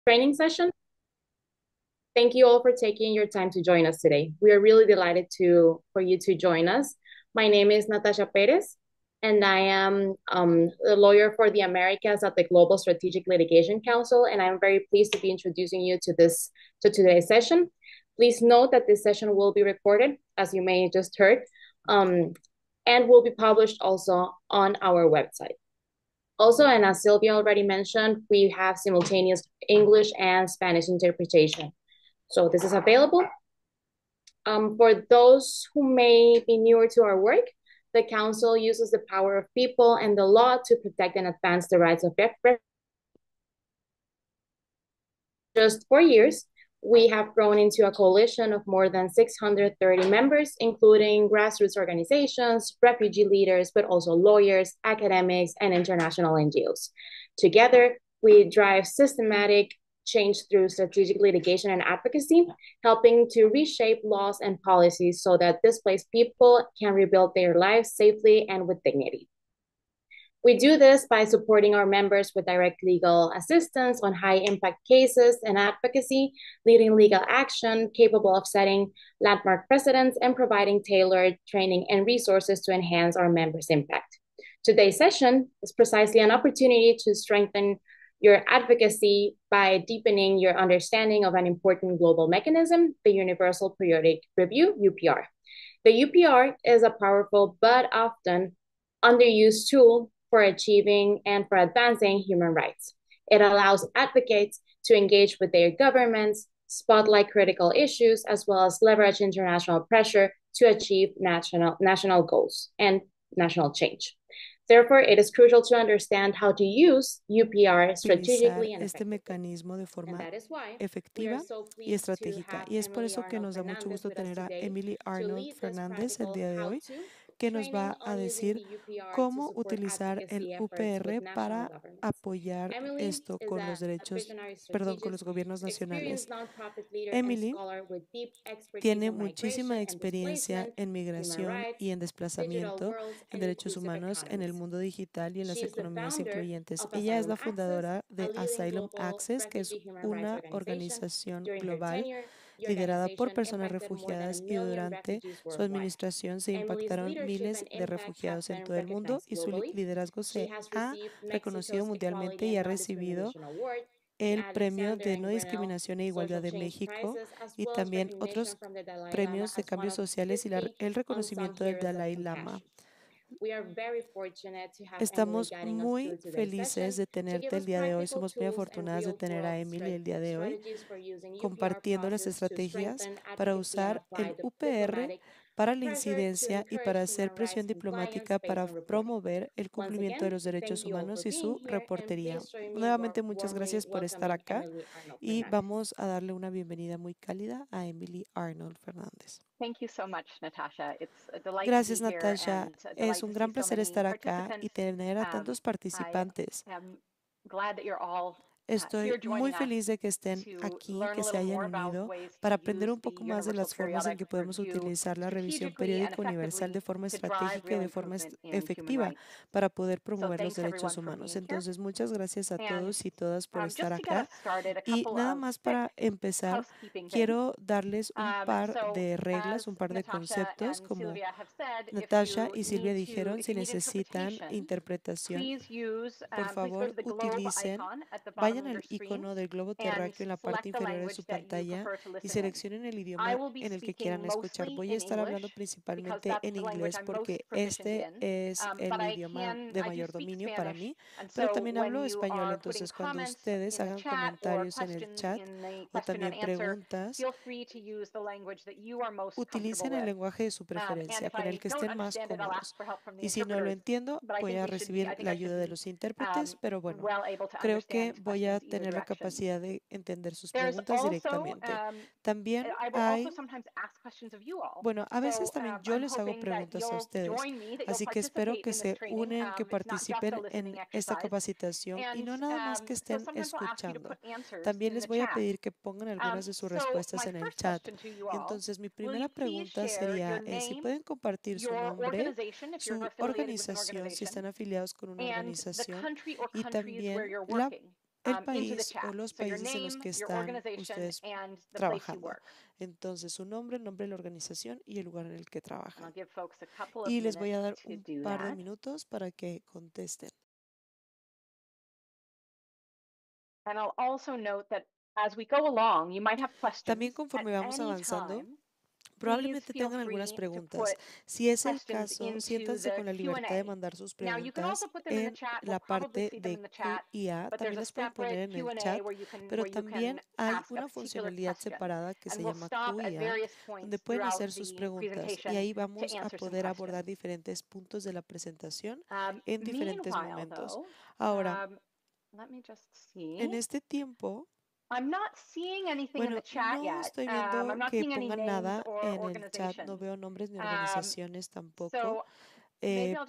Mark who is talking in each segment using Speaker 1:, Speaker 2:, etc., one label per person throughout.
Speaker 1: training session. Thank you all for taking your time to join us today. We are really delighted for you to join us. My name is Natasha Perez, and I am a lawyer for the Americas at the Global Strategic Litigation Council, and I'm very pleased to be introducing you to today's session. Please note that this session will be recorded, as you may just heard, um, and will be published also on our website. Also, and as Sylvia already mentioned, we have simultaneous English and Spanish interpretation. So this is available. For those who may be newer to our work, the Council uses the power of people and the law to protect and advance the rights of refugees. Just 4 years, we have grown into a coalition of more than 630 members, including grassroots organizations, refugee leaders, but also lawyers, academics, and international NGOs. Together, we drive systematic change through strategic litigation and advocacy, helping to reshape laws and policies so that displaced people can rebuild their lives safely and with dignity. We do this by supporting our members with direct legal assistance on high impact cases and advocacy, leading legal action capable of setting landmark precedents, and providing tailored training and resources to enhance our members' impact. Today's session is precisely an opportunity to strengthen your advocacy by deepening your understanding of an important global mechanism, the Universal Periodic Review, UPR. The UPR is a powerful but often underused tool for achieving and for advancing human rights. It allows advocates to engage with their governments, spotlight critical issues, as well as leverage international pressure to achieve national goals and national change. Therefore, it is crucial to understand how to use UPR
Speaker 2: utilizar
Speaker 1: strategically and
Speaker 2: este
Speaker 1: effectively.
Speaker 2: mecanismo de
Speaker 1: And
Speaker 2: forma
Speaker 1: that is why we are
Speaker 2: efectiva
Speaker 1: so
Speaker 2: y
Speaker 1: pleased to
Speaker 2: estratégica.
Speaker 1: have
Speaker 2: Y es por
Speaker 1: Emily
Speaker 2: eso que
Speaker 1: Arnold
Speaker 2: nos da mucho
Speaker 1: Fernandez
Speaker 2: gusto
Speaker 1: with us
Speaker 2: tener a
Speaker 1: today
Speaker 2: Emily
Speaker 1: to
Speaker 2: Arnold
Speaker 1: lead this
Speaker 2: Fernández el
Speaker 1: practical
Speaker 2: día de hoy,
Speaker 1: how-to
Speaker 2: que nos
Speaker 1: training
Speaker 2: va a
Speaker 1: on using the
Speaker 2: decir
Speaker 1: UPR to
Speaker 2: cómo
Speaker 1: support
Speaker 2: utilizar el
Speaker 1: advocacy efforts with
Speaker 2: UPR
Speaker 1: national
Speaker 2: para
Speaker 1: governments.
Speaker 2: apoyar
Speaker 1: Emily
Speaker 2: esto
Speaker 1: is
Speaker 2: con los
Speaker 1: a
Speaker 2: derechos,
Speaker 1: visionary
Speaker 2: perdón, con los
Speaker 1: strategist,
Speaker 2: gobiernos nacionales.
Speaker 1: experienced nonprofit leader, and
Speaker 2: Emily
Speaker 1: scholar with deep expertise
Speaker 2: tiene
Speaker 1: on migration
Speaker 2: muchísima
Speaker 1: and
Speaker 2: experiencia
Speaker 1: displacement,
Speaker 2: en
Speaker 1: human
Speaker 2: migración y
Speaker 1: rights,
Speaker 2: en
Speaker 1: digital
Speaker 2: desplazamiento,
Speaker 1: worlds,
Speaker 2: en
Speaker 1: and
Speaker 2: derechos
Speaker 1: inclusive
Speaker 2: humanos, en el
Speaker 1: economies.
Speaker 2: mundo digital y en las
Speaker 1: She is the
Speaker 2: economías
Speaker 1: founder
Speaker 2: incluyentes.
Speaker 1: of
Speaker 2: Ella es
Speaker 1: Asylum
Speaker 2: la
Speaker 1: Access,
Speaker 2: fundadora
Speaker 1: a
Speaker 2: de
Speaker 1: leading
Speaker 2: Asylum
Speaker 1: global
Speaker 2: Access, que es
Speaker 1: refugee human rights
Speaker 2: una
Speaker 1: organization.
Speaker 2: organización
Speaker 1: During her
Speaker 2: global
Speaker 1: tenure, the
Speaker 2: liderada por
Speaker 1: organization
Speaker 2: personas
Speaker 1: impacted more than a
Speaker 2: refugiadas y
Speaker 1: million
Speaker 2: durante
Speaker 1: refugees
Speaker 2: su
Speaker 1: worldwide.
Speaker 2: administración se
Speaker 1: Emily's
Speaker 2: impactaron
Speaker 1: leadership
Speaker 2: miles
Speaker 1: and
Speaker 2: de
Speaker 1: impact have
Speaker 2: refugiados en
Speaker 1: been
Speaker 2: todo el mundo
Speaker 1: recognized
Speaker 2: y su
Speaker 1: globally.
Speaker 2: liderazgo
Speaker 1: She
Speaker 2: se
Speaker 1: has
Speaker 2: ha
Speaker 1: received
Speaker 2: reconocido
Speaker 1: Mexico's
Speaker 2: mundialmente
Speaker 1: Equality
Speaker 2: y
Speaker 1: and
Speaker 2: ha recibido
Speaker 1: Non-Discrimination Award, the
Speaker 2: el Premio
Speaker 1: Alexander
Speaker 2: de No
Speaker 1: and Grinnell
Speaker 2: Discriminación e Igualdad
Speaker 1: Social
Speaker 2: de
Speaker 1: Change
Speaker 2: México
Speaker 1: Prizes, as
Speaker 2: y
Speaker 1: well as
Speaker 2: también
Speaker 1: recognition
Speaker 2: otros
Speaker 1: from the Dalai Lama
Speaker 2: premios de
Speaker 1: as one
Speaker 2: cambios
Speaker 1: of
Speaker 2: sociales y
Speaker 1: 50
Speaker 2: el
Speaker 1: unsung
Speaker 2: reconocimiento del
Speaker 1: heroes of
Speaker 2: Dalai Lama.
Speaker 1: compassion. We are very fortunate to have Emily
Speaker 2: Estamos
Speaker 1: guiding us
Speaker 2: muy
Speaker 1: through today's
Speaker 2: felices
Speaker 1: session
Speaker 2: de
Speaker 1: to give
Speaker 2: tenerte el
Speaker 1: us
Speaker 2: día de hoy.
Speaker 1: practical
Speaker 2: Somos muy
Speaker 1: tools and
Speaker 2: afortunadas de tener a
Speaker 1: real-world
Speaker 2: Emily el día de hoy,
Speaker 1: strategies for using UPR
Speaker 2: compartiendo las
Speaker 1: process to
Speaker 2: estrategias
Speaker 1: strengthen
Speaker 2: para
Speaker 1: advocacy and
Speaker 2: usar
Speaker 1: apply
Speaker 2: el
Speaker 1: the
Speaker 2: UPR
Speaker 1: diplomatic
Speaker 2: para la
Speaker 1: pressure to
Speaker 2: incidencia y para
Speaker 1: encourage
Speaker 2: hacer
Speaker 1: human rights
Speaker 2: presión
Speaker 1: compliance
Speaker 2: diplomática
Speaker 1: based
Speaker 2: para
Speaker 1: on reporting.
Speaker 2: promover el
Speaker 1: Once
Speaker 2: cumplimiento de
Speaker 1: again,
Speaker 2: los
Speaker 1: thank
Speaker 2: derechos
Speaker 1: you all
Speaker 2: humanos
Speaker 1: for
Speaker 2: y
Speaker 1: being
Speaker 2: su
Speaker 1: here, and
Speaker 2: reportería.
Speaker 1: please join me in
Speaker 2: Nuevamente, muchas
Speaker 1: warmly
Speaker 2: gracias por estar
Speaker 1: welcoming
Speaker 2: acá
Speaker 1: Emily Arnold
Speaker 2: y
Speaker 1: Fernandez.
Speaker 2: vamos a darle una bienvenida muy cálida a Emily Arnold Fernández.
Speaker 3: Thank you so much, Natasha. It's a delight to be
Speaker 2: Gracias,
Speaker 3: here
Speaker 2: Natasha.
Speaker 3: and a
Speaker 2: Es
Speaker 3: delight
Speaker 2: un
Speaker 3: to see
Speaker 2: gran
Speaker 3: so
Speaker 2: placer
Speaker 3: many
Speaker 2: estar acá y
Speaker 3: participants.
Speaker 2: tener a tantos
Speaker 3: I
Speaker 2: participantes.
Speaker 3: am glad that you're all
Speaker 2: Estoy
Speaker 3: here
Speaker 2: muy
Speaker 3: joining us
Speaker 2: feliz de que estén
Speaker 3: to
Speaker 2: aquí,
Speaker 3: learn a
Speaker 2: que se
Speaker 3: little
Speaker 2: hayan
Speaker 3: more about
Speaker 2: unido
Speaker 3: ways to
Speaker 2: para aprender
Speaker 3: use
Speaker 2: un
Speaker 3: the
Speaker 2: poco más de
Speaker 3: Universal
Speaker 2: las formas en
Speaker 3: Periodic
Speaker 2: que podemos
Speaker 3: Review
Speaker 2: utilizar la revisión
Speaker 3: strategically and
Speaker 2: periódica universal de
Speaker 3: effectively
Speaker 2: forma
Speaker 3: to drive
Speaker 2: estratégica y
Speaker 3: real
Speaker 2: de forma
Speaker 3: improvement in human
Speaker 2: efectiva
Speaker 3: rights.
Speaker 2: para poder
Speaker 3: So
Speaker 2: promover los
Speaker 3: thanks
Speaker 2: derechos
Speaker 3: everyone for
Speaker 2: humanos.
Speaker 3: being here.
Speaker 2: Entonces, muchas gracias a
Speaker 3: And
Speaker 2: todos y todas por estar
Speaker 3: just to get
Speaker 2: acá.
Speaker 3: us started, a
Speaker 2: Y
Speaker 3: couple
Speaker 2: nada
Speaker 3: of
Speaker 2: más
Speaker 3: quick
Speaker 2: para empezar,
Speaker 3: housekeeping things.
Speaker 2: quiero darles un par
Speaker 3: So
Speaker 2: de
Speaker 3: as
Speaker 2: reglas, un par de
Speaker 3: Natasha
Speaker 2: conceptos,
Speaker 3: and
Speaker 2: como
Speaker 3: Sylvia have said,
Speaker 2: Natasha y Silvia dijeron,
Speaker 3: if
Speaker 2: si
Speaker 3: you need
Speaker 2: necesitan
Speaker 3: interpretation,
Speaker 2: interpretación, por
Speaker 3: please go to
Speaker 2: favor,
Speaker 3: the globe
Speaker 2: utilicen,
Speaker 3: icon at the bottom
Speaker 2: vayan
Speaker 3: of your
Speaker 2: al
Speaker 3: screen
Speaker 2: icono del globo
Speaker 3: and
Speaker 2: terráqueo en la parte
Speaker 3: select the
Speaker 2: inferior de su
Speaker 3: language that you
Speaker 2: pantalla
Speaker 3: prefer to
Speaker 2: y
Speaker 3: listen in.
Speaker 2: seleccionen el
Speaker 3: I
Speaker 2: idioma
Speaker 3: will be
Speaker 2: en el que quieran
Speaker 3: speaking
Speaker 2: escuchar.
Speaker 3: mostly
Speaker 2: Voy a
Speaker 3: in
Speaker 2: estar hablando
Speaker 3: English because
Speaker 2: principalmente
Speaker 3: that's
Speaker 2: en
Speaker 3: the language
Speaker 2: inglés
Speaker 3: I'm most
Speaker 2: porque
Speaker 3: proficient
Speaker 2: este
Speaker 3: in.
Speaker 2: es
Speaker 3: But
Speaker 2: el idioma de
Speaker 3: I do
Speaker 2: mayor
Speaker 3: speak
Speaker 2: dominio para
Speaker 3: Spanish,
Speaker 2: mí,
Speaker 3: and
Speaker 2: pero
Speaker 3: so
Speaker 2: también
Speaker 3: when
Speaker 2: hablo
Speaker 3: you
Speaker 2: español.
Speaker 3: are putting
Speaker 2: Entonces, cuando
Speaker 3: comments
Speaker 2: ustedes
Speaker 3: in the
Speaker 2: hagan
Speaker 3: chat or
Speaker 2: comentarios en el
Speaker 3: questions
Speaker 2: chat
Speaker 3: in the
Speaker 2: o
Speaker 3: question and
Speaker 2: también
Speaker 3: answer,
Speaker 2: preguntas,
Speaker 3: feel free to use the language that you are most comfortable
Speaker 2: utilicen el
Speaker 3: with.
Speaker 2: lenguaje de su
Speaker 3: And
Speaker 2: preferencia,
Speaker 3: if
Speaker 2: con el
Speaker 3: I
Speaker 2: que
Speaker 3: don't
Speaker 2: estén más
Speaker 3: understand it, I'll
Speaker 2: cómodos.
Speaker 3: ask for help from the
Speaker 2: Y si no lo
Speaker 3: interpreters.
Speaker 2: entiendo,
Speaker 3: But
Speaker 2: voy a
Speaker 3: I
Speaker 2: recibir
Speaker 3: think
Speaker 2: la
Speaker 3: I should
Speaker 2: ayuda de
Speaker 3: be
Speaker 2: los intérpretes, pero bueno,
Speaker 3: well able to
Speaker 2: creo que
Speaker 3: understand
Speaker 2: voy a
Speaker 3: questions either
Speaker 2: tener la
Speaker 3: direction.
Speaker 2: capacidad de entender sus
Speaker 3: There's
Speaker 2: preguntas
Speaker 3: also,
Speaker 2: directamente. También
Speaker 3: I will also
Speaker 2: hay,
Speaker 3: sometimes ask questions of you all.
Speaker 2: bueno, a veces
Speaker 3: So
Speaker 2: también yo
Speaker 3: I'm
Speaker 2: les hago
Speaker 3: hoping that
Speaker 2: preguntas a
Speaker 3: you'll
Speaker 2: ustedes,
Speaker 3: join me, that you'll
Speaker 2: así que espero
Speaker 3: participate
Speaker 2: que
Speaker 3: in this
Speaker 2: se
Speaker 3: training.
Speaker 2: unen, que
Speaker 3: It's not just a
Speaker 2: participen en
Speaker 3: listening
Speaker 2: esta
Speaker 3: exercise.
Speaker 2: capacitación y
Speaker 3: And
Speaker 2: no nada más que
Speaker 3: so
Speaker 2: estén
Speaker 3: sometimes I'll ask you to
Speaker 2: escuchando.
Speaker 3: put answers
Speaker 2: También
Speaker 3: in
Speaker 2: les
Speaker 3: the
Speaker 2: voy a
Speaker 3: chat.
Speaker 2: pedir que pongan algunas de sus
Speaker 3: So
Speaker 2: respuestas
Speaker 3: my
Speaker 2: en el
Speaker 3: first
Speaker 2: chat.
Speaker 3: question to you all,
Speaker 2: Entonces, mi
Speaker 3: will
Speaker 2: primera
Speaker 3: you please
Speaker 2: pregunta
Speaker 3: share
Speaker 2: sería,
Speaker 3: your
Speaker 2: si
Speaker 3: name,
Speaker 2: pueden compartir su
Speaker 3: your
Speaker 2: nombre,
Speaker 3: organization, if you're
Speaker 2: su
Speaker 3: affiliated with an
Speaker 2: organización, si
Speaker 3: organization,
Speaker 2: están afiliados con una
Speaker 3: and the
Speaker 2: organización,
Speaker 3: country or
Speaker 2: y
Speaker 3: countries where
Speaker 2: también
Speaker 3: you're
Speaker 2: la
Speaker 3: working.
Speaker 2: el país o los países en los que están ustedes trabajando. Entonces, su nombre, el nombre de la organización y el lugar en el que trabajan. Y les voy a dar un par de minutos para que contesten. También conforme vamos avanzando, probablemente tengan algunas preguntas. Si es el caso, siéntanse con la libertad de mandar sus preguntas en la parte de Q&A. También las pueden poner en el chat, pero también hay una funcionalidad separada que se llama Q&A, donde pueden hacer sus preguntas y ahí vamos a poder abordar diferentes puntos de la presentación en diferentes momentos. Ahora, en este tiempo, bueno, no estoy viendo que pongan nada en el chat, no veo nombres ni organizaciones tampoco,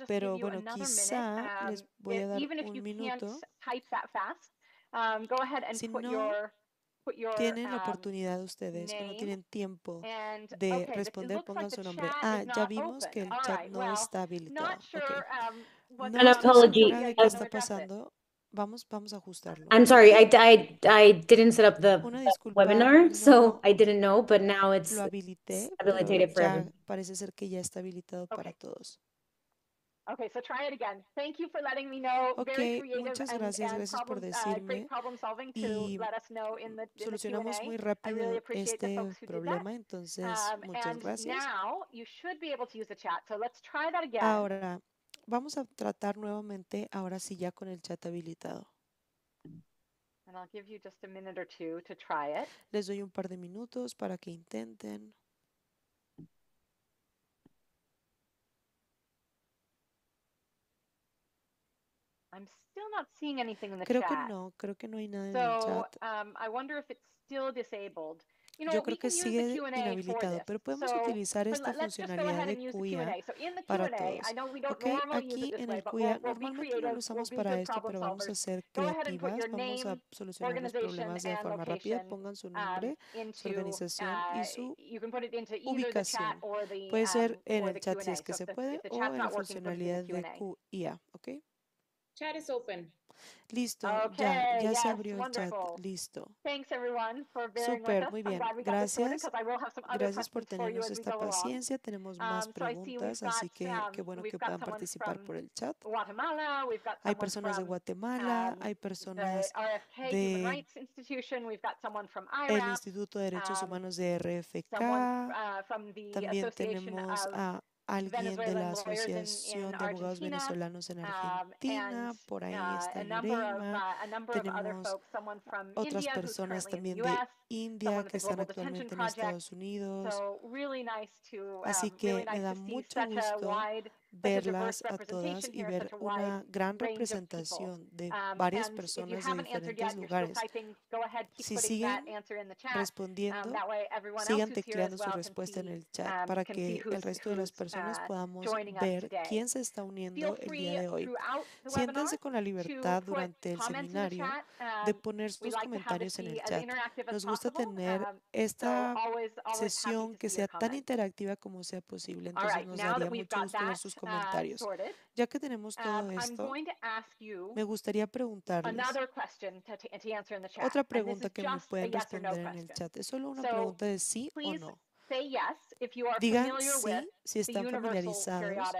Speaker 2: pero bueno, quizá les voy a dar un minuto. Si no tienen la oportunidad ustedes o no tienen tiempo de responder, pongan su nombre. Ya vimos que el chat no está habilitado. No estoy segura de qué está pasando. Vamos a ajustarlo.
Speaker 4: I'm sorry, I didn't set up the
Speaker 2: Una disculpa,
Speaker 4: webinar, so I didn't know, but now it's
Speaker 2: lo habilité,
Speaker 4: habilitated for
Speaker 2: ya
Speaker 4: everyone.
Speaker 2: parece ser que ya está habilitado para todos.
Speaker 3: So try it again. Thank you for letting me know. Very creative
Speaker 2: muchas gracias por decirme y solucionamos muy rápido este problema, entonces muchas gracias. Ahora vamos a tratar nuevamente, ahora sí ya con el chat habilitado. Les doy un par de minutos para que intenten. Creo que no hay nada en el chat. Yo creo que sigue inhabilitado, pero podemos utilizar esta funcionalidad de Q&A para todos. Aquí en el Q&A normalmente no lo usamos para esto, pero vamos a ser creativas, vamos a solucionar los problemas de forma rápida. Pongan su nombre, su organización y su ubicación. Puede ser en el chat si es que se puede o en la funcionalidad de Q&A,
Speaker 1: Chat is open.
Speaker 2: Listo, ya se abrió el chat, listo. Súper, muy bien, gracias por tenernos esta paciencia, tenemos más preguntas, así que qué bueno que puedan participar por el chat. Hay personas de Guatemala, hay personas del Instituto de Derechos Humanos de RFK, también tenemos a alguien de la Asociación de Abogados Venezolanos en Argentina, por ahí está Nureima, tenemos otras personas también de India que están actualmente en Estados Unidos, así que me da mucho gusto verlas a todas y ver una gran representación de varias personas de diferentes lugares. Si siguen respondiendo, sigan tecleando su respuesta en el chat para que el resto de las personas podamos ver quién se está uniendo el día de hoy. Siéntanse con la libertad durante el seminario de poner sus comentarios en el chat. Nos gusta tener esta sesión que sea tan interactiva como sea posible, entonces nos daría mucho gusto ver sus comentarios. Ya que tenemos todo esto, me gustaría preguntarles otra pregunta que me pueden responder en el chat. Es solo una pregunta de sí o no. Digan sí si están familiarizados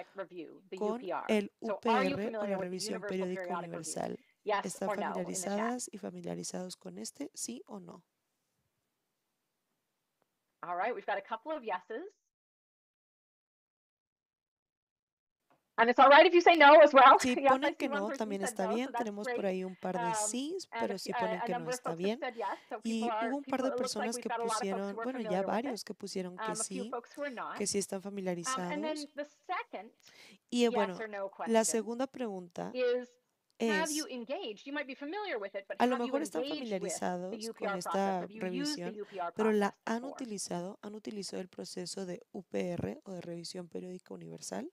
Speaker 2: con el UPR o la revisión periódica universal. ¿Están familiarizadas y familiarizados con este? ¿Sí o no?
Speaker 3: All right, we've got a couple of yeses. And it's all right if you say no as well.
Speaker 2: Si ponen que no, también está bien. Tenemos por ahí un par de sís, pero si ponen que no está bien. Y hubo un par de personas que pusieron, bueno, ya varios que pusieron que sí están familiarizados. Y bueno, la segunda pregunta es, a lo mejor están familiarizados con esta revisión, pero ¿la han utilizado? ¿Han utilizado el proceso de UPR o de revisión periódica universal?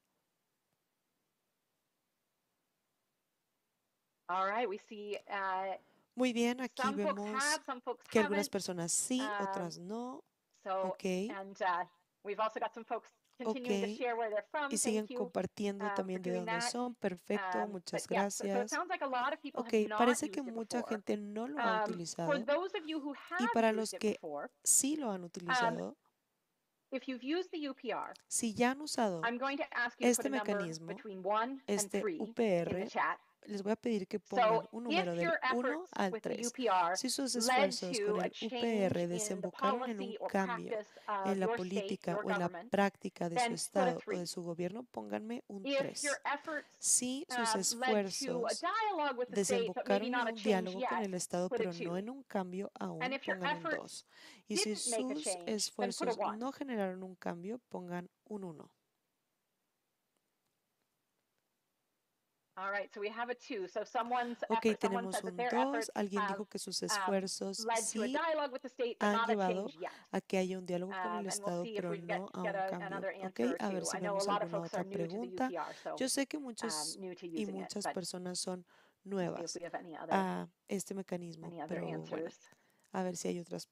Speaker 2: Muy bien, aquí vemos que algunas personas sí, otras no.
Speaker 3: continuing to
Speaker 2: Ok,
Speaker 3: share where they're from.
Speaker 2: y siguen
Speaker 3: Thank you
Speaker 2: compartiendo
Speaker 3: for
Speaker 2: también de
Speaker 3: doing
Speaker 2: dónde
Speaker 3: that.
Speaker 2: son. Perfecto,
Speaker 3: But
Speaker 2: muchas
Speaker 3: yeah, so it
Speaker 2: gracias.
Speaker 3: sounds like a lot of people
Speaker 2: Ok,
Speaker 3: have not
Speaker 2: parece que
Speaker 3: used it
Speaker 2: mucha
Speaker 3: before.
Speaker 2: gente no lo ha
Speaker 3: For
Speaker 2: utilizado
Speaker 3: those of you who
Speaker 2: y
Speaker 3: have
Speaker 2: para
Speaker 3: used
Speaker 2: los
Speaker 3: it
Speaker 2: que
Speaker 3: before,
Speaker 2: sí lo han utilizado,
Speaker 3: if you've used the UPR,
Speaker 2: si ya han usado
Speaker 3: I'm going to ask you to put
Speaker 2: este
Speaker 3: a number
Speaker 2: mecanismo,
Speaker 3: between 1 and
Speaker 2: este
Speaker 3: 3 in the
Speaker 2: UPR,
Speaker 3: chat.
Speaker 2: les voy a pedir que
Speaker 3: So
Speaker 2: pongan un
Speaker 3: if
Speaker 2: número del
Speaker 3: your
Speaker 2: 1
Speaker 3: efforts
Speaker 2: al
Speaker 3: with the
Speaker 2: 3.
Speaker 3: UPR
Speaker 2: Si sus
Speaker 3: led
Speaker 2: esfuerzos con
Speaker 3: to a
Speaker 2: el
Speaker 3: change
Speaker 2: UPR
Speaker 3: in the
Speaker 2: desembocaron en un
Speaker 3: policy or
Speaker 2: cambio
Speaker 3: practice
Speaker 2: en
Speaker 3: of
Speaker 2: la
Speaker 3: your state,
Speaker 2: política
Speaker 3: your
Speaker 2: o en la
Speaker 3: government,
Speaker 2: práctica de su
Speaker 3: then put a
Speaker 2: estado o
Speaker 3: 3.
Speaker 2: de su gobierno, pónganme un
Speaker 3: If your
Speaker 2: 3.
Speaker 3: efforts
Speaker 2: Si sus
Speaker 3: led to a
Speaker 2: esfuerzos
Speaker 3: dialogue with the state, but maybe
Speaker 2: desembocaron en
Speaker 3: not a
Speaker 2: un
Speaker 3: change
Speaker 2: diálogo con
Speaker 3: yet,
Speaker 2: el Estado,
Speaker 3: put a
Speaker 2: pero no
Speaker 3: 2.
Speaker 2: en un cambio
Speaker 3: And
Speaker 2: aún,
Speaker 3: if your
Speaker 2: pongan un
Speaker 3: efforts
Speaker 2: 2. Y si
Speaker 3: didn't make a
Speaker 2: sus
Speaker 3: change, then put a
Speaker 2: esfuerzos
Speaker 3: 1.
Speaker 2: no generaron un cambio, pongan un 1.
Speaker 3: All right, so we have a 2. So someone
Speaker 2: Tenemos
Speaker 3: said that
Speaker 2: un
Speaker 3: their
Speaker 2: 2.
Speaker 3: efforts
Speaker 2: Alguien
Speaker 3: have
Speaker 2: dijo que sus esfuerzos
Speaker 3: led to a
Speaker 2: sí
Speaker 3: dialogue with the state, but
Speaker 2: han
Speaker 3: not a
Speaker 2: llevado
Speaker 3: change yet.
Speaker 2: a que haya un diálogo con el
Speaker 3: And we'll
Speaker 2: Estado,
Speaker 3: see if
Speaker 2: pero
Speaker 3: we
Speaker 2: no a
Speaker 3: get
Speaker 2: un cambio.
Speaker 3: another answer or
Speaker 2: A ver
Speaker 3: two.
Speaker 2: si
Speaker 3: I know a
Speaker 2: vemos
Speaker 3: lot of
Speaker 2: alguna
Speaker 3: folks are
Speaker 2: otra
Speaker 3: new to the
Speaker 2: pregunta.
Speaker 3: UPR, so
Speaker 2: Yo sé que muchos
Speaker 3: new to
Speaker 2: y
Speaker 3: using it,
Speaker 2: muchas
Speaker 3: but
Speaker 2: personas son
Speaker 3: we'll see if
Speaker 2: nuevas
Speaker 3: we have any
Speaker 2: a este mecanismo,
Speaker 3: other
Speaker 2: pero bueno,
Speaker 3: answers.
Speaker 2: a ver si hay otras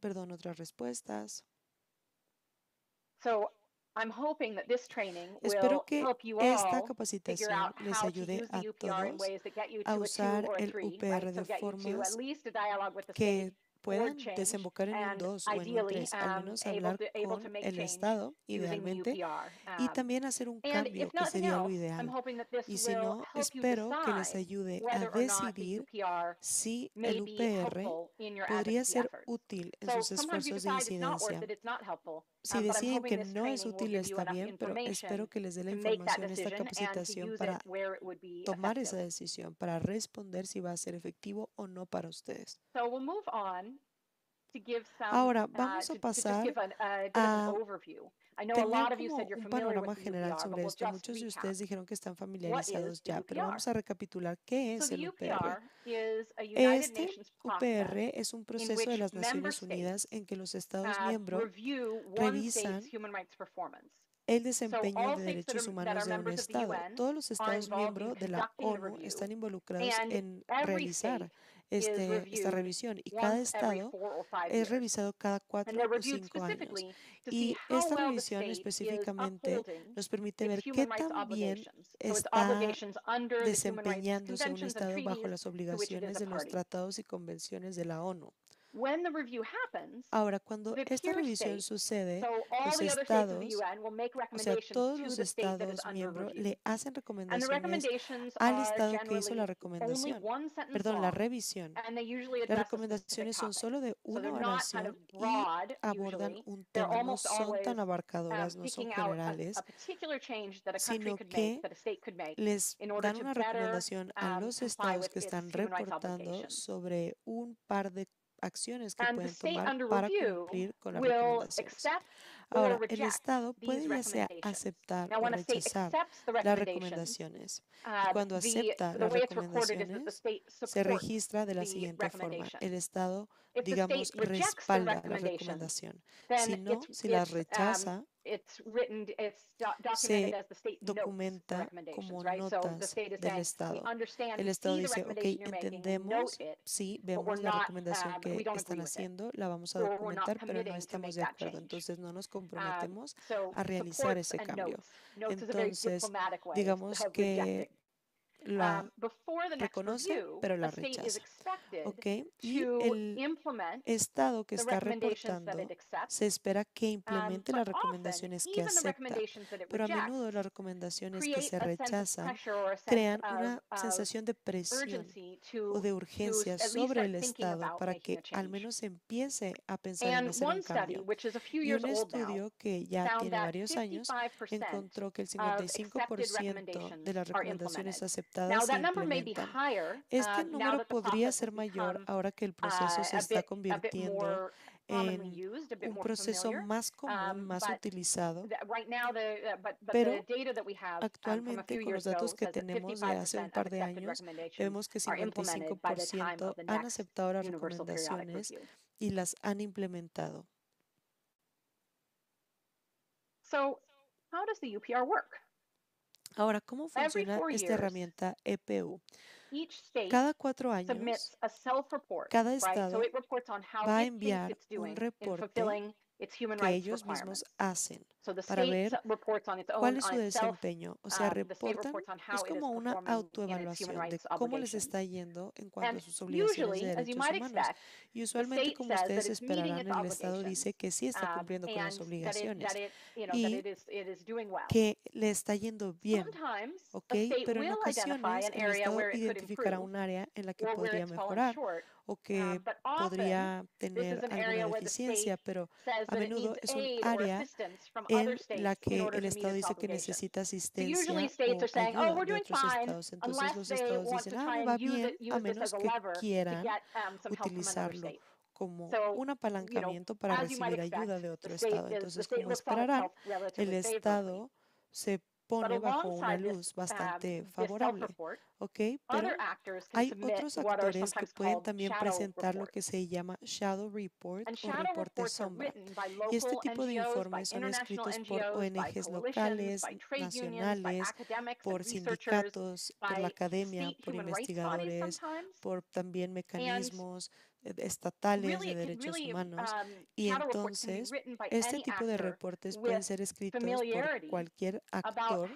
Speaker 2: otras respuestas.
Speaker 3: So I'm hoping that this training
Speaker 2: Espero
Speaker 3: will
Speaker 2: que
Speaker 3: help you
Speaker 2: esta
Speaker 3: all figure out
Speaker 2: capacitación les
Speaker 3: how to
Speaker 2: ayude
Speaker 3: use
Speaker 2: a
Speaker 3: the UPR in
Speaker 2: todos
Speaker 3: ways that get you
Speaker 2: a
Speaker 3: to a 2
Speaker 2: usar
Speaker 3: or a
Speaker 2: el
Speaker 3: 3,
Speaker 2: UPR
Speaker 3: right? So
Speaker 2: de
Speaker 3: get you to at
Speaker 2: formas
Speaker 3: least a dialogue with the
Speaker 2: que
Speaker 3: state toward
Speaker 2: puedan
Speaker 3: change,
Speaker 2: desembocar en un
Speaker 3: and
Speaker 2: 2 o en un
Speaker 3: ideally
Speaker 2: 3, al menos
Speaker 3: able
Speaker 2: hablar
Speaker 3: to
Speaker 2: con
Speaker 3: make
Speaker 2: el
Speaker 3: change
Speaker 2: Estado,
Speaker 3: using the
Speaker 2: idealmente,
Speaker 3: UPR.
Speaker 2: y también hacer un
Speaker 3: And
Speaker 2: cambio,
Speaker 3: if
Speaker 2: que
Speaker 3: nothing
Speaker 2: sería lo
Speaker 3: else, I'm
Speaker 2: ideal.
Speaker 3: hoping that this
Speaker 2: Y si
Speaker 3: will
Speaker 2: no,
Speaker 3: help you
Speaker 2: espero que les
Speaker 3: decide
Speaker 2: ayude a
Speaker 3: whether or not the
Speaker 2: decidir
Speaker 3: UPR
Speaker 2: si
Speaker 3: may
Speaker 2: el
Speaker 3: be
Speaker 2: UPR
Speaker 3: helpful in your
Speaker 2: podría
Speaker 3: advocacy
Speaker 2: ser
Speaker 3: efforts.
Speaker 2: útil en
Speaker 3: So
Speaker 2: sus
Speaker 3: sometimes you
Speaker 2: esfuerzos de
Speaker 3: decide it's not worth
Speaker 2: incidencia.
Speaker 3: it, it's not helpful.
Speaker 2: Si
Speaker 3: But I'm
Speaker 2: deciden
Speaker 3: hoping
Speaker 2: que
Speaker 3: this
Speaker 2: no es
Speaker 3: training will
Speaker 2: útil,
Speaker 3: give you
Speaker 2: está
Speaker 3: enough
Speaker 2: bien, pero espero
Speaker 3: information
Speaker 2: que les dé la
Speaker 3: to make that
Speaker 2: información, esta
Speaker 3: decision and to
Speaker 2: capacitación
Speaker 3: use it
Speaker 2: para
Speaker 3: where it would be
Speaker 2: tomar esa
Speaker 3: effective.
Speaker 2: decisión, para responder si va a ser efectivo o no para ustedes.
Speaker 3: So we'll move on to give some
Speaker 2: Ahora vamos a
Speaker 3: to just
Speaker 2: pasar
Speaker 3: give a bit of
Speaker 2: a
Speaker 3: an overview. I know a
Speaker 2: tener
Speaker 3: lot of you
Speaker 2: como
Speaker 3: said you're
Speaker 2: un
Speaker 3: familiar with
Speaker 2: panorama
Speaker 3: the
Speaker 2: general
Speaker 3: UPR, but
Speaker 2: sobre
Speaker 3: we'll
Speaker 2: esto.
Speaker 3: just
Speaker 2: Muchos de
Speaker 3: recap.
Speaker 2: ustedes dijeron que están
Speaker 3: What is
Speaker 2: familiarizados
Speaker 3: the
Speaker 2: ya, pero vamos
Speaker 3: UPR?
Speaker 2: a recapitular qué
Speaker 3: So
Speaker 2: es
Speaker 3: the
Speaker 2: el UPR.
Speaker 3: UPR is a United
Speaker 2: Este
Speaker 3: Nations process
Speaker 2: UPR es un
Speaker 3: in
Speaker 2: proceso de
Speaker 3: which
Speaker 2: las
Speaker 3: member
Speaker 2: Naciones Unidas
Speaker 3: states
Speaker 2: en que los Estados miembros
Speaker 3: review one state's
Speaker 2: revisan
Speaker 3: human rights performance.
Speaker 2: el
Speaker 3: So
Speaker 2: desempeño
Speaker 3: all
Speaker 2: de
Speaker 3: states
Speaker 2: derechos
Speaker 3: that
Speaker 2: humanos
Speaker 3: are
Speaker 2: de un
Speaker 3: members of the
Speaker 2: Estado.
Speaker 3: UN
Speaker 2: Todos los
Speaker 3: are
Speaker 2: Estados
Speaker 3: involved in
Speaker 2: miembros de la
Speaker 3: conducting the
Speaker 2: ONU
Speaker 3: review,
Speaker 2: están involucrados
Speaker 3: and
Speaker 2: en
Speaker 3: every
Speaker 2: realizar
Speaker 3: state is
Speaker 2: esta
Speaker 3: reviewed
Speaker 2: revisión y cada
Speaker 3: once every
Speaker 2: Estado
Speaker 3: 4 or 5
Speaker 2: es
Speaker 3: years.
Speaker 2: revisado cada
Speaker 3: And
Speaker 2: 4
Speaker 3: they're
Speaker 2: o
Speaker 3: reviewed
Speaker 2: 5 años.
Speaker 3: specifically to see
Speaker 2: Y
Speaker 3: how
Speaker 2: esta
Speaker 3: well the
Speaker 2: revisión
Speaker 3: state is
Speaker 2: específicamente
Speaker 3: upholding
Speaker 2: nos permite
Speaker 3: its
Speaker 2: ver qué
Speaker 3: human rights
Speaker 2: tan bien
Speaker 3: obligations. So its
Speaker 2: está
Speaker 3: obligations under the human rights
Speaker 2: desempeñándose un
Speaker 3: conventions and
Speaker 2: Estado bajo
Speaker 3: treaties
Speaker 2: las
Speaker 3: to which it is
Speaker 2: obligaciones
Speaker 3: a
Speaker 2: de los
Speaker 3: party.
Speaker 2: tratados y convenciones de la ONU.
Speaker 3: When the review happens,
Speaker 2: Ahora, cuando
Speaker 3: the
Speaker 2: esta
Speaker 3: peer
Speaker 2: revisión
Speaker 3: states,
Speaker 2: sucede,
Speaker 3: so all
Speaker 2: los
Speaker 3: the other states of the
Speaker 2: estados,
Speaker 3: UN will make
Speaker 2: o sea,
Speaker 3: recommendations
Speaker 2: todos
Speaker 3: to
Speaker 2: los
Speaker 3: the state that is
Speaker 2: estados
Speaker 3: under
Speaker 2: miembros
Speaker 3: review.
Speaker 2: le hacen
Speaker 3: And the
Speaker 2: recomendaciones
Speaker 3: recommendations
Speaker 2: al
Speaker 3: are
Speaker 2: estado que hizo la
Speaker 3: generally only
Speaker 2: recomendación,
Speaker 3: one sentence
Speaker 2: perdón, la
Speaker 3: long,
Speaker 2: revisión.
Speaker 3: and they usually
Speaker 2: Las
Speaker 3: address a specific
Speaker 2: recomendaciones son
Speaker 3: topic.
Speaker 2: solo de
Speaker 3: So
Speaker 2: una
Speaker 3: they're not kind of
Speaker 2: oración y
Speaker 3: broad
Speaker 2: abordan
Speaker 3: usually.
Speaker 2: un
Speaker 3: They're
Speaker 2: tema, no
Speaker 3: almost
Speaker 2: son
Speaker 3: always
Speaker 2: tan abarcadoras, no son
Speaker 3: picking out
Speaker 2: generales,
Speaker 3: a particular change that a country
Speaker 2: sino
Speaker 3: could make,
Speaker 2: que
Speaker 3: that a state could make
Speaker 2: les
Speaker 3: in order
Speaker 2: dan
Speaker 3: to
Speaker 2: una
Speaker 3: better
Speaker 2: recomendación a los
Speaker 3: comply
Speaker 2: estados
Speaker 3: with
Speaker 2: que
Speaker 3: its
Speaker 2: están
Speaker 3: human rights
Speaker 2: reportando
Speaker 3: obligations.
Speaker 2: sobre un par de acciones que
Speaker 3: And the
Speaker 2: pueden
Speaker 3: state
Speaker 2: tomar
Speaker 3: under
Speaker 2: para
Speaker 3: review
Speaker 2: cumplir con las
Speaker 3: will
Speaker 2: recomendaciones.
Speaker 3: accept or
Speaker 2: Ahora, el
Speaker 3: reject
Speaker 2: Estado puede
Speaker 3: these
Speaker 2: ya sea
Speaker 3: recommendations.
Speaker 2: aceptar
Speaker 3: Now,
Speaker 2: o
Speaker 3: when a state
Speaker 2: rechazar
Speaker 3: accepts the
Speaker 2: las
Speaker 3: recommendations,
Speaker 2: recomendaciones. Y cuando
Speaker 3: the
Speaker 2: acepta las
Speaker 3: way it's recorded is that the
Speaker 2: recomendaciones,
Speaker 3: state
Speaker 2: se
Speaker 3: supports
Speaker 2: registra de la
Speaker 3: the
Speaker 2: siguiente forma.
Speaker 3: recommendation.
Speaker 2: El Estado,
Speaker 3: If the
Speaker 2: digamos,
Speaker 3: state rejects the
Speaker 2: respalda la
Speaker 3: recommendations,
Speaker 2: recomendación.
Speaker 3: then
Speaker 2: Si no, si las rechaza,
Speaker 3: it's documented
Speaker 2: se
Speaker 3: as the state notes the
Speaker 2: documenta
Speaker 3: recommendations,
Speaker 2: como
Speaker 3: right? So the
Speaker 2: notas
Speaker 3: state is
Speaker 2: del
Speaker 3: saying, we
Speaker 2: Estado.
Speaker 3: understand,
Speaker 2: El
Speaker 3: we
Speaker 2: Estado
Speaker 3: see the
Speaker 2: dice, ok,
Speaker 3: recommendation you're making, we note
Speaker 2: entendemos,
Speaker 3: it,
Speaker 2: sí,
Speaker 3: but we're
Speaker 2: vemos la
Speaker 3: not,
Speaker 2: recomendación
Speaker 3: we
Speaker 2: que
Speaker 3: don't
Speaker 2: están
Speaker 3: agree with it,
Speaker 2: haciendo, la vamos a
Speaker 3: or we're not
Speaker 2: documentar, pero no
Speaker 3: committing to
Speaker 2: estamos
Speaker 3: make
Speaker 2: de
Speaker 3: that
Speaker 2: acuerdo.
Speaker 3: change.
Speaker 2: Entonces no nos comprometemos
Speaker 3: So
Speaker 2: a realizar
Speaker 3: supports
Speaker 2: ese
Speaker 3: and
Speaker 2: cambio.
Speaker 3: notes. Notes is a very
Speaker 2: Entonces,
Speaker 3: diplomatic way
Speaker 2: digamos
Speaker 3: of
Speaker 2: que
Speaker 3: rejecting.
Speaker 2: la
Speaker 3: Before the next
Speaker 2: reconoce,
Speaker 3: review,
Speaker 2: pero
Speaker 3: a
Speaker 2: la
Speaker 3: state is
Speaker 2: rechaza.
Speaker 3: expected
Speaker 2: ¿Ok? Y
Speaker 3: to
Speaker 2: el
Speaker 3: implement
Speaker 2: Estado que
Speaker 3: the
Speaker 2: está
Speaker 3: recommendations that it
Speaker 2: reportando
Speaker 3: accepts,
Speaker 2: se espera que implemente
Speaker 3: but
Speaker 2: las
Speaker 3: often,
Speaker 2: recomendaciones que
Speaker 3: even the
Speaker 2: acepta,
Speaker 3: recommendations that it
Speaker 2: pero a menudo
Speaker 3: rejects
Speaker 2: las recomendaciones que
Speaker 3: create
Speaker 2: se
Speaker 3: a sense of
Speaker 2: rechazan
Speaker 3: pressure or a sense
Speaker 2: crean una
Speaker 3: of
Speaker 2: sensación de presión
Speaker 3: urgency
Speaker 2: o de
Speaker 3: to
Speaker 2: urgencia
Speaker 3: at least
Speaker 2: sobre el
Speaker 3: start thinking
Speaker 2: Estado
Speaker 3: about
Speaker 2: para
Speaker 3: making
Speaker 2: que
Speaker 3: a
Speaker 2: al
Speaker 3: change.
Speaker 2: menos empiece a pensar en
Speaker 3: And
Speaker 2: hacer
Speaker 3: one
Speaker 2: un
Speaker 3: study,
Speaker 2: cambio.
Speaker 3: which is a few
Speaker 2: Y
Speaker 3: years
Speaker 2: un
Speaker 3: old now,
Speaker 2: estudio que ya
Speaker 3: found
Speaker 2: tiene
Speaker 3: that
Speaker 2: varios años
Speaker 3: 55%
Speaker 2: encontró que el
Speaker 3: of accepted
Speaker 2: 55% de
Speaker 3: recommendations
Speaker 2: las
Speaker 3: are
Speaker 2: recomendaciones
Speaker 3: implemented. Now,
Speaker 2: aceptadas se
Speaker 3: that number may be
Speaker 2: implementan.
Speaker 3: higher
Speaker 2: Este
Speaker 3: now
Speaker 2: número
Speaker 3: that the
Speaker 2: podría
Speaker 3: process has
Speaker 2: ser mayor
Speaker 3: become
Speaker 2: ahora que el proceso se
Speaker 3: a
Speaker 2: está
Speaker 3: bit
Speaker 2: convirtiendo
Speaker 3: more commonly
Speaker 2: en
Speaker 3: used, a bit
Speaker 2: un
Speaker 3: more
Speaker 2: proceso
Speaker 3: familiar.
Speaker 2: más común, más
Speaker 3: But
Speaker 2: utilizado,
Speaker 3: right now, but the
Speaker 2: pero
Speaker 3: data that we have from a
Speaker 2: actualmente
Speaker 3: few
Speaker 2: con los
Speaker 3: years ago
Speaker 2: datos que
Speaker 3: says that
Speaker 2: tenemos de hace un
Speaker 3: 55% of
Speaker 2: par de
Speaker 3: accepted
Speaker 2: años,
Speaker 3: recommendations
Speaker 2: vemos que
Speaker 3: are implemented by the time of
Speaker 2: 55%
Speaker 3: the
Speaker 2: han
Speaker 3: next
Speaker 2: aceptado las
Speaker 3: Universal Periodic
Speaker 2: recomendaciones
Speaker 3: Review.
Speaker 2: y las han implementado.
Speaker 3: So, how does the UPR work?
Speaker 2: Ahora, ¿cómo
Speaker 3: Every
Speaker 2: funciona
Speaker 3: 4
Speaker 2: esta
Speaker 3: years,
Speaker 2: herramienta EPU?
Speaker 3: each state
Speaker 2: Cada 4 años,
Speaker 3: submits a self-report,
Speaker 2: cada
Speaker 3: right? So
Speaker 2: estado
Speaker 3: it reports on how
Speaker 2: va a
Speaker 3: it thinks
Speaker 2: enviar
Speaker 3: it's
Speaker 2: un
Speaker 3: doing in
Speaker 2: reporte
Speaker 3: fulfilling
Speaker 2: que ellos mismos hacen para ver cuál es su desempeño. O sea, reportan, es como una autoevaluación de cómo les está yendo en cuanto a sus obligaciones de derechos humanos. Y usualmente, como ustedes esperarán, el Estado dice que sí está cumpliendo con las obligaciones y que le está yendo bien, ¿ok? Pero en ocasiones el Estado identificará un área en la que podría mejorar o que podría tener alguna deficiencia, pero a menudo es un área en la que el Estado dice que necesita asistencia o ayuda de otros estados. Entonces los estados dicen, me va bien, a menos que quieran utilizarlo como un apalancamiento para recibir ayuda de otro estado. Entonces, como esperarán, el Estado se pone bajo una luz bastante favorable, ¿ok? Pero hay otros actores que pueden también presentar lo que se llama shadow report o reporte sombra. Y este tipo de informes son escritos por ONGs locales, nacionales, por sindicatos, por la academia, por investigadores, por también mecanismos estatales de derechos humanos. Y entonces, este tipo de reportes pueden ser escritos por cualquier actor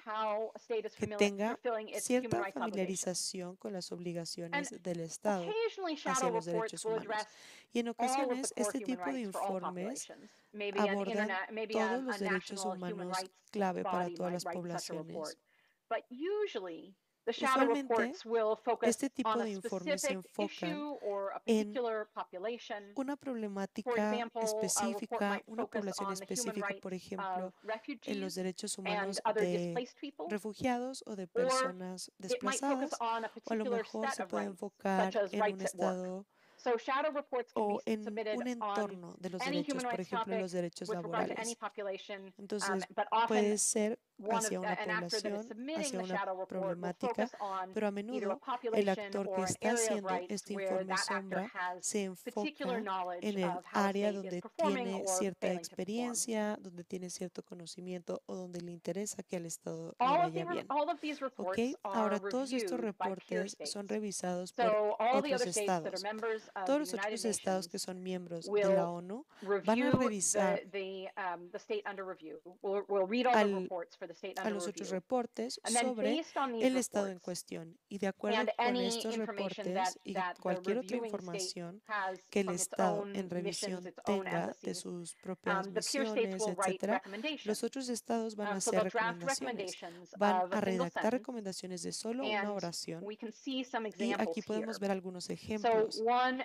Speaker 2: que tenga cierta familiarización con las obligaciones del Estado hacia los derechos humanos. Y en ocasiones, este tipo de informes abordan todos los derechos humanos clave para todas las poblaciones. Usualmente, este tipo de informes se enfocan en una problemática específica, una población específica, por ejemplo, en los derechos humanos de refugiados o de personas desplazadas, o a lo mejor se puede enfocar en un estado o en un entorno de los derechos, por ejemplo, los derechos laborales. Entonces, puede ser hacia una población, hacia una problemática, pero a menudo el actor que está haciendo este informe sombra se enfoca en el área donde tiene cierta experiencia, donde tiene cierto conocimiento o donde le interesa que al Estado le vaya bien. ¿Ok? Ahora, todos estos reportes son revisados por otros estados. Todos los otros estados que son miembros de la ONU van a revisar a los otros reportes sobre el estado en cuestión. Y de acuerdo con estos reportes y cualquier otra información que el Estado en revisión tenga de sus propias misiones, etcétera, los otros estados van a hacer recomendaciones. Van a redactar recomendaciones de solo una oración. Y aquí podemos ver algunos ejemplos.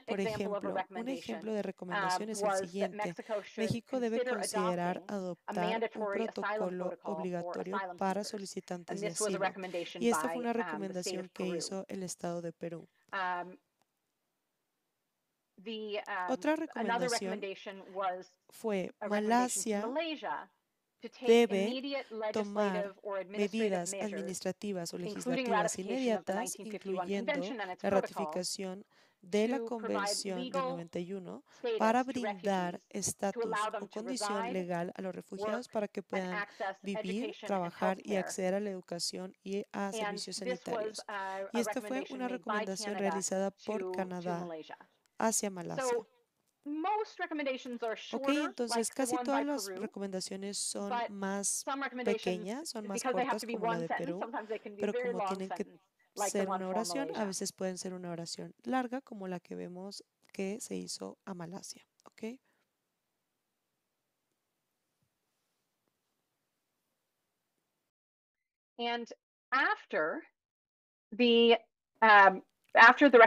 Speaker 2: Por ejemplo, un ejemplo de recomendación es el siguiente. México debe considerar adoptar un protocolo obligatorio para solicitantes de asilo. Y esta fue una recomendación que hizo el Estado de Perú. Otra recomendación fue Malasia debe tomar medidas administrativas o legislativas inmediatas, incluyendo la ratificación de la Convención del 91 para brindar estatus o condición legal a los refugiados para que puedan vivir, trabajar y acceder a la educación y a servicios sanitarios. Y esta fue una recomendación realizada por Canadá hacia Malasia. Ok, entonces casi todas las recomendaciones son más pequeñas, son más cortas como la de Perú, pero como tienen que ser una oración, a veces pueden ser una oración larga como la que vemos que se hizo a Malasia. Ok.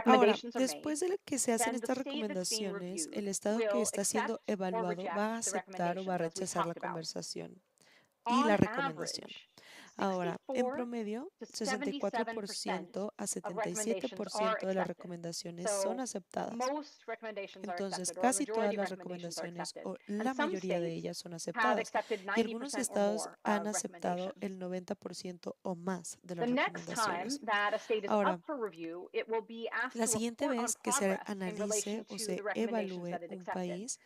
Speaker 2: Ahora, después de que se hacen estas recomendaciones, el estado que está siendo evaluado va a aceptar o va a rechazar la conversación y la recomendación. Ahora, en promedio, 64% a 77% de las recomendaciones son aceptadas. Entonces, casi todas las recomendaciones o la mayoría de ellas son aceptadas. Y algunos estados han aceptado el 90% o más de las recomendaciones. Ahora, la siguiente vez que se analice o se evalúe un país,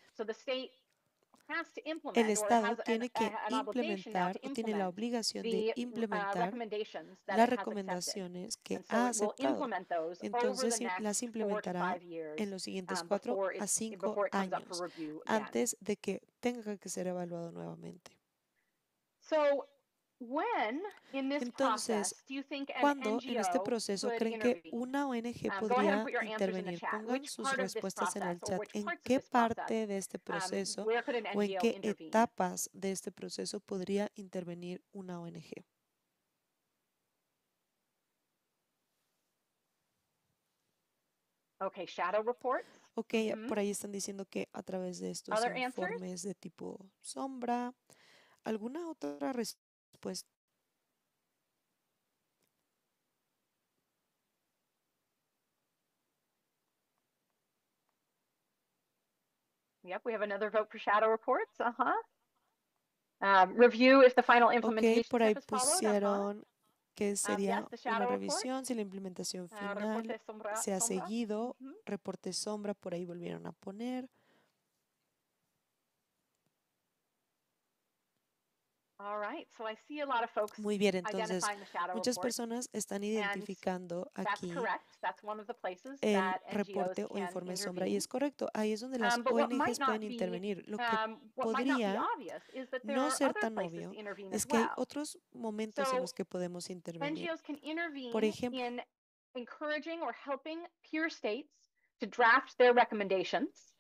Speaker 2: el Estado tiene que implementar o tiene la obligación de implementar las recomendaciones que ha aceptado. Entonces, las implementará en los siguientes 4 a 5 años antes de que tenga que ser evaluado nuevamente.
Speaker 3: So, when in this
Speaker 2: Entonces,
Speaker 3: process do you think an
Speaker 2: ¿cuándo en este
Speaker 3: NGO
Speaker 2: proceso
Speaker 3: could
Speaker 2: creen que
Speaker 3: intervene?
Speaker 2: una ONG
Speaker 3: Go ahead and
Speaker 2: podría
Speaker 3: put your answers in the
Speaker 2: intervenir?
Speaker 3: chat.
Speaker 2: Pongan
Speaker 3: Which
Speaker 2: sus
Speaker 3: part of this
Speaker 2: respuestas en el
Speaker 3: process or
Speaker 2: chat.
Speaker 3: which
Speaker 2: ¿En
Speaker 3: parts of
Speaker 2: qué
Speaker 3: this process,
Speaker 2: parte de este proceso
Speaker 3: where could an
Speaker 2: o en
Speaker 3: NGO
Speaker 2: qué
Speaker 3: intervene?
Speaker 2: etapas de este proceso podría intervenir una ONG?
Speaker 3: Okay, shadow reports.
Speaker 2: Ok, por ahí están diciendo que a través de estos
Speaker 3: Other answers?
Speaker 2: informes de tipo sombra, ¿alguna otra respuesta?
Speaker 3: Yep, we have another vote for shadow reports. Review if the final
Speaker 2: Ok,
Speaker 3: implementation
Speaker 2: por ahí
Speaker 3: step is followed.
Speaker 2: pusieron que sería
Speaker 3: Yes, the
Speaker 2: una
Speaker 3: shadow report.
Speaker 2: revisión si la implementación final
Speaker 3: Reporte sombra.
Speaker 2: se ha seguido.
Speaker 3: Mhm.
Speaker 2: Reporte sombra, por ahí volvieron a poner.
Speaker 3: All right, so I see a lot of folks
Speaker 2: Muy bien, entonces
Speaker 3: identifying the shadow
Speaker 2: muchas
Speaker 3: report.
Speaker 2: personas están identificando
Speaker 3: That's
Speaker 2: aquí
Speaker 3: correct. That's one of the places
Speaker 2: el
Speaker 3: that
Speaker 2: reporte
Speaker 3: NGOs
Speaker 2: o
Speaker 3: can
Speaker 2: informe sombra y
Speaker 3: intervene.
Speaker 2: es correcto, ahí es donde las
Speaker 3: But what might
Speaker 2: ONGs pueden
Speaker 3: not be,
Speaker 2: intervenir. Lo que
Speaker 3: what might not be
Speaker 2: podría
Speaker 3: obvious is that there
Speaker 2: no
Speaker 3: are
Speaker 2: ser
Speaker 3: other
Speaker 2: tan
Speaker 3: places
Speaker 2: obvio
Speaker 3: to intervene
Speaker 2: es
Speaker 3: as
Speaker 2: que hay
Speaker 3: well.
Speaker 2: otros momentos en los
Speaker 3: So
Speaker 2: que podemos intervenir.
Speaker 3: NGOs can
Speaker 2: Por
Speaker 3: intervene
Speaker 2: ejemplo,
Speaker 3: in encouraging or helping peer states to draft their recommendations.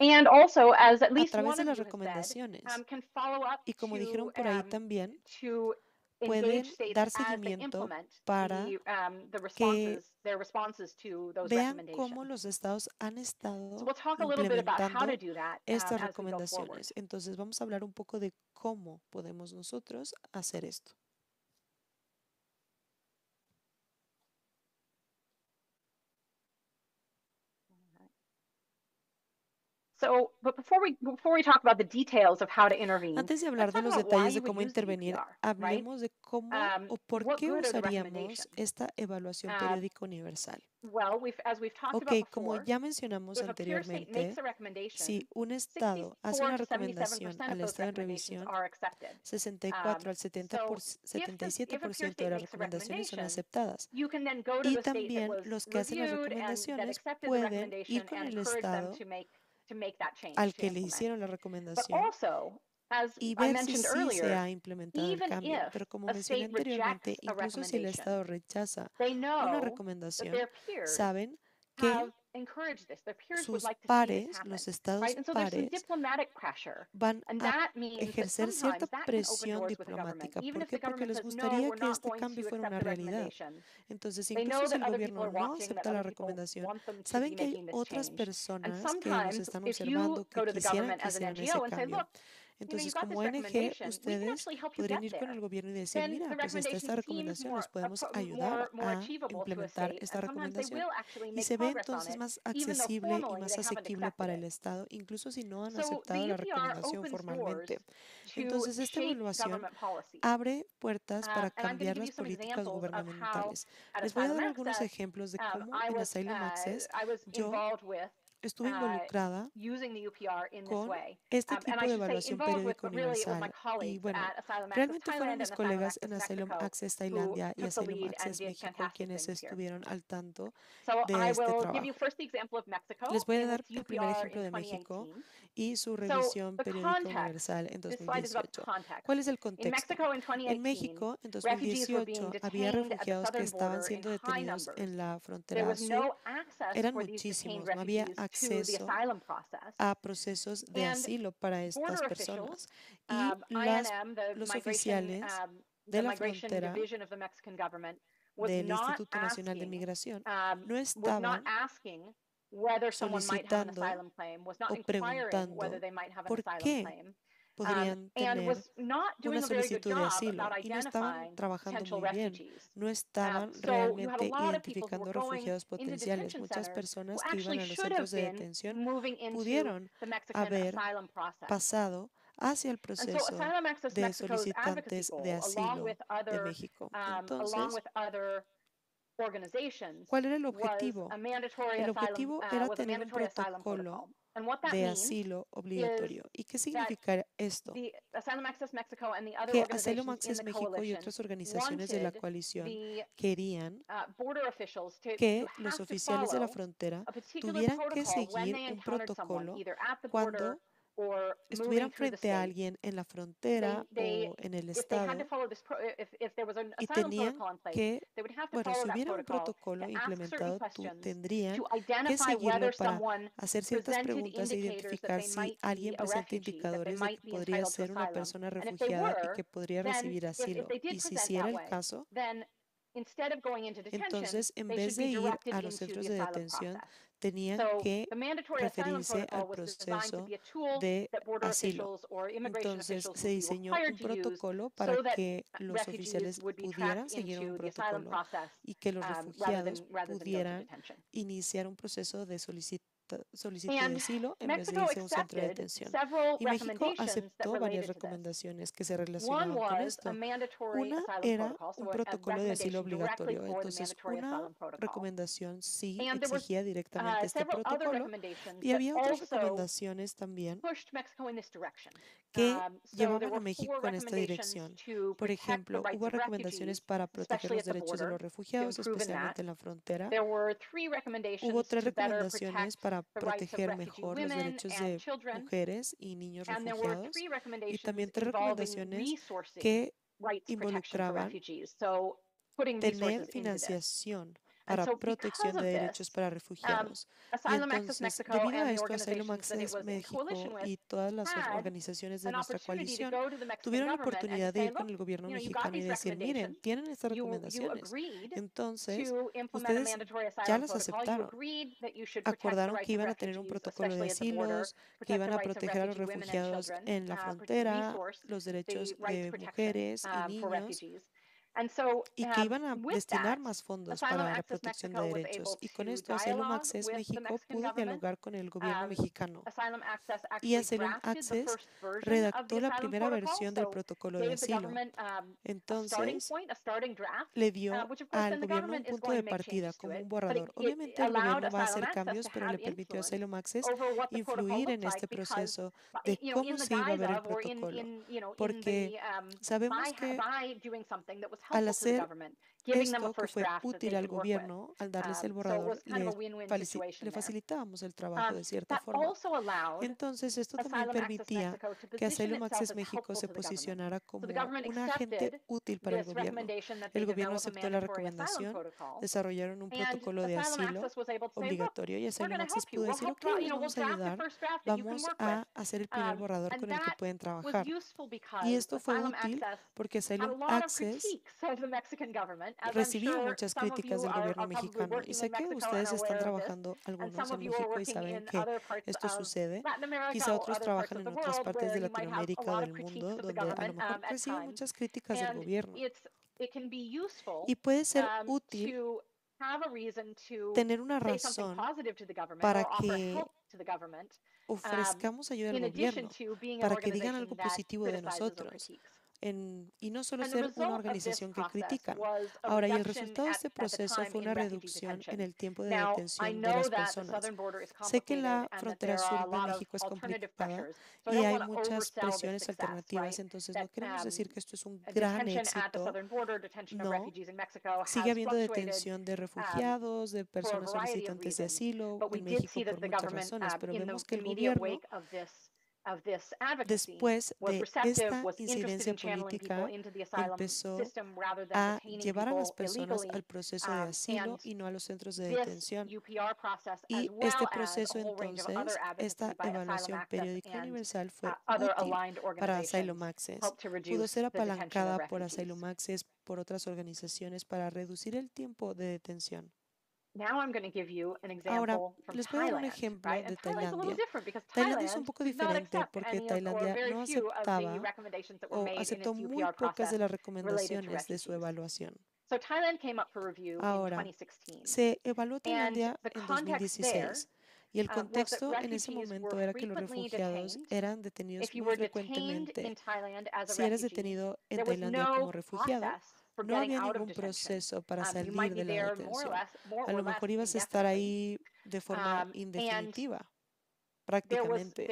Speaker 3: And also, as at
Speaker 2: a
Speaker 3: least
Speaker 2: través
Speaker 3: one
Speaker 2: de
Speaker 3: of
Speaker 2: las
Speaker 3: you has said,
Speaker 2: recomendaciones.
Speaker 3: can follow up
Speaker 2: Y como dijeron por ahí también,
Speaker 3: to engage
Speaker 2: pueden
Speaker 3: states
Speaker 2: dar
Speaker 3: as they
Speaker 2: seguimiento
Speaker 3: implement
Speaker 2: para
Speaker 3: the their responses to those
Speaker 2: vean
Speaker 3: recommendations.
Speaker 2: cómo los estados han
Speaker 3: So
Speaker 2: estado
Speaker 3: we'll talk a little bit about how to
Speaker 2: implementando
Speaker 3: do that
Speaker 2: estas
Speaker 3: as we go forward.
Speaker 2: recomendaciones. Entonces vamos a hablar un poco de cómo podemos nosotros hacer esto.
Speaker 3: So, but before we talk about the details of how to intervene,
Speaker 2: Antes de
Speaker 3: let's
Speaker 2: hablar de
Speaker 3: talk
Speaker 2: los
Speaker 3: about why
Speaker 2: detalles de
Speaker 3: you would
Speaker 2: cómo
Speaker 3: use the
Speaker 2: intervenir,
Speaker 3: UPR, right?
Speaker 2: hablemos de cómo o por
Speaker 3: What
Speaker 2: qué
Speaker 3: good are the
Speaker 2: usaríamos
Speaker 3: recommendations?
Speaker 2: esta evaluación periódica universal.
Speaker 3: Well, as we've talked
Speaker 2: Ok,
Speaker 3: about
Speaker 2: como
Speaker 3: before,
Speaker 2: ya mencionamos
Speaker 3: if a peer state makes
Speaker 2: anteriormente,
Speaker 3: a recommendation,
Speaker 2: si un estado hace
Speaker 3: 64
Speaker 2: una
Speaker 3: to 77%
Speaker 2: recomendación
Speaker 3: of
Speaker 2: al
Speaker 3: those
Speaker 2: estado en
Speaker 3: recommendations
Speaker 2: revisión,
Speaker 3: are accepted.
Speaker 2: 64 al 70
Speaker 3: So
Speaker 2: por,
Speaker 3: if a peer
Speaker 2: 77% de
Speaker 3: state
Speaker 2: las
Speaker 3: makes a
Speaker 2: recomendaciones son
Speaker 3: recommendation,
Speaker 2: aceptadas.
Speaker 3: you can then go to
Speaker 2: Y
Speaker 3: the state that
Speaker 2: también
Speaker 3: was
Speaker 2: los que hacen las
Speaker 3: reviewed and that
Speaker 2: recomendaciones
Speaker 3: accepted the
Speaker 2: pueden ir
Speaker 3: recommendation
Speaker 2: con
Speaker 3: and
Speaker 2: el
Speaker 3: encourage them
Speaker 2: estado
Speaker 3: to make that change,
Speaker 2: al
Speaker 3: to
Speaker 2: que le
Speaker 3: implement.
Speaker 2: hicieron la
Speaker 3: But
Speaker 2: recomendación
Speaker 3: also, as
Speaker 2: y
Speaker 3: I
Speaker 2: ver si
Speaker 3: mentioned
Speaker 2: sí se
Speaker 3: earlier,
Speaker 2: ha implementado el
Speaker 3: even
Speaker 2: cambio.
Speaker 3: if
Speaker 2: Pero como
Speaker 3: a
Speaker 2: mencioné
Speaker 3: state
Speaker 2: anteriormente,
Speaker 3: rejects a
Speaker 2: incluso si el
Speaker 3: recommendation,
Speaker 2: estado rechaza
Speaker 3: they
Speaker 2: una
Speaker 3: know that
Speaker 2: recomendación,
Speaker 3: their peers
Speaker 2: saben que
Speaker 3: have encouraged this. Their peers would
Speaker 2: sus
Speaker 3: like to see this
Speaker 2: pares,
Speaker 3: happen,
Speaker 2: los estados
Speaker 3: right? And so there's some
Speaker 2: pares,
Speaker 3: diplomatic pressure,
Speaker 2: van
Speaker 3: and
Speaker 2: a
Speaker 3: that means that
Speaker 2: ejercer cierta
Speaker 3: sometimes that can open
Speaker 2: presión
Speaker 3: doors with the government.
Speaker 2: diplomática.
Speaker 3: Even
Speaker 2: ¿Por
Speaker 3: if the
Speaker 2: qué? Porque
Speaker 3: government
Speaker 2: les
Speaker 3: says, no,
Speaker 2: gustaría
Speaker 3: we're
Speaker 2: que
Speaker 3: not
Speaker 2: este
Speaker 3: going
Speaker 2: cambio
Speaker 3: to
Speaker 2: fuera
Speaker 3: accept
Speaker 2: una
Speaker 3: the
Speaker 2: realidad.
Speaker 3: recommendation.
Speaker 2: Entonces,
Speaker 3: They
Speaker 2: incluso
Speaker 3: know
Speaker 2: si
Speaker 3: that
Speaker 2: el
Speaker 3: other people
Speaker 2: gobierno
Speaker 3: are
Speaker 2: no
Speaker 3: watching, that
Speaker 2: acepta la
Speaker 3: other people
Speaker 2: recomendación,
Speaker 3: want them to
Speaker 2: saben
Speaker 3: be
Speaker 2: que hay
Speaker 3: making this
Speaker 2: otras
Speaker 3: change. And
Speaker 2: personas que los
Speaker 3: sometimes,
Speaker 2: están
Speaker 3: if you
Speaker 2: observando que
Speaker 3: go to the
Speaker 2: quisieran
Speaker 3: government
Speaker 2: que
Speaker 3: as an
Speaker 2: hicieran
Speaker 3: NGO
Speaker 2: ese
Speaker 3: and say,
Speaker 2: cambio.
Speaker 3: look,
Speaker 2: Entonces,
Speaker 3: you've got this
Speaker 2: como ONG,
Speaker 3: recommendation, we can
Speaker 2: ustedes
Speaker 3: actually help you
Speaker 2: podrían
Speaker 3: get
Speaker 2: ir con
Speaker 3: there.
Speaker 2: el gobierno y decir,
Speaker 3: Then
Speaker 2: mira,
Speaker 3: the
Speaker 2: pues está
Speaker 3: recommendation
Speaker 2: esta
Speaker 3: seems
Speaker 2: recomendación, les podemos
Speaker 3: more
Speaker 2: ayudar a
Speaker 3: achievable to a
Speaker 2: implementar
Speaker 3: state,
Speaker 2: esta
Speaker 3: and sometimes they
Speaker 2: recomendación
Speaker 3: will actually
Speaker 2: y
Speaker 3: make
Speaker 2: se ve
Speaker 3: progress on
Speaker 2: entonces
Speaker 3: it,
Speaker 2: más
Speaker 3: even though
Speaker 2: accesible y
Speaker 3: formally
Speaker 2: más
Speaker 3: they haven't
Speaker 2: asequible
Speaker 3: accepted
Speaker 2: para el
Speaker 3: it.
Speaker 2: Estado, incluso si no han
Speaker 3: So
Speaker 2: aceptado
Speaker 3: the
Speaker 2: la
Speaker 3: UPR
Speaker 2: recomendación
Speaker 3: opens
Speaker 2: formalmente.
Speaker 3: doors to
Speaker 2: Entonces, esta
Speaker 3: shape
Speaker 2: evaluación
Speaker 3: government policy.
Speaker 2: abre puertas para
Speaker 3: And I'm going to
Speaker 2: cambiar
Speaker 3: give
Speaker 2: las
Speaker 3: you some
Speaker 2: políticas
Speaker 3: examples of how
Speaker 2: gubernamentales.
Speaker 3: at
Speaker 2: Les voy a
Speaker 3: Asylum
Speaker 2: dar algunos
Speaker 3: Access,
Speaker 2: ejemplos de cómo en Asylum Access
Speaker 3: I was
Speaker 2: yo
Speaker 3: involved with
Speaker 2: estuve involucrada
Speaker 3: using the UPR in this
Speaker 2: con
Speaker 3: way.
Speaker 2: este
Speaker 3: And
Speaker 2: tipo
Speaker 3: I
Speaker 2: de
Speaker 3: should say
Speaker 2: evaluación
Speaker 3: involved with,
Speaker 2: periódica
Speaker 3: but really it was my
Speaker 2: universal. Y
Speaker 3: colleagues
Speaker 2: bueno,
Speaker 3: at Asylum Access
Speaker 2: realmente fueron
Speaker 3: Thailand
Speaker 2: mis
Speaker 3: and Asylum
Speaker 2: colegas en
Speaker 3: Access
Speaker 2: Asylum
Speaker 3: Mexico
Speaker 2: Access
Speaker 3: who
Speaker 2: Tailandia y
Speaker 3: took the
Speaker 2: Asylum
Speaker 3: lead and
Speaker 2: Access
Speaker 3: did
Speaker 2: México
Speaker 3: fantastic
Speaker 2: quienes
Speaker 3: things here.
Speaker 2: estuvieron al tanto
Speaker 3: So
Speaker 2: de
Speaker 3: I
Speaker 2: este
Speaker 3: will give you
Speaker 2: trabajo.
Speaker 3: first the example of Mexico
Speaker 2: Les voy a
Speaker 3: in
Speaker 2: dar
Speaker 3: its
Speaker 2: el primer
Speaker 3: UPR
Speaker 2: ejemplo
Speaker 3: in
Speaker 2: de México
Speaker 3: 2018.
Speaker 2: y su
Speaker 3: So
Speaker 2: revisión
Speaker 3: the
Speaker 2: periódica
Speaker 3: context,
Speaker 2: universal en
Speaker 3: this slide is about
Speaker 2: 2018.
Speaker 3: context.
Speaker 2: ¿Cuál es el
Speaker 3: In
Speaker 2: contexto?
Speaker 3: Mexico in
Speaker 2: En
Speaker 3: 2018,
Speaker 2: México, en
Speaker 3: refugees were being
Speaker 2: 2018, había
Speaker 3: detained at the
Speaker 2: refugiados que
Speaker 3: southern
Speaker 2: estaban
Speaker 3: border in
Speaker 2: siendo
Speaker 3: high
Speaker 2: detenidos
Speaker 3: numbers.
Speaker 2: en la
Speaker 3: There
Speaker 2: frontera
Speaker 3: was
Speaker 2: sur.
Speaker 3: no access
Speaker 2: Eran
Speaker 3: for these detained
Speaker 2: muchísimos, no había
Speaker 3: refugees to the
Speaker 2: acceso
Speaker 3: asylum process.
Speaker 2: a procesos de
Speaker 3: And
Speaker 2: asilo para estas
Speaker 3: border
Speaker 2: personas.
Speaker 3: officials,
Speaker 2: Y
Speaker 3: INM,
Speaker 2: los oficiales
Speaker 3: the
Speaker 2: de la
Speaker 3: migration
Speaker 2: frontera
Speaker 3: division of the Mexican government, was
Speaker 2: del
Speaker 3: not
Speaker 2: Instituto Nacional de
Speaker 3: asking,
Speaker 2: Migración no
Speaker 3: was not
Speaker 2: estaban
Speaker 3: asking whether someone might have an
Speaker 2: solicitando
Speaker 3: asylum claim, was not
Speaker 2: o
Speaker 3: inquiring whether
Speaker 2: preguntando
Speaker 3: they might have an
Speaker 2: por
Speaker 3: asylum
Speaker 2: qué
Speaker 3: claim,
Speaker 2: podrían
Speaker 3: and
Speaker 2: tener
Speaker 3: was not
Speaker 2: una
Speaker 3: doing a very good
Speaker 2: solicitud de
Speaker 3: job about
Speaker 2: asilo y no estaban
Speaker 3: identifying
Speaker 2: trabajando
Speaker 3: potential
Speaker 2: muy bien,
Speaker 3: refugees.
Speaker 2: no estaban
Speaker 3: So you have a
Speaker 2: realmente
Speaker 3: lot of people who were
Speaker 2: identificando
Speaker 3: going
Speaker 2: refugiados
Speaker 3: into
Speaker 2: potenciales.
Speaker 3: detention
Speaker 2: Muchas
Speaker 3: centers who
Speaker 2: personas que iban
Speaker 3: actually
Speaker 2: a los
Speaker 3: should
Speaker 2: centros
Speaker 3: have
Speaker 2: de
Speaker 3: been
Speaker 2: detención
Speaker 3: moving into
Speaker 2: pudieron
Speaker 3: the Mexican
Speaker 2: haber
Speaker 3: asylum process.
Speaker 2: pasado hacia el
Speaker 3: And so
Speaker 2: proceso
Speaker 3: Asylum Access
Speaker 2: de
Speaker 3: Mexico's advocacy
Speaker 2: solicitantes de
Speaker 3: goal,
Speaker 2: asilo de México.
Speaker 3: along
Speaker 2: Entonces,
Speaker 3: with other organizations,
Speaker 2: ¿cuál era el
Speaker 3: was
Speaker 2: objetivo?
Speaker 3: a mandatory
Speaker 2: El
Speaker 3: asylum,
Speaker 2: objetivo era
Speaker 3: was a
Speaker 2: tener un
Speaker 3: mandatory asylum
Speaker 2: protocolo
Speaker 3: protocol. And what that
Speaker 2: de
Speaker 3: means
Speaker 2: asilo
Speaker 3: is
Speaker 2: obligatorio. ¿Y qué
Speaker 3: that
Speaker 2: significa esto?
Speaker 3: the Asylum Access Mexico and the other
Speaker 2: Que Asylum
Speaker 3: organizations in
Speaker 2: Access
Speaker 3: the
Speaker 2: México y
Speaker 3: coalition
Speaker 2: otras organizaciones de la
Speaker 3: wanted
Speaker 2: coalición
Speaker 3: the
Speaker 2: querían
Speaker 3: border officials to
Speaker 2: que los
Speaker 3: have to
Speaker 2: oficiales de la
Speaker 3: follow
Speaker 2: frontera
Speaker 3: a particular
Speaker 2: tuvieran que
Speaker 3: protocol when
Speaker 2: seguir
Speaker 3: they
Speaker 2: un
Speaker 3: encountered someone,
Speaker 2: protocolo
Speaker 3: either at the border
Speaker 2: cuando estuvieran frente a alguien en la frontera o en el estado y tenían que, bueno, si hubiera un protocolo implementado, tendrían que seguirlo para hacer ciertas preguntas e identificar si alguien presenta indicadores de que podría ser una persona refugiada y que podría recibir asilo. Y si sí era el caso, entonces, en vez de ir a los centros de detención, tenían que referirse al proceso de asilo. Entonces, se diseñó un protocolo para que los oficiales pudieran seguir un protocolo y que los refugiados pudieran iniciar un proceso de solicitud de asilo en vez de irse a un centro de detención. Y México aceptó varias recomendaciones que se relacionaban con esto. Una era un protocolo de asilo obligatorio. Entonces, una recomendación sí exigía directamente este protocolo y había otras recomendaciones también que llevaban a México en esta dirección. Por ejemplo, hubo recomendaciones para proteger los derechos de los refugiados, especialmente en la frontera. Hubo 3 recomendaciones para proteger mejor los derechos de mujeres y niños refugiados y también 3 recomendaciones que involucraban tener financiación para protección de derechos para refugiados. Y entonces, debido a esto, Asylum Access México y todas las organizaciones de nuestra coalición tuvieron la oportunidad de ir con el gobierno mexicano y decir, miren, tienen estas recomendaciones. Entonces, ustedes ya las aceptaron. Acordaron que iban a tener un protocolo de asilos, que iban a proteger a los refugiados en la frontera, los derechos de mujeres y niños, y que iban a destinar más fondos para la protección de derechos. Y con esto, Asylum Access México pudo dialogar con el gobierno mexicano. Y Asylum Access redactó la primera versión del protocolo de asilo. Entonces, le dio al gobierno un punto de partida como un borrador. Obviamente, el gobierno va a hacer cambios, pero le permitió a Asylum Access influir en este proceso de cómo se iba a ver el protocolo. Porque sabemos que al hacer esto que fue útil al gobierno, al darles el borrador, le facilitábamos el trabajo de cierta forma. Entonces, esto también permitía que Asylum Access México se posicionara como un agente útil para el gobierno. El gobierno aceptó la recomendación, desarrollaron un protocolo de asilo obligatorio y Asylum Access pudo decir, ok, les vamos a ayudar, vamos a hacer el primer borrador con el que pueden trabajar. Y esto fue útil porque Asylum Access recibió muchas críticas del gobierno mexicano y sé que ustedes están trabajando algunos en México y saben que esto sucede. Quizá otros trabajan en otras partes de Latinoamérica o del mundo donde a lo mejor reciben muchas críticas del gobierno. Y puede ser útil tener una razón para que ofrezcamos ayuda al gobierno, para que digan algo positivo de nosotros. Y no solo ser una organización que critican. Ahora, y el resultado de este proceso fue una reducción en el tiempo de detención de las personas. Sé que la frontera sur de México es complicada y hay muchas presiones alternativas, entonces no queremos decir que esto es un gran éxito. No, sigue habiendo detención de refugiados, de personas solicitantes de asilo en México por muchas razones, pero vemos que el gobierno después de esta incidencia política, empezó a llevar a las personas al proceso de asilo y no a los centros de detención. Y este proceso, entonces, esta evaluación periódica universal fue útil para Asylum Access. Pudo ser apalancada por Asylum Access, por otras organizaciones para reducir el tiempo de detención. Ahora, les voy a dar un ejemplo de Tailandia. Tailandia es un poco diferente porque Tailandia no aceptaba o aceptó muy pocas de las recomendaciones de su evaluación. Ahora, se evaluó Tailandia en 2016 y el contexto en ese momento era que los refugiados eran detenidos muy frecuentemente. Si eres detenido en Tailandia como refugiado, no había ningún proceso para salir de la detención. A lo mejor ibas a estar ahí de forma indefinitiva, prácticamente.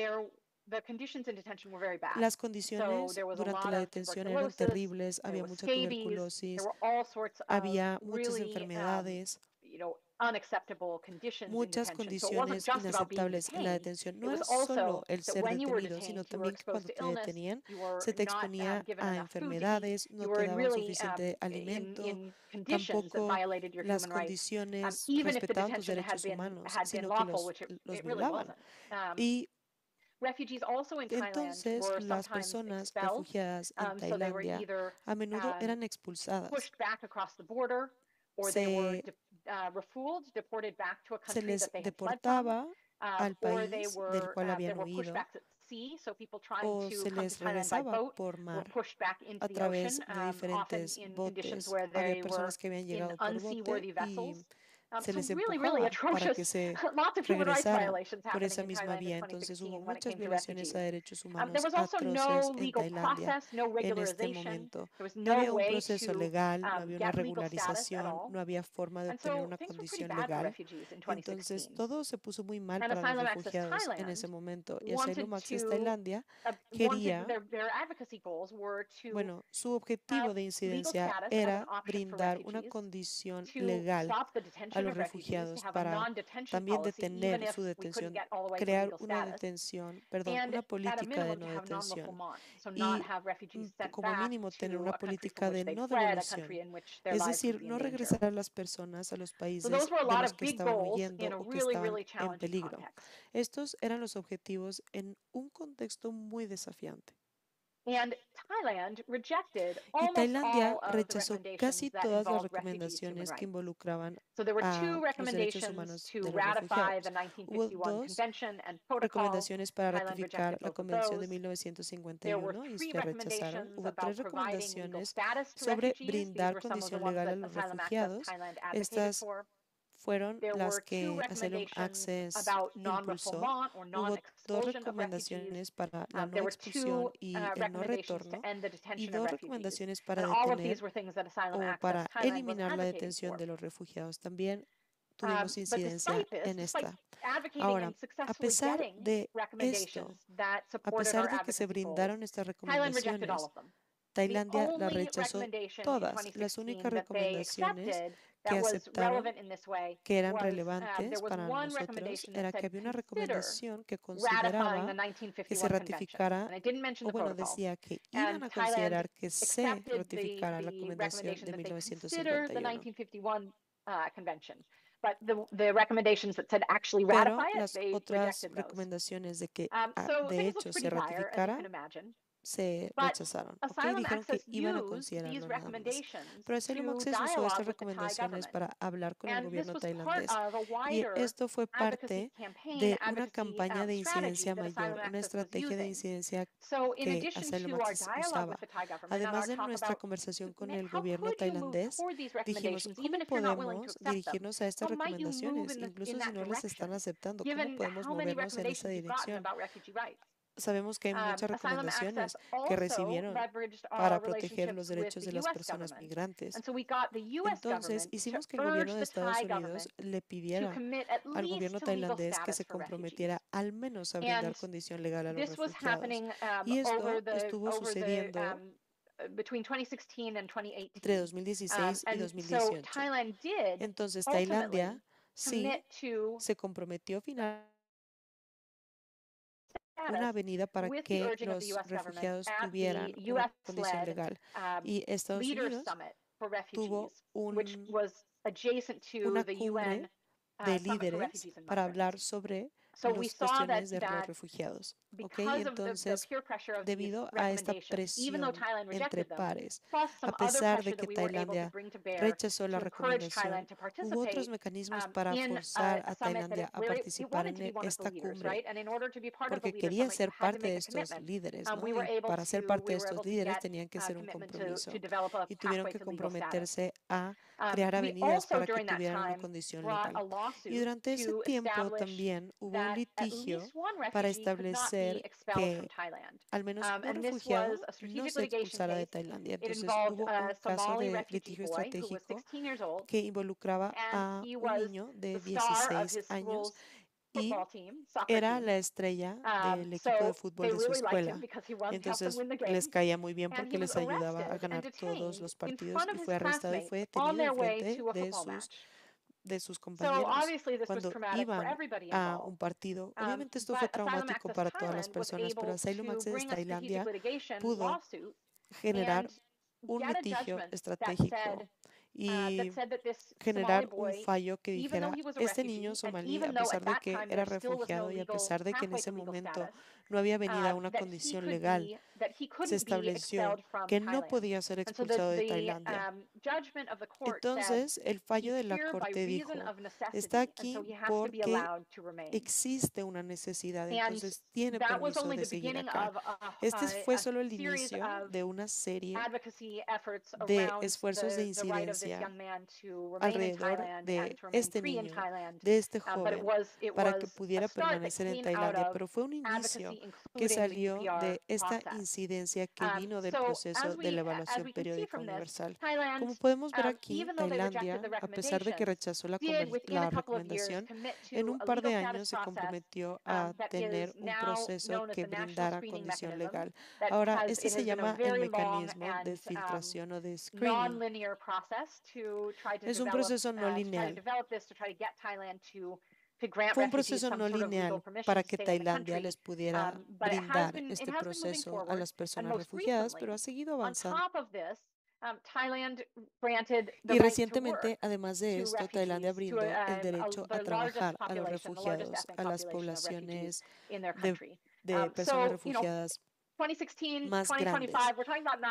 Speaker 2: Las condiciones durante la detención eran terribles, había mucha tuberculosis, había muchas enfermedades, muchas condiciones inaceptables en la detención. No era solo el ser detenido, sino también que cuando te detenían se te exponía a enfermedades, no te daban suficiente alimento, tampoco las condiciones respetaban tus derechos humanos, sino que los violaban. Y entonces las personas refugiadas en Tailandia a menudo eran expulsadas. Se les deportaba al país del cual habían huido o se les regresaba por mar a través de diferentes botes. Había personas que habían llegado por bote y se les empujaba para que se regresaran por esa misma vía. Entonces hubo muchas violaciones a derechos humanos atroces en Tailandia en este momento. No había un proceso legal, no había una regularización, no había forma de obtener una condición legal. Entonces todo se puso muy mal para los refugiados en ese momento. Y Asylum Access Tailandia quería, bueno, su objetivo de incidencia era brindar una condición legal a los refugiados para también detener su detención, crear una detención, perdón, una política de no detención y como mínimo tener una política de no devolución, es decir, no regresar a las personas a los países de los que estaban huyendo o que estaban en peligro. Estos eran los objetivos en un contexto muy desafiante. Y Tailandia rechazó casi todas las recomendaciones que involucraban a los derechos humanos de los refugiados. Hubo dos recomendaciones para ratificar la Convención de 1951 y se rechazaron. Hubo tres recomendaciones sobre brindar condición legal a los refugiados. Estas fueron las que Asylum Access impulsó. Hubo dos recomendaciones para la no expulsión y el no retorno y dos recomendaciones para detener o para eliminar la detención de los refugiados. También tuvimos incidencia en esta. Ahora, a pesar de esto, a pesar de que se brindaron estas recomendaciones, Tailandia las rechazó todas. Las únicas recomendaciones que aceptaron que eran relevantes para nosotros era que había una recomendación que consideraba que se ratificara, o bueno, decía que iban a considerar que se ratificara la Convención de 1951. Pero las otras recomendaciones de que de hecho se ratificara se rechazaron. Dijeron que iban a considerarlo nada más. Pero Asylum Access usó estas recomendaciones para hablar con el gobierno tailandés. Y esto fue parte de una campaña de incidencia mayor, una estrategia de incidencia que Asylum Access usaba. Además de nuestra conversación con el gobierno tailandés, dijimos, ¿cómo podemos dirigirnos a estas recomendaciones? Incluso si no las están aceptando, ¿cómo podemos movernos en esa dirección? Sabemos que hay muchas recomendaciones que recibieron para proteger los derechos de las personas migrantes. Entonces, hicimos que el gobierno de Estados Unidos le pidiera al gobierno tailandés que se comprometiera al menos a brindar condición legal a los refugiados. Y esto estuvo sucediendo entre 2016 y 2018. Entonces, Tailandia sí se comprometió finalmente una avenida para que los refugiados tuvieran una condición legal. Y Estados Unidos tuvo una cumbre de líderes para hablar sobre las cuestiones de los refugiados. Entonces, debido a esta presión entre pares, a pesar de que Tailandia rechazó la recomendación, hubo otros mecanismos para forzar a Tailandia a participar en esta cumbre, porque quería ser parte de estos líderes, ¿no? Y para ser parte de estos líderes tenían que hacer un compromiso y tuvieron que comprometerse a crear avenidas para que tuvieran una condición legal. Y durante ese tiempo también hubo un litigio para establecer que al menos un refugiado no se expulsara de Tailandia. Entonces hubo un caso de litigio estratégico que involucraba a un niño de 16 años y era la estrella del equipo de fútbol de su escuela. Entonces les caía muy bien porque les ayudaba a ganar todos los partidos y fue arrestado y fue detenido en frente de sus de sus compañeros cuando iban a un partido. Obviamente esto fue traumático para todas las personas, pero Asylum Access Tailandia pudo generar un litigio estratégico y generar un fallo que dijera, este niño somalí, a pesar de que era refugiado y a pesar de que en ese momento no había venido a una condición legal, se estableció que no podía ser expulsado de Tailandia. Entonces, el fallo de la Corte dijo, está aquí porque existe una necesidad, entonces tiene permiso de seguir acá. Este fue solo el inicio de una serie de esfuerzos de incidencia alrededor de este niño, de este joven, para que pudiera permanecer en Tailandia, pero fue un inicio que salió de esta incidencia que vino del proceso de la evaluación periódica universal. Como podemos ver aquí, Tailandia, a pesar de que rechazó la recomendación, en un par de años se comprometió a tener un proceso que brindara condición legal. Ahora, este se llama el mecanismo de filtración o de screening. Es un proceso no lineal. Fue un proceso no lineal para que Tailandia les pudiera brindar este proceso a las personas refugiadas, pero ha seguido avanzando. Y recientemente, además de esto, Tailandia brindó el derecho a trabajar a los refugiados, a las poblaciones de personas refugiadas más grandes.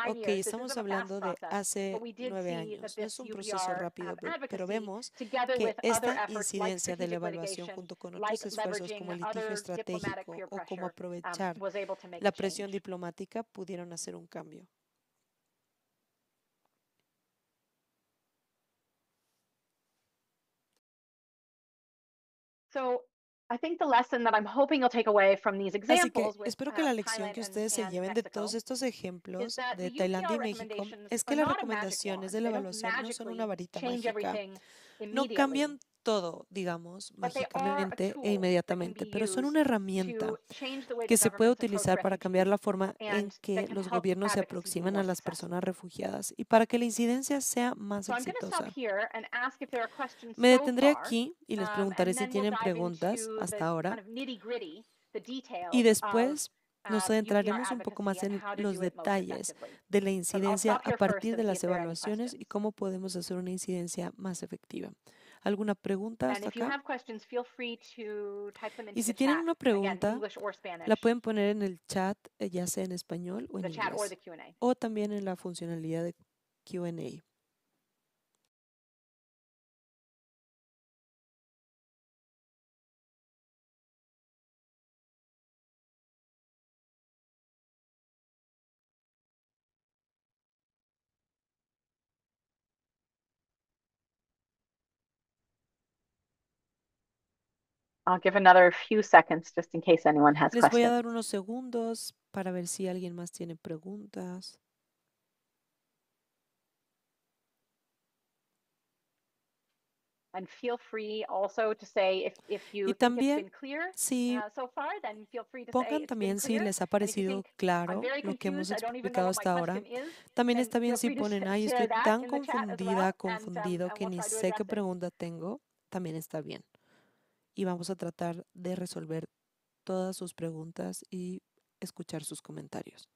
Speaker 2: Ok, estamos hablando de hace 9 años. No es un proceso rápido, pero vemos que esta incidencia de la evaluación junto con otros esfuerzos como el litigio estratégico o como aprovechar la presión diplomática pudieron hacer un cambio. Así que espero que la lección que ustedes se lleven de todos estos ejemplos de Tailandia y México es que las recomendaciones de la evaluación no son una varita mágica. No cambian todo, digamos, mágicamente e inmediatamente, pero son una herramienta que se puede utilizar para cambiar la forma en que los gobiernos se aproximan a las personas refugiadas y para que la incidencia sea más exitosa. Me detendré aquí y les preguntaré si tienen preguntas hasta ahora. Y después nos adentraremos un poco más en los detalles de la incidencia a partir de las evaluaciones y cómo podemos hacer una incidencia más efectiva. ¿Alguna pregunta hasta acá? Y si tienen una pregunta, la pueden poner en el chat, ya sea en español o en inglés, o también en la funcionalidad de Q&A.
Speaker 3: I'll give another few seconds just in case anyone has
Speaker 2: Les voy a
Speaker 3: questions.
Speaker 2: dar unos segundos para ver si alguien más tiene preguntas.
Speaker 3: And feel free also to say if you
Speaker 2: Y
Speaker 3: think it's
Speaker 2: también,
Speaker 3: been clear
Speaker 2: si
Speaker 3: so far, then feel free to say
Speaker 2: pongan
Speaker 3: it's been
Speaker 2: también si
Speaker 3: clear.
Speaker 2: les ha
Speaker 3: And if you
Speaker 2: parecido
Speaker 3: think I'm
Speaker 2: claro
Speaker 3: very
Speaker 2: lo que hemos
Speaker 3: confused, I don't even know
Speaker 2: explicado
Speaker 3: what my
Speaker 2: hasta ahora.
Speaker 3: question is,
Speaker 2: También
Speaker 3: then
Speaker 2: está bien
Speaker 3: feel
Speaker 2: si
Speaker 3: free to
Speaker 2: ponen, ay,
Speaker 3: share
Speaker 2: estoy
Speaker 3: that
Speaker 2: tan
Speaker 3: in the chat as
Speaker 2: confundida,
Speaker 3: well,
Speaker 2: confundido
Speaker 3: and
Speaker 2: que
Speaker 3: we'll
Speaker 2: ni
Speaker 3: try to
Speaker 2: sé qué
Speaker 3: address it.
Speaker 2: pregunta tengo. También está bien. Y vamos a tratar de resolver todas sus preguntas y escuchar sus comentarios.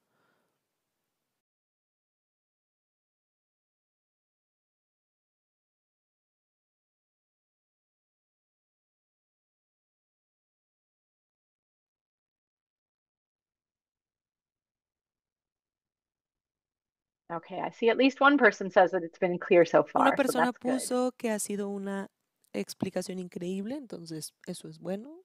Speaker 3: Okay, I see at least one person says that it's been clear so far,
Speaker 2: Una
Speaker 3: so
Speaker 2: persona
Speaker 3: that's good.
Speaker 2: puso que ha sido una explicación increíble, entonces eso es bueno.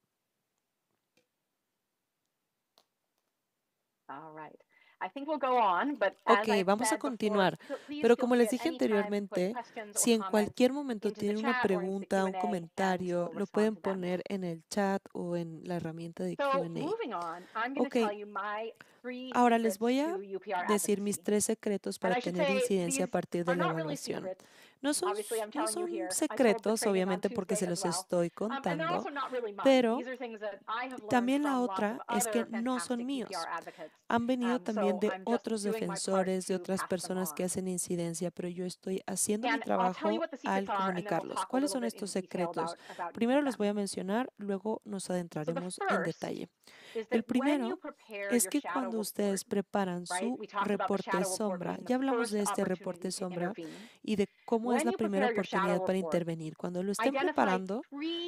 Speaker 3: All right. I think we'll go on, but
Speaker 2: Ok, vamos a continuar, pero como les dije anteriormente, si en cualquier momento tienen una pregunta, un comentario, lo pueden poner en el chat o en la herramienta de Q&A. Ok, ahora les voy a decir mis 3 secretos para tener incidencia a partir de la evaluación. No son secretos, obviamente, porque se los estoy contando, pero también la otra es que no son míos. Han venido también de otros defensores, de otras personas que hacen incidencia, pero yo estoy haciendo mi trabajo al comunicarlos. ¿Cuáles son estos secretos? Primero los voy a mencionar, luego nos adentraremos en detalle. El primero es que cuando ustedes preparan su reporte sombra, ya hablamos de este reporte sombra y de cómo es la primera oportunidad para intervenir. Cuando lo estén preparando,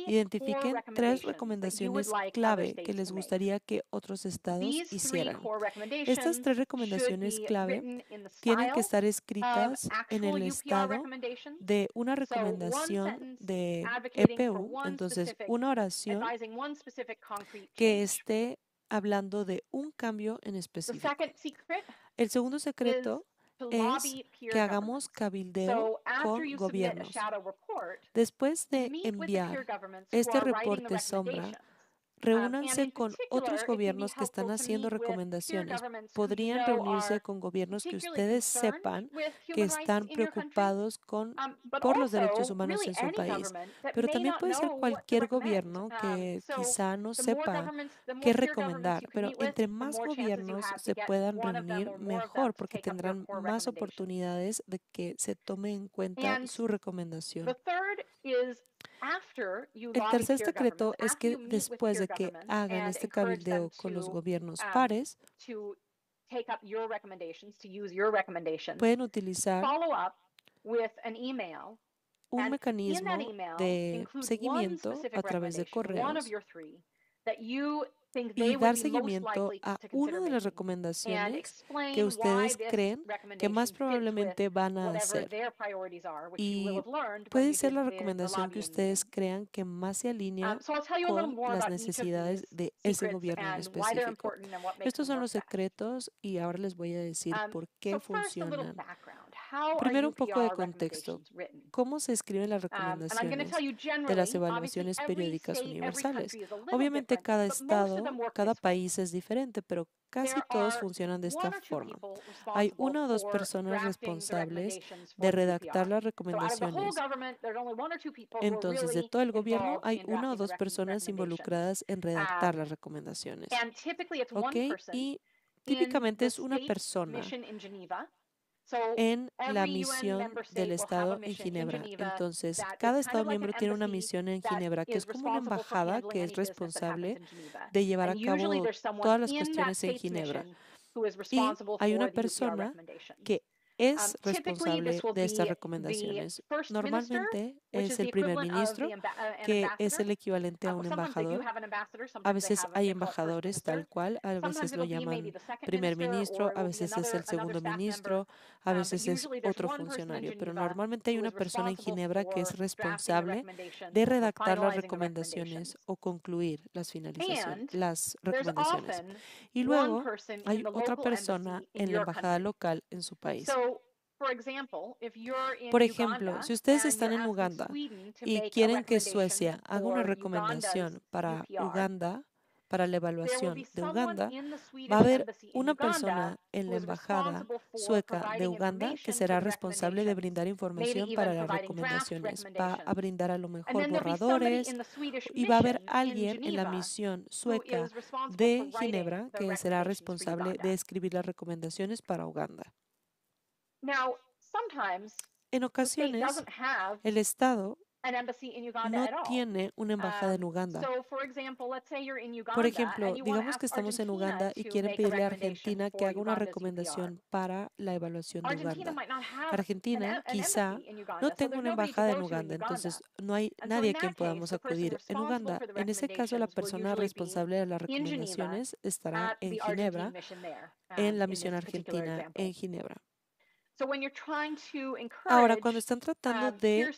Speaker 2: identifiquen 3 recomendaciones clave que les gustaría que otros estados hicieran. Estas 3 recomendaciones clave tienen que estar escritas en el estado de una recomendación de EPU, entonces una oración que esté hablando de un cambio en específico. El segundo secreto es que hagamos cabildeo con gobiernos. Después de enviar este reporte sombra, reúnanse con otros gobiernos que están haciendo recomendaciones. Podrían reunirse con gobiernos que ustedes sepan que están preocupados por los derechos humanos en su país. Pero también puede ser cualquier gobierno que quizá no sepa qué recomendar. Pero entre más gobiernos se puedan reunir, mejor, porque tendrán más oportunidades de que se tome en cuenta su recomendación. El tercer secreto es que después de que hagan este cabildeo con los gobiernos pares, pueden utilizar un mecanismo de seguimiento a través de correos y dar seguimiento a una de las recomendaciones que ustedes creen que más probablemente van a hacer. Y puede ser la recomendación que ustedes crean que más se alinea con las necesidades de ese gobierno en específico. Estos son los secretos y ahora les voy a decir por qué funcionan. Primero, un poco de contexto. ¿Cómo se escriben las recomendaciones de las evaluaciones periódicas universales? Obviamente cada estado, cada país es diferente, pero casi todos funcionan de esta forma. Hay 1 o 2 personas responsables de redactar las recomendaciones. Entonces, de todo el gobierno hay 1 o 2 personas involucradas en redactar las recomendaciones. ¿Ok? Y típicamente es una persona en la misión del Estado en Ginebra. Entonces, cada Estado miembro tiene una misión en Ginebra, que es como una embajada que es responsable de llevar a cabo todas las cuestiones en Ginebra. Y hay una persona que es responsable de estas recomendaciones. Normalmente es el primer ministro, que es el equivalente a un embajador. A veces hay embajadores tal cual, a veces lo llaman primer ministro, a veces es el segundo ministro, a veces es otro funcionario, pero normalmente hay una persona en Ginebra que es responsable de redactar las recomendaciones o concluir las recomendaciones. Y luego hay otra persona en la embajada local en su país. Por ejemplo, si ustedes están en Uganda y quieren que Suecia haga una recomendación para Uganda, para la evaluación de Uganda, va a haber una persona en la embajada sueca de Uganda que será responsable de brindar información para las recomendaciones. Va a brindar a lo mejor borradores y va a haber alguien en la misión sueca de Ginebra que será responsable de escribir las recomendaciones para Uganda. En ocasiones, el Estado no tiene una embajada en Uganda. Por ejemplo, digamos que estamos en Uganda y quieren pedirle a Argentina que haga una recomendación para la evaluación de Uganda. Argentina quizá no tenga una embajada en Uganda, entonces no hay nadie a quien podamos acudir en Uganda. En ese caso, la persona responsable de las recomendaciones estará en Ginebra, en la misión argentina enGinebra. Ahora, cuando están tratando de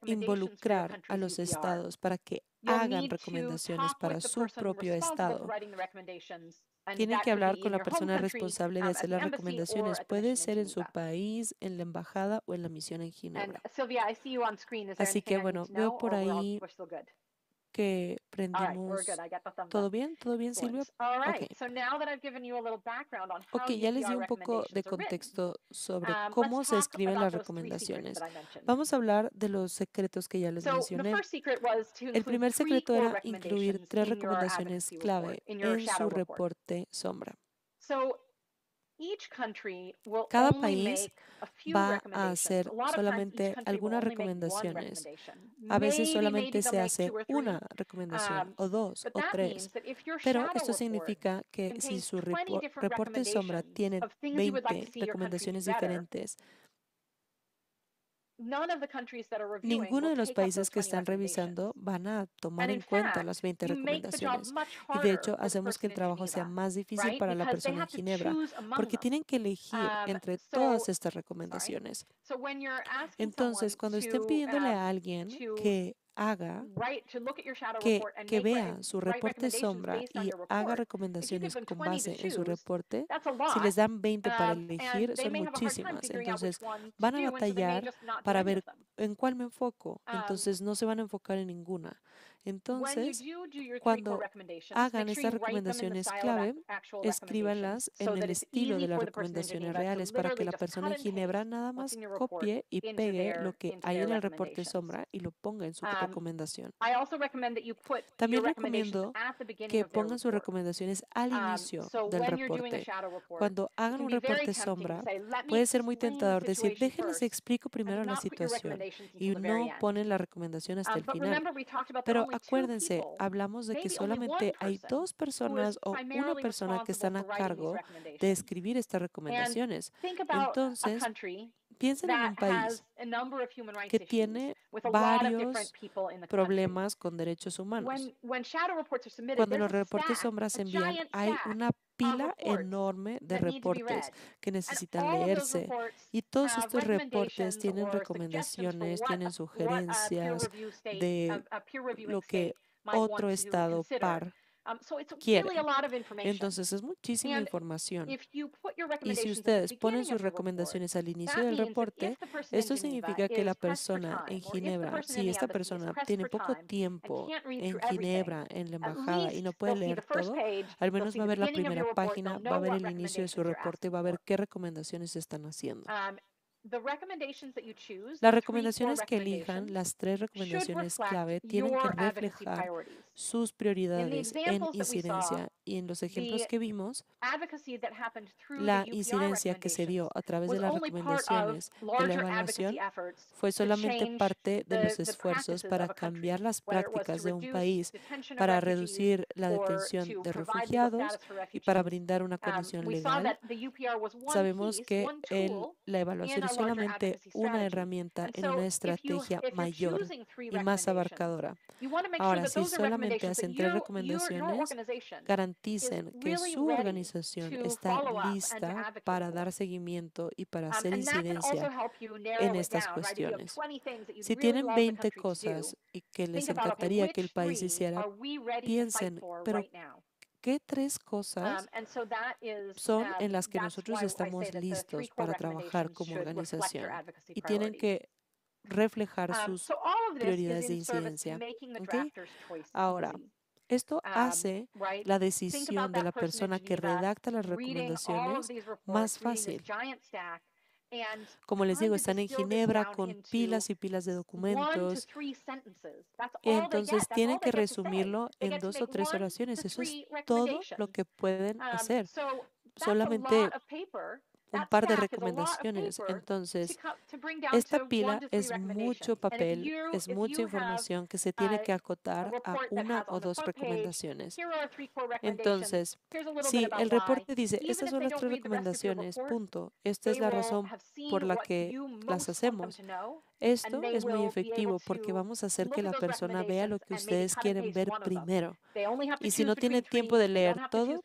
Speaker 2: involucrar a los estados para que hagan recomendaciones para su propio estado, tienen que hablar con la persona responsable de hacer las recomendaciones. Puede ser en su país, en la embajada o en la misión en Ginebra. Así que, bueno, veo por ahí que prendimos. ¿Todo bien? ¿Todo bien, Silvia? Ok. Ok, ya les di un poco de contexto sobre cómo se escriben las recomendaciones. Vamos a hablar de los secretos que ya les mencioné. El primer secreto era incluir 3 recomendaciones clave en su reporte sombra. Cada país va a hacer solamente algunas recomendaciones. A veces solamente se hace una recomendación o 2 o 3, pero esto significa que si su reporte sombra tiene 20 recomendaciones diferentes, ninguno de los países que están revisando van a tomar en cuenta las 20 recomendaciones. Y de hecho, hacemos que el trabajo sea más difícil para la persona en Ginebra, porque tienen que elegir entre todas estas recomendaciones. Entonces, cuando estén pidiéndole a alguien que vea su reporte sombra y haga recomendaciones con base en su reporte, si les dan 20 para elegir, son muchísimas. Entonces, van a batallar para ver en cuál me enfoco. Entonces, no se van a enfocar en ninguna. Entonces, cuando hagan estas recomendaciones clave, escríbanlas en el estilo de las recomendaciones reales para que la persona en Ginebra nada más copie y pegue lo que hay en el reporte sombra y lo ponga en su recomendación. También recomiendo que pongan sus recomendaciones al inicio del reporte. Cuando hagan un reporte sombra, puede ser muy tentador decir, déjenles explico primero la situación y no ponen la recomendación hasta el final. Pero acuérdense, hablamos de que solamente hay 2 personas o una persona que están a cargo de escribir estas recomendaciones. Entonces, piensen en un país que tiene varios problemas con derechos humanos. Cuando los reportes sombras se envían, hay una pila enorme de reportes que necesitan leerse y todos estos reportes tienen recomendaciones, tienen sugerencias de lo que otro estado par quiere. Entonces es muchísima información. Y si ustedes ponen sus recomendaciones al inicio del reporte, esto significa que la persona en Ginebra, si esta persona tiene poco tiempo en Ginebra, en la embajada, y no puede leer todo, al menos va a ver la primera página, va a ver el inicio de su reporte, va a ver qué recomendaciones se están haciendo. Las recomendaciones que elijan, las 3 recomendaciones clave, tienen que reflejar sus prioridades en incidencia. Y en los ejemplos que vimos, la incidencia que se dio a través de las recomendaciones de la evaluación fue solamente parte de los esfuerzos para cambiar las prácticas de un país, para reducir la detención de refugiados y para brindar una condición legal. Sabemos que la evaluación es solamente una herramienta en una estrategia mayor y más abarcadora. Ahora, si solamente hacen 3 recomendaciones, garanticen que su organización está lista para dar seguimiento y para hacer incidencia en estas cuestiones. Si tienen 20 cosas y que les encantaría que el país hiciera, piensen, pero ¿qué 3 cosas son en las que nosotros estamos listos para trabajar como organización? Y tienen que reflejar sus prioridades de incidencia. ¿Okay? Ahora, esto hace la decisión de la persona que redacta las recomendaciones más fácil. Como les digo, están en Ginebra con pilas y pilas de documentos. Entonces tienen que resumirlo en 2 o 3 oraciones. Eso es todo lo que pueden hacer. Solamente un par de recomendaciones. Entonces, esta pila es mucho papel, es mucha información que se tiene que acotar a 1 o 2 recomendaciones. Entonces, si el reporte dice, estas son las 3 recomendaciones, punto, esta es la razón por la que las hacemos. Esto es muy efectivo porque vamos a hacer que la persona vea lo que ustedes quieren ver primero. Y si no tiene tiempo de leer todo,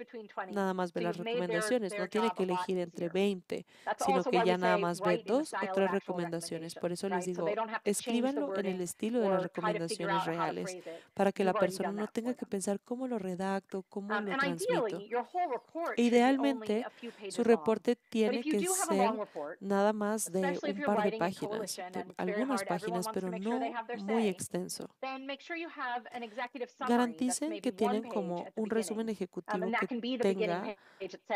Speaker 2: nada más ve las recomendaciones. No tiene que elegir entre 20, sino que ya nada más ve 2 o 3 recomendaciones. Por eso les digo, escríbanlo en el estilo de las recomendaciones reales, para que la persona no tenga que pensar cómo lo redacto, cómo lo transmito. Idealmente, su reporte tiene que ser nada más de un par de páginas, de algunas páginas, pero no muy extenso. Garanticen que tienen como un resumen ejecutivo que tenga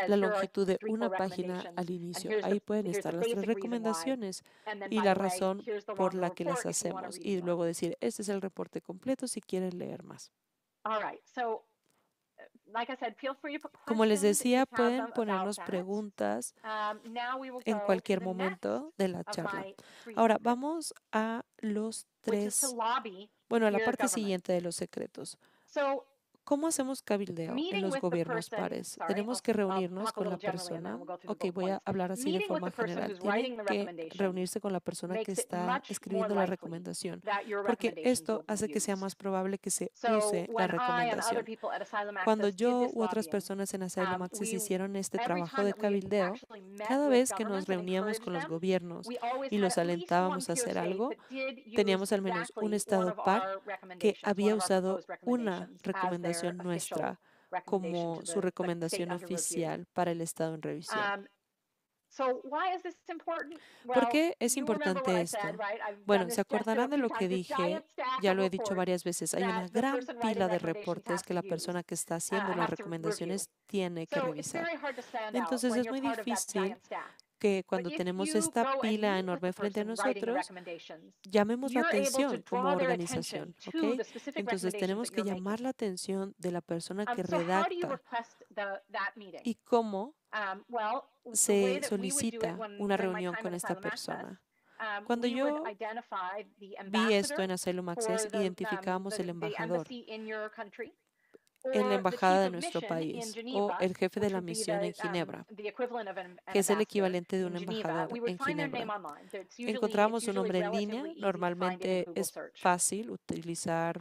Speaker 2: la longitud de una página al inicio. Ahí pueden estar las 3 recomendaciones y la razón por la que las hacemos. Y luego decir, este es el reporte completo si quieren leer más. Como les decía, pueden ponernos preguntas en cualquier momento de la charla. Ahora, vamos a los 3, bueno, a la parte siguiente de los secretos. ¿Cómo hacemos cabildeo en los gobiernos pares? Tenemos que reunirnos con la persona. Ok, voy a hablar así de forma general. Tienen que reunirse con la persona que está escribiendo la recomendación, porque esto hace que sea más probable que se use la recomendación. Cuando yo u otras personas en Asylum Access hicieron este trabajo de cabildeo, cada vez que nos reuníamos con los gobiernos y los alentábamos a hacer algo, teníamos al menos un estado par que había usado una recomendación nuestra como su recomendación oficial para el estado en revisión. ¿Por qué es importante esto? Bueno, se acordarán de lo que dije, ya lo he dicho varias veces, hay una gran pila de reportes que la persona que está haciendo las recomendaciones tiene que revisar. Entonces es muy difícil que cuando tenemos esta pila enorme frente a nosotros, llamemos la atención como organización, ¿ok? Entonces tenemos que llamar la atención de la persona que redacta y cómo se solicita una reunión con esta persona. Cuando yo vi esto en Asylum Access, identificamos el embajador en la embajada de nuestro país o el jefe de la misión en Ginebra, que es el equivalente de un embajador en Ginebra. Encontramos un nombre en línea, normalmente es fácil utilizar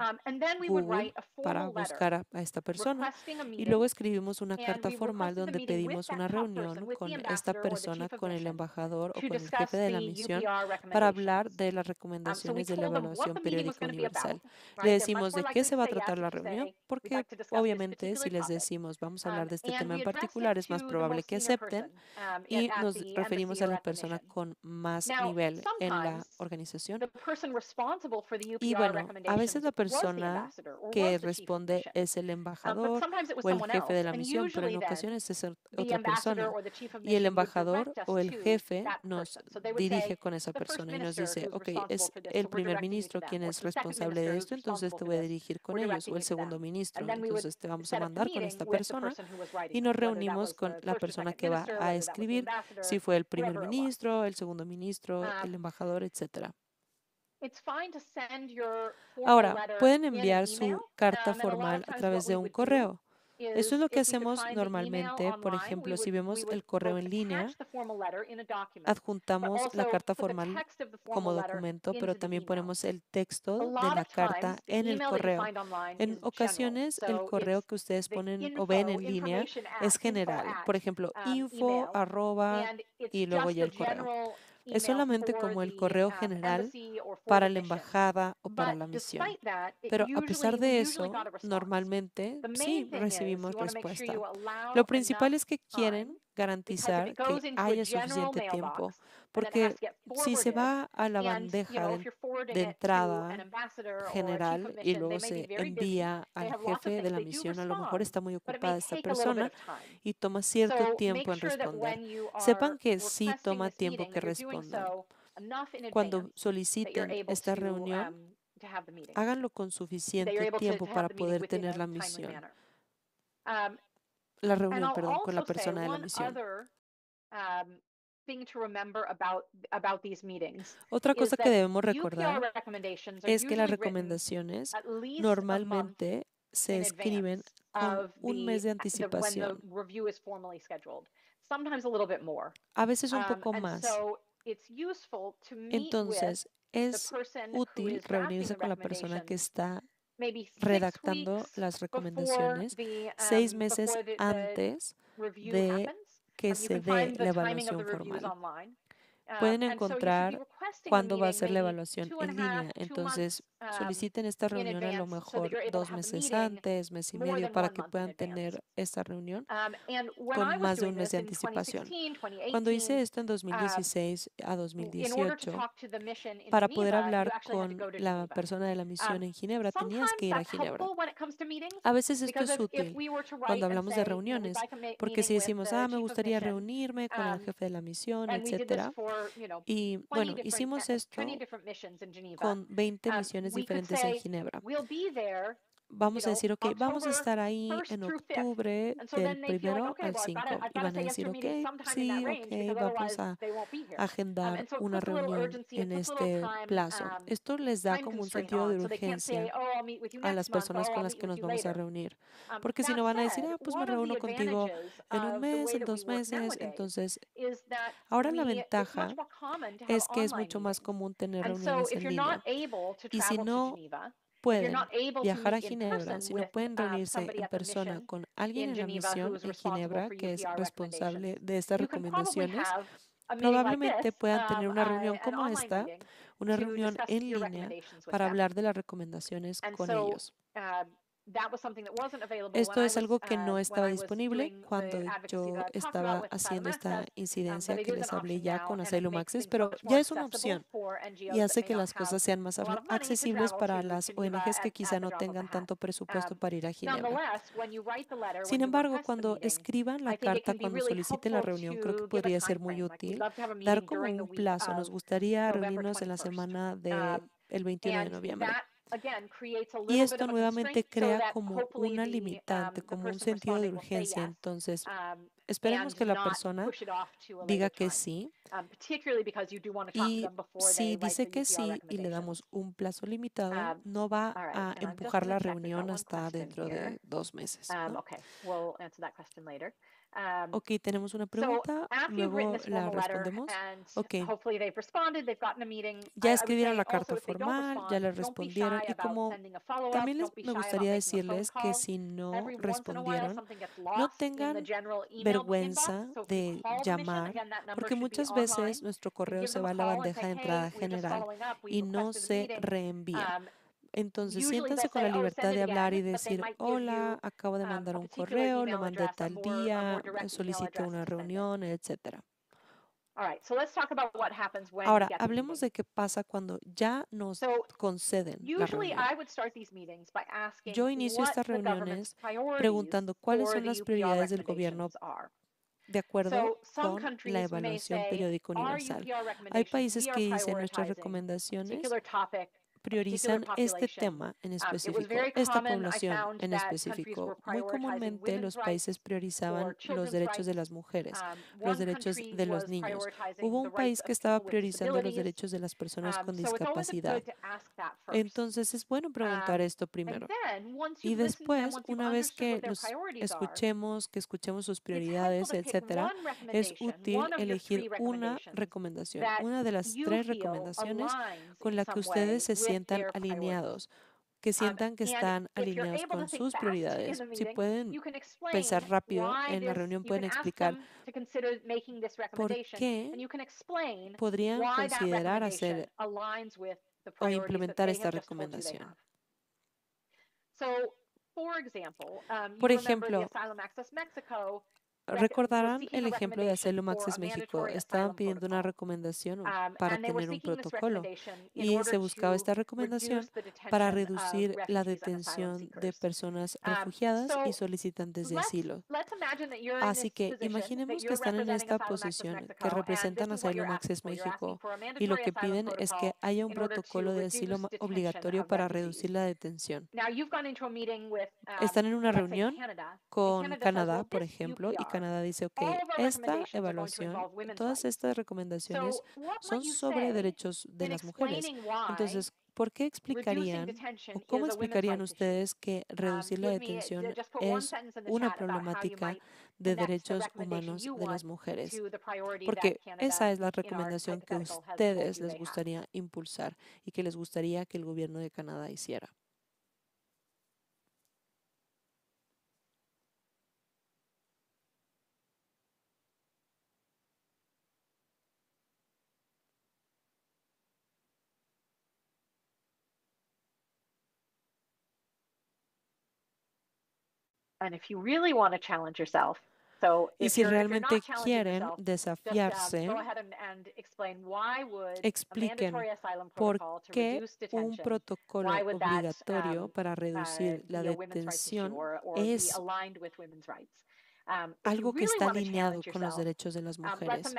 Speaker 2: Google para buscar a esta persona y luego escribimos una carta formal donde pedimos una reunión con esta persona, con el embajador o con el jefe de la misión para hablar de las recomendaciones de la evaluación periódica universal. Le decimos de qué se va a tratar la reunión, porque obviamente, si les decimos vamos a hablar de este tema en particular, es más probable que acepten y nos referimos a la persona con más nivel en la organización. Y bueno, a veces la persona que responde es el embajador o el jefe de la misión, pero en ocasiones es otra persona. Y el embajador o el jefe nos dirige con esa persona y nos dice, ok, es el primer ministro quien es responsable de esto, entonces te voy a dirigir con ellos, o el segundo ministro, entonces te vamos a mandar con esta persona y nos reunimos con la persona que va a escribir, si fue el primer ministro, el segundo ministro, el embajador, etcétera. Ahora, pueden enviar su carta formal a través de un correo. Eso es lo que hacemos normalmente. Por ejemplo, si vemos el correo en línea, adjuntamos la carta formal como documento, pero también ponemos el texto de la carta en el correo. En ocasiones, el correo que ustedes ponen o ven en línea es general. Por ejemplo, info, arroba, y luego ya el correo. Es solamente como el correo general para la embajada o para la misión. Pero a pesar de eso, normalmente sí recibimos respuesta. Lo principal es que quieren garantizar que haya suficiente tiempo, porque si se va a la bandeja de entrada general y luego se envía al jefe de la misión, a lo mejor está muy ocupada esta persona y toma cierto tiempo en responder. Sepan que sí toma tiempo que respondan. Cuando soliciten esta reunión, háganlo con suficiente tiempo para poder tener la misión. La reunión, perdón, con la persona de la misión. Otra cosa que debemos recordar es que las recomendaciones normalmente se escriben con un mes de anticipación, a veces un poco más. Entonces, es útil reunirse con la persona que está redactando las recomendaciones 6 meses antes de que se dé la evaluación formal. Pueden encontrar cuándo va a ser la evaluación en línea. Entonces, soliciten esta reunión a lo mejor 2 meses antes, mes y medio, para que puedan tener esta reunión con más de un mes de anticipación. Cuando hice esto en 2016 a 2018, para poder hablar con la persona de la misión en Ginebra, tenías que ir a Ginebra. A veces esto es útil cuando hablamos de reuniones, porque si decimos, me gustaría reunirme con el jefe de la misión, etcétera. Y bueno, hicimos esto con 20 misiones diferentes en Ginebra. Vamos a decir, ok, vamos a estar ahí en octubre del 1 al 5. Y van a decir, ok, sí, ok, vamos a agendar una reunión en este plazo. Esto les da como un sentido de urgencia a las personas con las que nos vamos a reunir. Porque si no van a decir, pues me reúno contigo en un mes, en 2 meses. Entonces, ahora la ventaja es que es mucho más común tener reuniones en línea. Y si no pueden viajar a Ginebra, si no pueden reunirse en persona con alguien en la misión en Ginebra que es responsable de estas recomendaciones, probablemente puedan tener una reunión como esta, una reunión en línea para hablar de las recomendaciones con ellos. Esto es algo que no estaba disponible cuando yo estaba haciendo esta incidencia que les hablé ya con Asylum Access, pero ya es una opción y hace que las cosas sean más accesibles para las ONGs que quizá no tengan tanto presupuesto para ir a Ginebra. Sin embargo, cuando escriban la carta, cuando soliciten la reunión, creo que podría ser muy útil dar como un plazo. Nos gustaría reunirnos en la semana del 21 de noviembre. Y esto nuevamente crea como una limitante, como un sentido de urgencia. Entonces, esperemos que la persona diga que sí. Y si dice que sí y le damos un plazo limitado, no va a empujar la reunión hasta dentro de 2 meses, ¿no? Ok, tenemos una pregunta, luego la respondemos. Ok, ya escribieron la carta formal, ya le respondieron y como también me gustaría decirles que si no respondieron, no tengan vergüenza de llamar, porque muchas veces nuestro correo se va a la bandeja de entrada general y no se reenvía. Entonces, siéntanse con la libertad de hablar y decir, hola, acabo de mandar un correo, lo mandé tal día, solicité una reunión, etcétera. Ahora, hablemos de qué pasa cuando ya nos conceden la reunión. Yo inicio estas reuniones preguntando cuáles son las prioridades del gobierno de acuerdo con la evaluación periódica universal. Hay países que dicen nuestras recomendaciones priorizan este tema en específico, esta población en específico. Muy comúnmente los países priorizaban los derechos de las mujeres, los derechos de los niños. Hubo un país que estaba priorizando los derechos de las personas con discapacidad. Entonces es bueno preguntar esto primero. Y después, una vez que los escuchemos, que escuchemos sus prioridades, etcétera, es útil elegir una recomendación, una de las 3 recomendaciones con la que ustedes se sientan alineados, que sientan que están alineados con sus prioridades. Si pueden pensar rápido, en la reunión pueden explicar por qué podrían considerar hacer o implementar esta recomendación. Por ejemplo, recordarán el ejemplo de Asylum Access México. Estaban pidiendo una recomendación para tener un protocolo y se buscaba esta recomendación para reducir la detención de personas refugiadas y solicitantes de asilo. Así que imaginemos que están en esta posición, que representan Asylum Access México y lo que piden es que haya un protocolo de asilo obligatorio para reducir la detención. Están en una reunión con Canadá, por ejemplo, y Canadá dice, ok, esta evaluación, todas estas recomendaciones son sobre derechos de las mujeres. Entonces, ¿por qué explicarían o cómo explicarían ustedes que reducir la detención es una problemática de derechos humanos de las mujeres? Porque esa es la recomendación que a ustedes les gustaría impulsar y que les gustaría que el gobierno de Canadá hiciera. Y si realmente quieren desafiarse, expliquen por qué un protocolo obligatorio para reducir la detención es algo que está alineado con los derechos de las mujeres.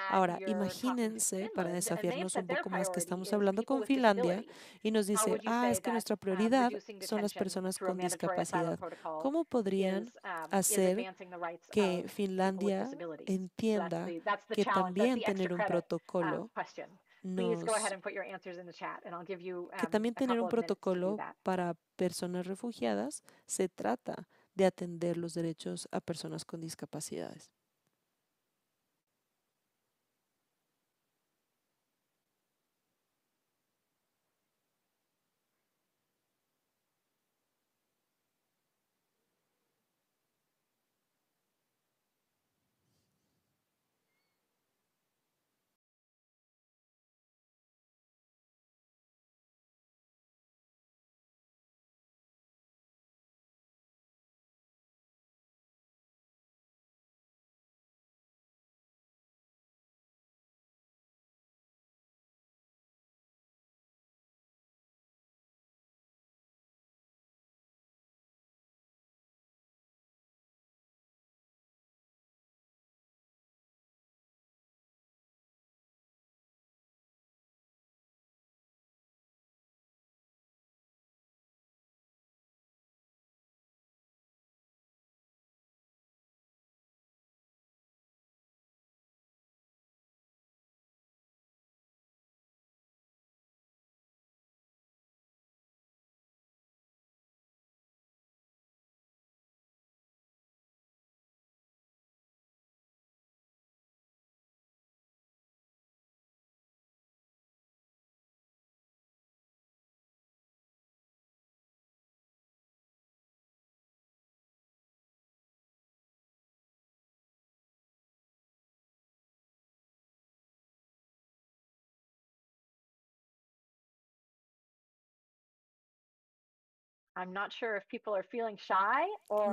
Speaker 2: Ahora, imagínense, para desafiarnos un poco más, que estamos hablando con Finlandia y nos dice, es que nuestra prioridad son las personas con discapacidad. ¿Cómo podrían hacer que Finlandia entienda que también tener un protocolo que también tener un protocolo para personas refugiadas se trata de atender los derechos a personas con discapacidades?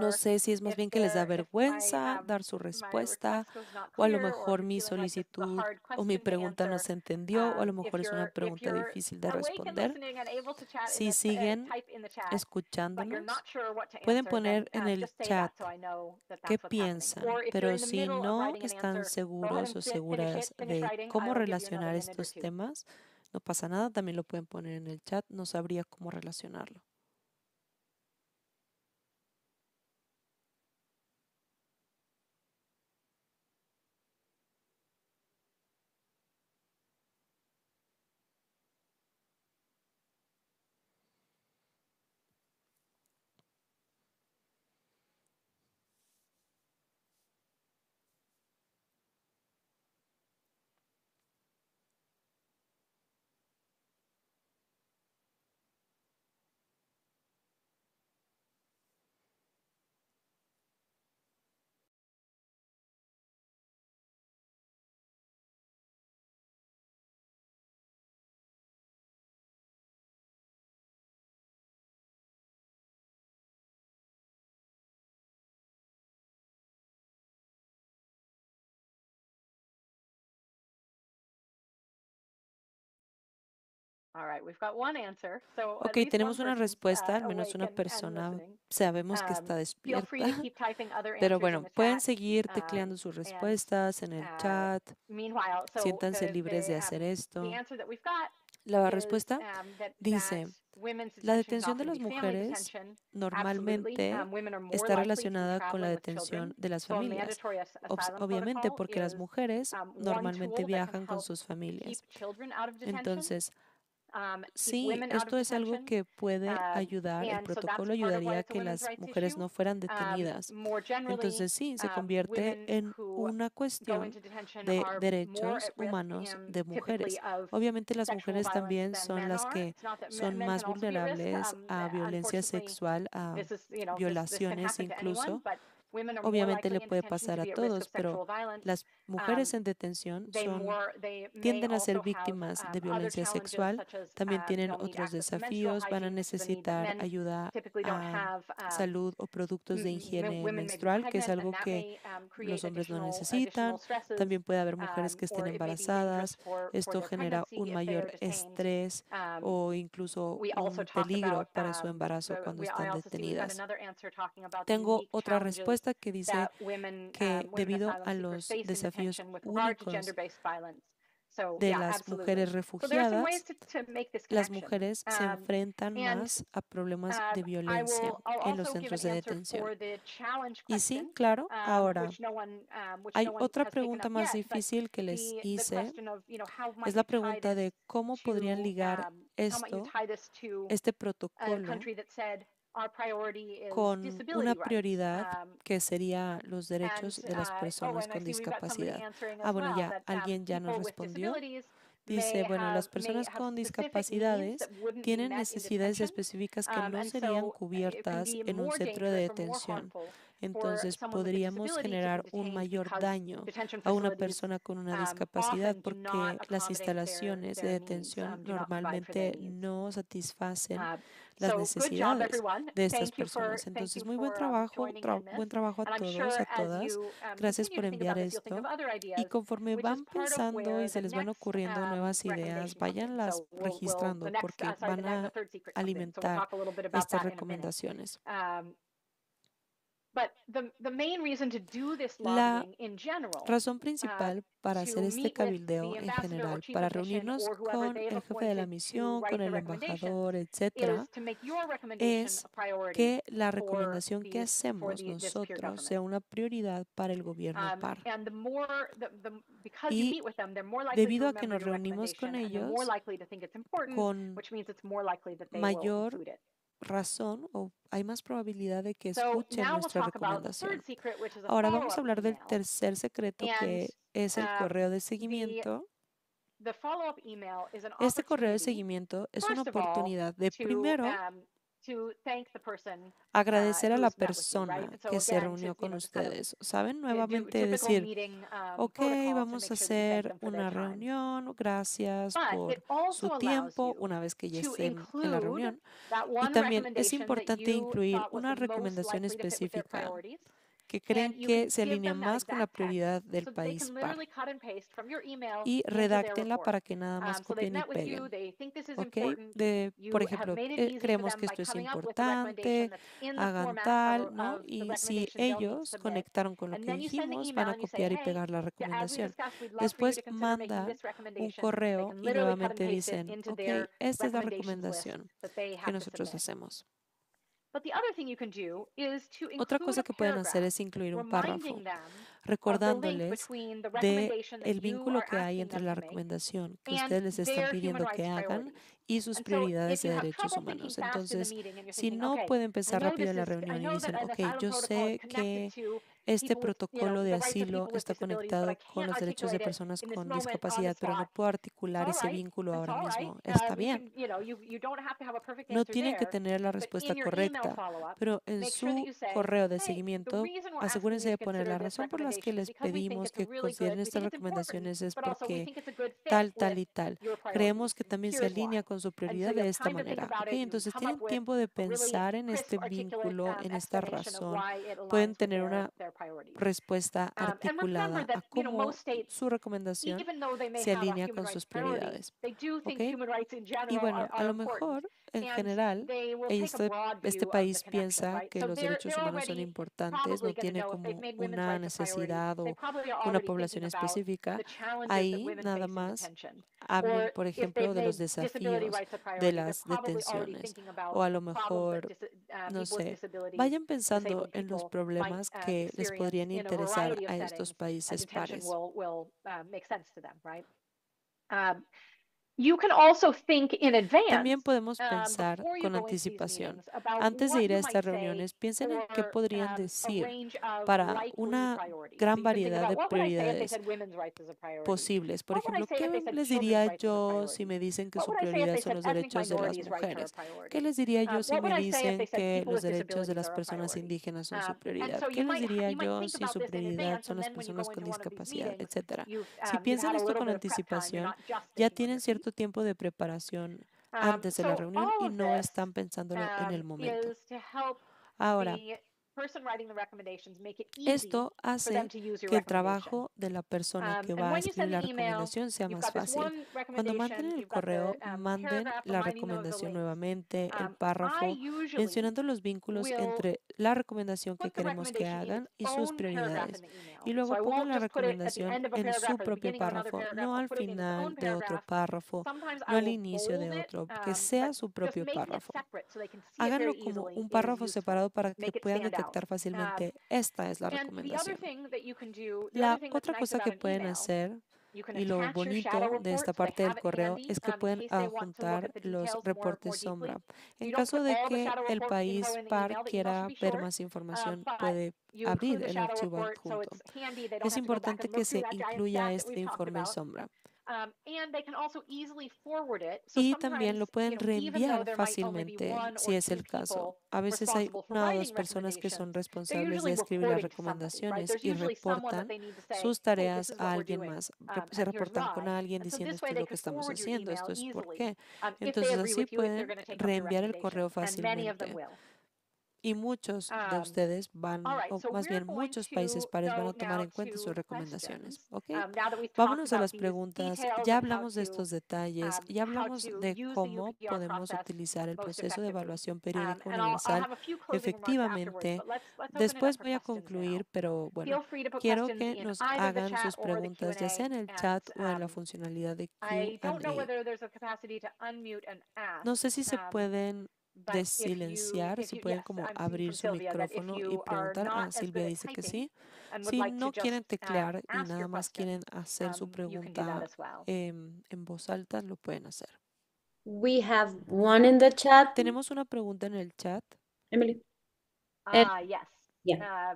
Speaker 2: No sé si es más bien que les da vergüenza dar su respuesta, o a lo mejor mi solicitud o mi pregunta no se entendió, o a lo mejor es una pregunta difícil de responder. Si siguen escuchándonos, pueden poner en el chat qué piensan, pero si no están seguros o seguras de cómo relacionar estos temas, no pasa nada, también lo pueden poner en el chat, no sabría cómo relacionarlo. Ok, tenemos una respuesta, al menos una persona sabemos que está despierta, pero bueno, pueden seguir tecleando sus respuestas en el chat, siéntanse libres de hacer esto. La respuesta dice, la detención de las mujeres normalmente está relacionada con la detención de las familias, obviamente porque las mujeres normalmente viajan con sus familias. Entonces, sí, esto es algo que puede ayudar, el protocolo ayudaría a que las mujeres no fueran detenidas. Entonces sí, se convierte en una cuestión de derechos humanos de mujeres. Obviamente las mujeres también son las que son más vulnerables a violencia sexual, a violaciones incluso, obviamente le puede pasar a todos, pero las mujeres en detención tienden a ser víctimas de violencia sexual, también tienen otros desafíos, van a necesitar ayuda a salud o productos de higiene menstrual, que es algo que los hombres no necesitan. También puede haber mujeres que estén embarazadas. Esto genera un mayor estrés o incluso un peligro para su embarazo cuando están detenidas. Tengo otra respuesta que dice que debido a los desafíos únicos de las mujeres refugiadas, las mujeres se enfrentan más a problemas de violencia en los centros de detención. Y sí, claro, ahora hay otra pregunta más difícil que les hice, es la pregunta de cómo podrían ligar este protocolo con una prioridad que sería los derechos de las personas con discapacidad. Bueno, ya alguien ya nos respondió. Dice, bueno, las personas con discapacidades tienen necesidades específicas que no serían cubiertas en un centro de detención. Entonces, podríamos generar un mayor daño a una persona con una discapacidad porque las instalaciones de detención normalmente no satisfacen las necesidades de estas personas. Entonces, muy buen trabajo, buen trabajo a todos, a todas. Gracias por enviar esto. Y conforme van pensando y se les van ocurriendo nuevas ideas, váyanlas registrando porque van a alimentar estas recomendaciones. La razón principal para hacer este cabildeo en general, para reunirnos con el jefe de la misión, con el embajador, etcétera, es que la recomendación que hacemos nosotros sea una prioridad para el gobierno PAR. Y debido a que nos reunimos con ellos, con mayor razón o hay más probabilidad de que escuchen nuestra recomendación. Ahora vamos a hablar del tercer secreto, que es el correo de seguimiento. Este correo de seguimiento es una oportunidad de primero agradecer a la persona que se reunió con ustedes. ¿Saben? Nuevamente decir, ok, vamos a hacer una reunión, gracias por su tiempo una vez que ya estén en la reunión. Y también es importante incluir una recomendación específica que creen que se alinea más con la prioridad del país PAR y redáctenla para que nada más copien y peguen. ¿Ok? Por ejemplo, creemos que esto es importante, hagan tal, ¿no? Y si ellos conectaron con lo que dijimos, van a copiar y pegar la recomendación. Después mandan un correo y nuevamente dicen, ok, esta es la recomendación que nosotros hacemos. Otra cosa que pueden hacer es incluir un párrafo recordándoles del vínculo que hay entre la recomendación que ustedes les están pidiendo que hagan y sus prioridades de derechos humanos. Entonces, si no pueden empezar rápido en la reunión y dicen, ok, yo sé que este protocolo de asilo está conectado con los derechos de personas con discapacidad, pero no puedo articular ese vínculo ahora mismo. Está bien. No tienen que tener la respuesta correcta, pero en su correo de seguimiento, asegúrense de poner la razón por las que les pedimos que consideren estas recomendaciones es porque tal, tal y tal. Creemos que también se alinea con su prioridad de esta manera. Ok, entonces tienen tiempo de pensar en este vínculo, en esta razón. Pueden tener una respuesta articulada a cómo su recomendación se alinea con sus prioridades. ¿Okay? Y bueno, a lo mejor en general este país piensa que los derechos humanos son importantes, no tiene como una necesidad o una población específica. Ahí nada más hablen, por ejemplo, de los desafíos de las detenciones o a lo mejor, no sé, vayan pensando en los problemas que les podrían interesar a estos países pares.
Speaker 3: You can also think in
Speaker 2: También
Speaker 3: advance,
Speaker 2: podemos pensar
Speaker 3: before you
Speaker 2: con
Speaker 3: go into these
Speaker 2: anticipación.
Speaker 3: meetings about
Speaker 2: Antes de
Speaker 3: what
Speaker 2: ir a
Speaker 3: you
Speaker 2: estas
Speaker 3: might say
Speaker 2: reuniones, piensen en qué
Speaker 3: for
Speaker 2: podrían
Speaker 3: a
Speaker 2: decir
Speaker 3: range of
Speaker 2: para
Speaker 3: likely
Speaker 2: una
Speaker 3: priorities. So
Speaker 2: gran
Speaker 3: you can think
Speaker 2: variedad de
Speaker 3: about what would I say if they
Speaker 2: prioridades
Speaker 3: said women's rights as a priority?
Speaker 2: posibles. Por
Speaker 3: What would I
Speaker 2: ejemplo,
Speaker 3: say if they
Speaker 2: ¿qué
Speaker 3: said
Speaker 2: les
Speaker 3: children's
Speaker 2: diría
Speaker 3: rights as a
Speaker 2: yo si
Speaker 3: priority?
Speaker 2: me dicen que
Speaker 3: What
Speaker 2: su
Speaker 3: would I say if
Speaker 2: prioridad
Speaker 3: they
Speaker 2: son
Speaker 3: said
Speaker 2: los
Speaker 3: ethnic
Speaker 2: derechos de las
Speaker 3: minorities' rights are a
Speaker 2: mujeres? ¿Qué
Speaker 3: priority?
Speaker 2: les diría yo si
Speaker 3: What would
Speaker 2: me
Speaker 3: I say if they
Speaker 2: dicen
Speaker 3: said
Speaker 2: que
Speaker 3: people
Speaker 2: los
Speaker 3: with
Speaker 2: derechos de
Speaker 3: disabilities
Speaker 2: las
Speaker 3: are a
Speaker 2: personas
Speaker 3: priority?
Speaker 2: indígenas son su
Speaker 3: And
Speaker 2: prioridad?
Speaker 3: so
Speaker 2: ¿Qué les diría
Speaker 3: you might
Speaker 2: yo
Speaker 3: think
Speaker 2: si
Speaker 3: about
Speaker 2: su
Speaker 3: this in
Speaker 2: prioridad
Speaker 3: advance,
Speaker 2: son
Speaker 3: and
Speaker 2: las
Speaker 3: then when you
Speaker 2: personas
Speaker 3: go
Speaker 2: con
Speaker 3: into one of these
Speaker 2: discapacidad,
Speaker 3: meetings,
Speaker 2: etcétera?
Speaker 3: you've
Speaker 2: Si
Speaker 3: you've
Speaker 2: piensan
Speaker 3: had a
Speaker 2: esto
Speaker 3: little
Speaker 2: con
Speaker 3: bit of prep time. You're
Speaker 2: anticipación,
Speaker 3: not just
Speaker 2: ya
Speaker 3: thinking on
Speaker 2: tienen
Speaker 3: your feet.
Speaker 2: cierto tiempo de preparación antes de la
Speaker 3: So
Speaker 2: reunión
Speaker 3: all
Speaker 2: y
Speaker 3: of
Speaker 2: no
Speaker 3: this
Speaker 2: están pensándolo en el momento.
Speaker 3: is to help
Speaker 2: Ahora,
Speaker 3: the person writing the recommendations make it easy
Speaker 2: esto
Speaker 3: for them
Speaker 2: hace
Speaker 3: to use your
Speaker 2: que el
Speaker 3: recommendation.
Speaker 2: trabajo de la persona que
Speaker 3: And
Speaker 2: va a
Speaker 3: when you
Speaker 2: escribir
Speaker 3: send
Speaker 2: la
Speaker 3: the email,
Speaker 2: recomendación sea
Speaker 3: you've
Speaker 2: más
Speaker 3: got this
Speaker 2: fácil.
Speaker 3: one
Speaker 2: Cuando manden
Speaker 3: recommendation,
Speaker 2: el
Speaker 3: you've got the
Speaker 2: correo, manden
Speaker 3: paragraph
Speaker 2: la
Speaker 3: reminding them of the
Speaker 2: recomendación
Speaker 3: links.
Speaker 2: nuevamente, el
Speaker 3: I
Speaker 2: párrafo,
Speaker 3: usually
Speaker 2: mencionando los vínculos
Speaker 3: will
Speaker 2: entre la recomendación que
Speaker 3: put the
Speaker 2: queremos que
Speaker 3: recommendation in
Speaker 2: hagan
Speaker 3: its
Speaker 2: y sus
Speaker 3: own paragraph in
Speaker 2: prioridades.
Speaker 3: the email.
Speaker 2: Y
Speaker 3: So
Speaker 2: luego
Speaker 3: I
Speaker 2: pongan
Speaker 3: won't
Speaker 2: la
Speaker 3: just put it at the
Speaker 2: recomendación
Speaker 3: end of a
Speaker 2: en su
Speaker 3: paragraph or the
Speaker 2: propio
Speaker 3: beginning of another
Speaker 2: párrafo,
Speaker 3: paragraph.
Speaker 2: no
Speaker 3: I'll
Speaker 2: al
Speaker 3: put it in its
Speaker 2: final
Speaker 3: own
Speaker 2: de otro
Speaker 3: paragraph.
Speaker 2: párrafo,
Speaker 3: Sometimes
Speaker 2: no
Speaker 3: I
Speaker 2: al
Speaker 3: will
Speaker 2: inicio de
Speaker 3: bold it,
Speaker 2: otro, que
Speaker 3: but
Speaker 2: sea su
Speaker 3: just
Speaker 2: propio
Speaker 3: making it
Speaker 2: párrafo.
Speaker 3: separate so they can see it
Speaker 2: Háganlo
Speaker 3: very
Speaker 2: como
Speaker 3: easily
Speaker 2: un
Speaker 3: is
Speaker 2: párrafo
Speaker 3: useful.
Speaker 2: separado para que
Speaker 3: Make it
Speaker 2: puedan
Speaker 3: stand out.
Speaker 2: detectar fácilmente, esta es la
Speaker 3: And the other
Speaker 2: recomendación.
Speaker 3: thing that you can do, the other
Speaker 2: La
Speaker 3: thing that's
Speaker 2: otra
Speaker 3: nice
Speaker 2: cosa
Speaker 3: about
Speaker 2: que
Speaker 3: an
Speaker 2: pueden
Speaker 3: email,
Speaker 2: hacer
Speaker 3: you can
Speaker 2: y lo
Speaker 3: attach your shadow
Speaker 2: bonito de
Speaker 3: report
Speaker 2: esta
Speaker 3: so they
Speaker 2: parte del
Speaker 3: have it
Speaker 2: correo
Speaker 3: handy
Speaker 2: es que
Speaker 3: in
Speaker 2: pueden
Speaker 3: case they want to look
Speaker 2: adjuntar
Speaker 3: at the
Speaker 2: los
Speaker 3: details
Speaker 2: reportes
Speaker 3: more deeply.
Speaker 2: sombra. En
Speaker 3: You don't
Speaker 2: caso
Speaker 3: put
Speaker 2: de
Speaker 3: all the
Speaker 2: que
Speaker 3: shadow
Speaker 2: el
Speaker 3: report info
Speaker 2: país
Speaker 3: in the
Speaker 2: par
Speaker 3: email. The email should
Speaker 2: quiera
Speaker 3: be
Speaker 2: ver
Speaker 3: short,
Speaker 2: más información,
Speaker 3: but
Speaker 2: puede
Speaker 3: you include
Speaker 2: abrir
Speaker 3: the
Speaker 2: el
Speaker 3: shadow
Speaker 2: archivo
Speaker 3: report so
Speaker 2: adjunto.
Speaker 3: it's handy. They don't
Speaker 2: Es
Speaker 3: have to go back
Speaker 2: importante
Speaker 3: and
Speaker 2: que
Speaker 3: look through
Speaker 2: se
Speaker 3: that giant
Speaker 2: incluya
Speaker 3: stack that
Speaker 2: este
Speaker 3: we've talked
Speaker 2: informe
Speaker 3: about.
Speaker 2: sombra.
Speaker 3: And they can also easily forward it. So
Speaker 2: Y también
Speaker 3: sometimes,
Speaker 2: lo pueden
Speaker 3: even though
Speaker 2: reenviar
Speaker 3: there might only be
Speaker 2: fácilmente
Speaker 3: one
Speaker 2: si
Speaker 3: or
Speaker 2: es
Speaker 3: two
Speaker 2: el caso.
Speaker 3: people
Speaker 2: A veces hay
Speaker 3: responsible for
Speaker 2: una o dos
Speaker 3: writing
Speaker 2: personas que son
Speaker 3: recommendations, they're
Speaker 2: responsables de
Speaker 3: usually
Speaker 2: escribir las
Speaker 3: reporting to somebody, right?
Speaker 2: recomendaciones
Speaker 3: There's
Speaker 2: y
Speaker 3: usually someone that
Speaker 2: reportan
Speaker 3: they need to say,
Speaker 2: sus
Speaker 3: hey, this
Speaker 2: tareas
Speaker 3: is
Speaker 2: a
Speaker 3: what we're
Speaker 2: alguien
Speaker 3: doing,
Speaker 2: más. Se
Speaker 3: and here's
Speaker 2: reportan con
Speaker 3: why.
Speaker 2: alguien
Speaker 3: And so
Speaker 2: diciendo
Speaker 3: this
Speaker 2: esto
Speaker 3: way
Speaker 2: es
Speaker 3: they
Speaker 2: lo que
Speaker 3: could
Speaker 2: estamos
Speaker 3: forward your
Speaker 2: haciendo,
Speaker 3: email
Speaker 2: esto es por
Speaker 3: easily
Speaker 2: qué.
Speaker 3: if they
Speaker 2: Entonces
Speaker 3: agree
Speaker 2: así
Speaker 3: with you, if they're
Speaker 2: pueden
Speaker 3: going to take up your
Speaker 2: reenviar el correo
Speaker 3: recommendation, and many of them
Speaker 2: fácilmente.
Speaker 3: will.
Speaker 2: Y muchos de ustedes
Speaker 3: All
Speaker 2: van,
Speaker 3: right,
Speaker 2: o
Speaker 3: so
Speaker 2: más
Speaker 3: we're
Speaker 2: bien
Speaker 3: going
Speaker 2: muchos países
Speaker 3: to
Speaker 2: pares van
Speaker 3: go
Speaker 2: a tomar
Speaker 3: now
Speaker 2: en cuenta sus
Speaker 3: to
Speaker 2: recomendaciones,
Speaker 3: questions.
Speaker 2: ¿ok?
Speaker 3: Now that we've talked
Speaker 2: Vámonos a
Speaker 3: about
Speaker 2: las
Speaker 3: these
Speaker 2: preguntas.
Speaker 3: details
Speaker 2: Ya
Speaker 3: of
Speaker 2: hablamos de estos detalles, ya
Speaker 3: how
Speaker 2: hablamos
Speaker 3: to
Speaker 2: de
Speaker 3: use the
Speaker 2: cómo
Speaker 3: UPR
Speaker 2: podemos
Speaker 3: process
Speaker 2: utilizar el
Speaker 3: most
Speaker 2: proceso de
Speaker 3: effectively.
Speaker 2: evaluación periódica
Speaker 3: And I'll
Speaker 2: universal.
Speaker 3: have a few closing remarks afterwards,
Speaker 2: Efectivamente,
Speaker 3: but let's open it up
Speaker 2: después
Speaker 3: for
Speaker 2: voy a
Speaker 3: questions now.
Speaker 2: concluir, pero bueno,
Speaker 3: Feel free to put
Speaker 2: quiero
Speaker 3: questions
Speaker 2: que
Speaker 3: in
Speaker 2: nos
Speaker 3: either the
Speaker 2: hagan
Speaker 3: chat
Speaker 2: sus
Speaker 3: or the
Speaker 2: preguntas, ya sea
Speaker 3: Q&A.
Speaker 2: en el
Speaker 3: And
Speaker 2: chat o en la funcionalidad de
Speaker 3: I don't know
Speaker 2: Q&A.
Speaker 3: whether there's a capacity to unmute and ask.
Speaker 2: No sé si se pueden
Speaker 3: But
Speaker 2: desilenciar, si pueden
Speaker 3: yes,
Speaker 2: como
Speaker 3: I'm seeing
Speaker 2: abrir
Speaker 3: from
Speaker 2: su
Speaker 3: Sylvia that if
Speaker 2: micrófono y
Speaker 3: you are
Speaker 2: preguntar.
Speaker 3: not as good
Speaker 2: Silvia
Speaker 3: at
Speaker 2: dice que
Speaker 3: typing
Speaker 2: sí.
Speaker 3: and would
Speaker 2: Si
Speaker 3: like to
Speaker 2: no quieren
Speaker 3: just
Speaker 2: teclear y
Speaker 3: ask
Speaker 2: nada
Speaker 3: your
Speaker 2: más
Speaker 3: question,
Speaker 2: quieren hacer su
Speaker 3: you can do that
Speaker 2: pregunta
Speaker 3: as well.
Speaker 2: en voz alta, lo pueden hacer.
Speaker 4: We have one in the chat,
Speaker 2: Tenemos una pregunta en el chat.
Speaker 4: Emily.
Speaker 3: Yes.
Speaker 4: Yeah.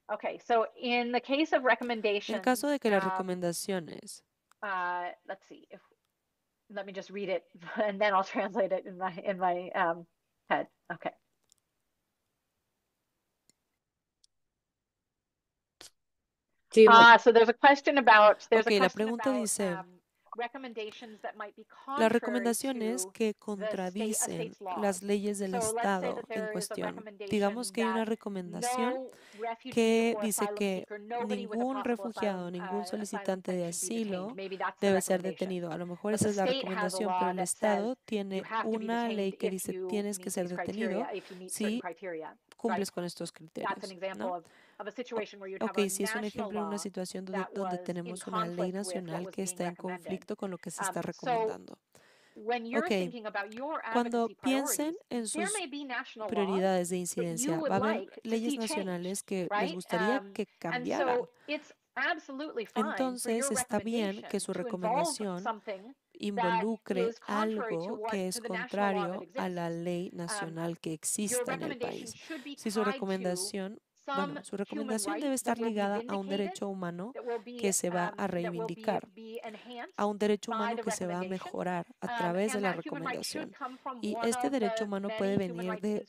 Speaker 3: Okay, so in the case of
Speaker 2: En
Speaker 3: recommendations,
Speaker 2: caso de que las recomendaciones,
Speaker 3: let's see, let me just read it and then I'll translate it in my head. Okay. So there's a question about
Speaker 2: la pregunta dice, las recomendaciones que contradicen las leyes del Estado en cuestión. Digamos que hay una recomendación que dice que ningún refugiado, ningún solicitante de asilo debe ser detenido. A lo mejor esa es la recomendación, pero el Estado tiene una ley que dice tienes que ser detenido si cumples con estos criterios, ¿no? Ok, si es un ejemplo de una situación donde tenemos una ley nacional que está en conflicto con lo que se está recomendando. Ok, cuando piensen en sus prioridades de incidencia, va a haber leyes nacionales que les gustaría que cambiaran. Entonces, está bien que su recomendación involucre algo que es contrario a la ley nacional que exista en el país. Si su recomendación debe estar ligada a un derecho humano que se va a reivindicar, a un derecho humano que se va a mejorar a través de la recomendación. Y este derecho humano puede venir de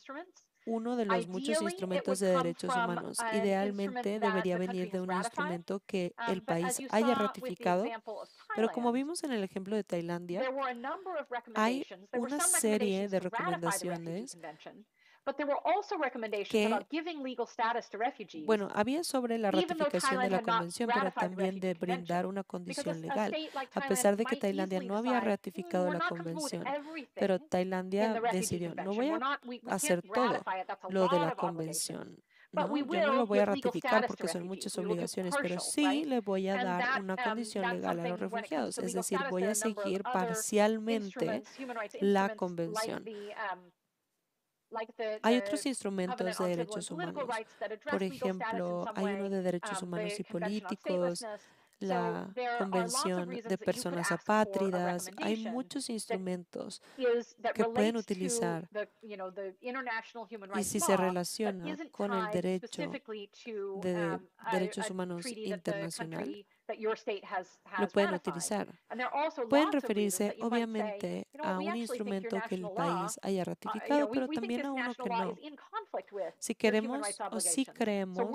Speaker 2: uno de los muchos instrumentos de derechos humanos. Idealmente debería venir de un instrumento que el país haya ratificado, pero como vimos en el ejemplo de Tailandia, hay una serie de recomendaciones que, había sobre la ratificación de la convención, pero también de brindar una condición legal. A pesar de que Tailandia no había ratificado la convención, pero Tailandia decidió, no voy a hacer todo lo de la convención. No, yo no lo voy a ratificar porque son muchas obligaciones, pero sí le voy a dar una condición legal a los refugiados, es decir, voy a seguir parcialmente la convención. Hay otros instrumentos de derechos humanos. Por ejemplo, hay uno de derechos humanos y políticos, la Convención de Personas Apátridas. Hay muchos instrumentos que pueden utilizar y si se relaciona con el derecho de derechos humanos internacional, lo pueden utilizar. Pueden referirse obviamente a un instrumento que el país haya ratificado, pero también a uno que no. Si queremos o si creemos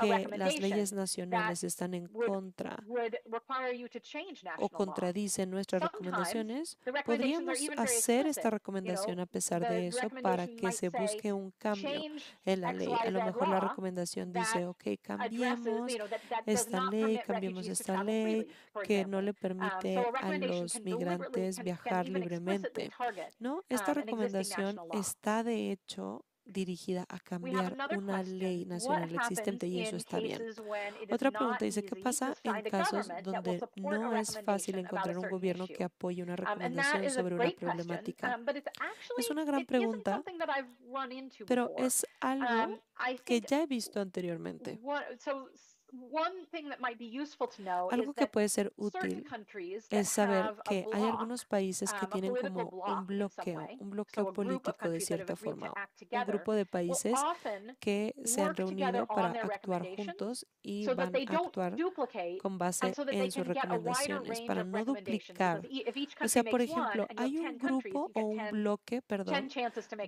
Speaker 2: que las leyes nacionales están en contra o contradicen nuestras recomendaciones, podríamos hacer esta recomendación a pesar de eso para que se busque un cambio en la ley. A lo mejor la recomendación dice, ok, cambiemos esta ley que no le permite a los migrantes viajar libremente. ¿No? Esta recomendación está de hecho dirigida a cambiar una ley nacional existente y eso está bien. Otra pregunta dice, ¿qué pasa en casos donde no es fácil encontrar un gobierno que apoye una recomendación sobre una problemática? Es una gran pregunta, pero es algo que ya he visto anteriormente. Algo que puede ser útil es saber que hay algunos países que tienen como un bloqueo político de cierta forma, un grupo de países que se han reunido para actuar juntos y van a actuar con base en sus recomendaciones para no duplicar. O sea, por ejemplo, hay un grupo o un bloque, perdón,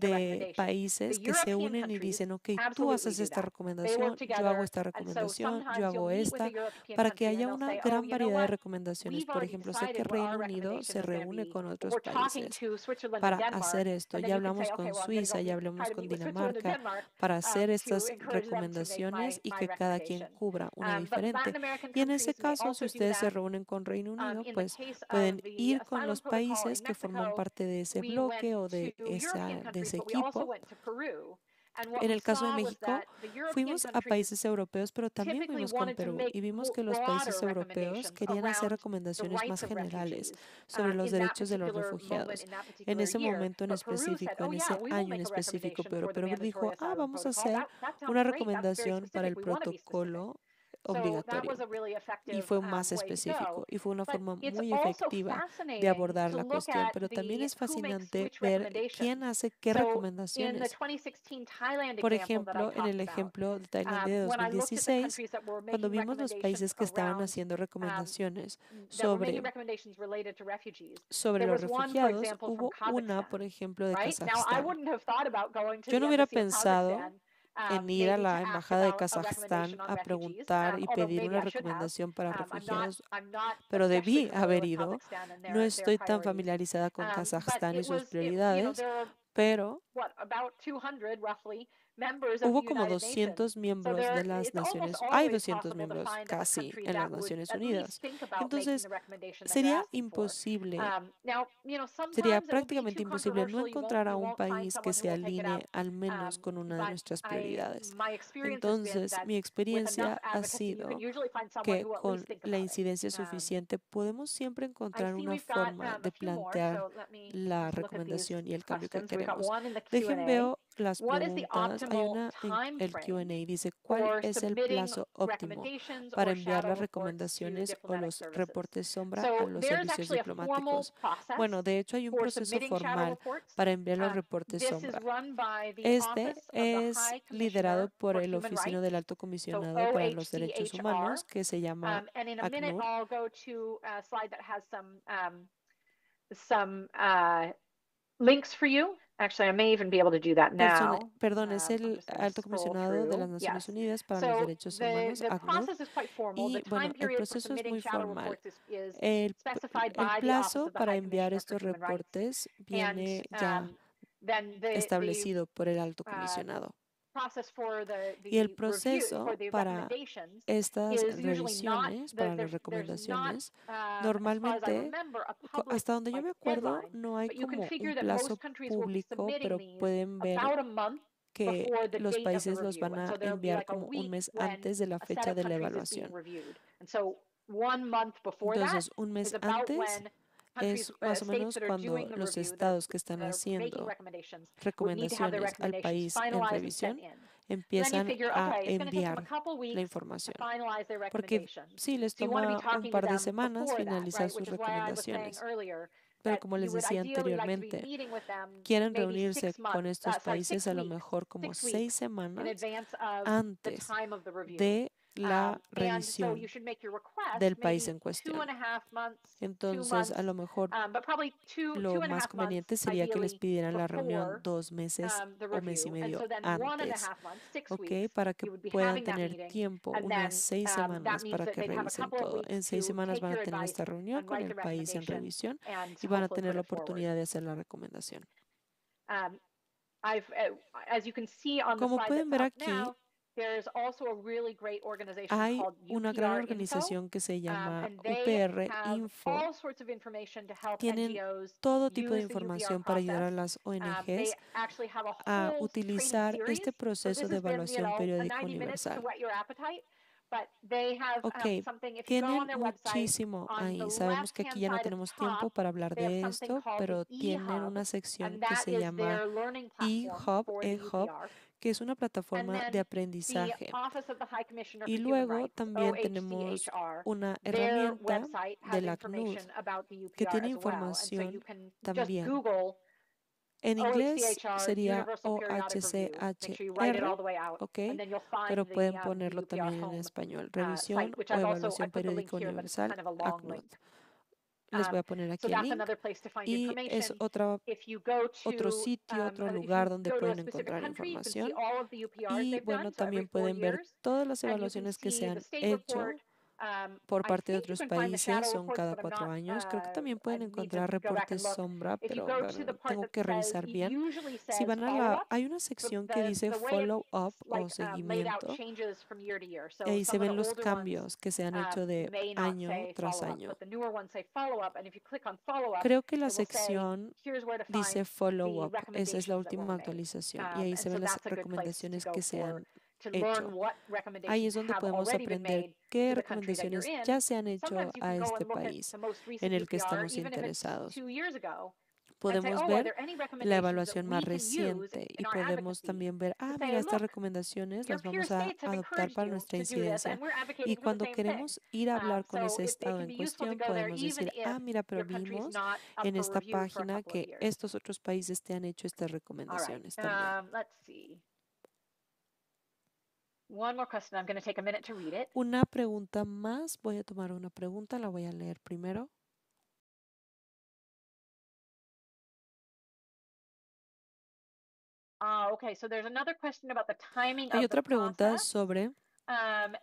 Speaker 2: de países que se unen y dicen, ok, tú haces esta recomendación, yo hago esta recomendación, yo hago esta, para que haya una gran variedad de recomendaciones. Por ejemplo, sé que Reino Unido se reúne con otros países para hacer esto. Ya hablamos con Suiza, ya hablamos con Dinamarca para hacer estas recomendaciones y que cada quien cubra una diferente. Y en ese caso, si ustedes se reúnen con Reino Unido, pues pueden ir con los países que forman parte de ese bloque o de ese equipo. En el caso de México, fuimos a países europeos, pero también fuimos con Perú y vimos que los países europeos querían hacer recomendaciones más generales sobre los derechos de los refugiados. En ese momento en específico, en ese año en específico, pero Perú dijo, vamos a hacer una recomendación para el protocolo obligatorio y fue más específico y fue una forma muy efectiva de abordar la cuestión, pero también es fascinante ver quién hace qué recomendaciones. Por ejemplo, en el ejemplo de Tailandia de 2016, cuando vimos los países que estaban haciendo recomendaciones sobre los refugiados, hubo una, por ejemplo, de Kazajstán. Yo no hubiera pensado en ir a la embajada de Kazajstán a preguntar y pedir una recomendación para refugiados, pero debí haber ido. No estoy tan familiarizada con Kazajstán y sus prioridades, pero hubo como 200 miembros de las Naciones, hay 200 miembros casi en las Naciones Unidas. Entonces, sería imposible, sería prácticamente imposible no encontrar a un país que se alinee al menos con una de nuestras prioridades. Entonces, mi experiencia ha sido que con la incidencia suficiente podemos siempre encontrar una forma de plantear la recomendación y el cambio que queremos. Dejen veo las preguntas. Hay una en el Q&A, dice, ¿cuál es el plazo óptimo para enviar las recomendaciones o los reportes sombra a los servicios diplomáticos? Bueno, de hecho hay un proceso formal para enviar los reportes sombra. Este es liderado por el Oficina del Alto Comisionado para los Derechos Humanos, que se llama ACNUR.
Speaker 3: Links for you. Actually, I may even be able to do that now.
Speaker 2: Perdón, es el Alto Comisionado de las Naciones Unidas para los Derechos Humanos, ACNUR. Y bueno, el proceso es muy formal. El plazo para enviar estos reportes viene ya establecido por el Alto Comisionado. Y el proceso para estas revisiones, para las recomendaciones, normalmente, hasta donde yo me acuerdo, no hay como un plazo público, pero pueden ver que los países los van a enviar como un mes antes de la fecha de la evaluación. Entonces, un mes antes es más o menos cuando los estados que están haciendo recomendaciones al país en revisión empiezan a enviar la información. Porque sí, les toma un par de semanas finalizar sus recomendaciones. Pero como les decía anteriormente, quieren reunirse con estos países a lo mejor como 6 semanas antes de la revisión del país en cuestión. Entonces, a lo mejor lo más conveniente sería que les pidieran la reunión 2 meses o mes y medio antes, ¿ok? Para que puedan tener tiempo, unas 6 semanas para que revisen todo. En 6 semanas van a tener esta reunión con el país en revisión y van a tener la oportunidad de hacer la recomendación. Como pueden ver aquí, hay una gran organización que se llama UPR Info. Tienen todo tipo de información para ayudar a las ONGs a utilizar este proceso de evaluación periódica universal. Ok, tienen muchísimo ahí. Sabemos que aquí ya no tenemos tiempo para hablar de esto, pero tienen una sección que se llama eHub, que es una plataforma de aprendizaje. Y luego también tenemos una herramienta de la ACNUR que tiene información también. En inglés sería OHCHR, ¿ok? Pero pueden ponerlo también en español. Revisión o Evaluación Periódica Universal, ACNUR. Les voy a poner aquí el link y es otro sitio, otro lugar donde pueden encontrar información. Y bueno, también pueden ver todas las evaluaciones que se han hecho por parte de otros países, son cada 4 años. Creo que también pueden encontrar reportes sombra, pero bueno, tengo que revisar bien. Si van hay una sección que dice follow up o seguimiento, y ahí se ven los cambios que se han hecho de año tras año. Creo que la sección dice follow up, esa es la última actualización, y ahí se ven las recomendaciones que se han hecho. Ahí es donde podemos aprender qué recomendaciones ya se han hecho a este país en el que estamos interesados. Podemos ver la evaluación más reciente y podemos también ver, mira, estas recomendaciones las vamos a adoptar para nuestra incidencia. Y cuando queremos ir a hablar con ese estado en cuestión, podemos decir, mira, pero vimos en esta página que estos otros países te han hecho estas recomendaciones también. Una pregunta más. Voy a tomar una pregunta, la voy a leer primero. Hay otra pregunta sobre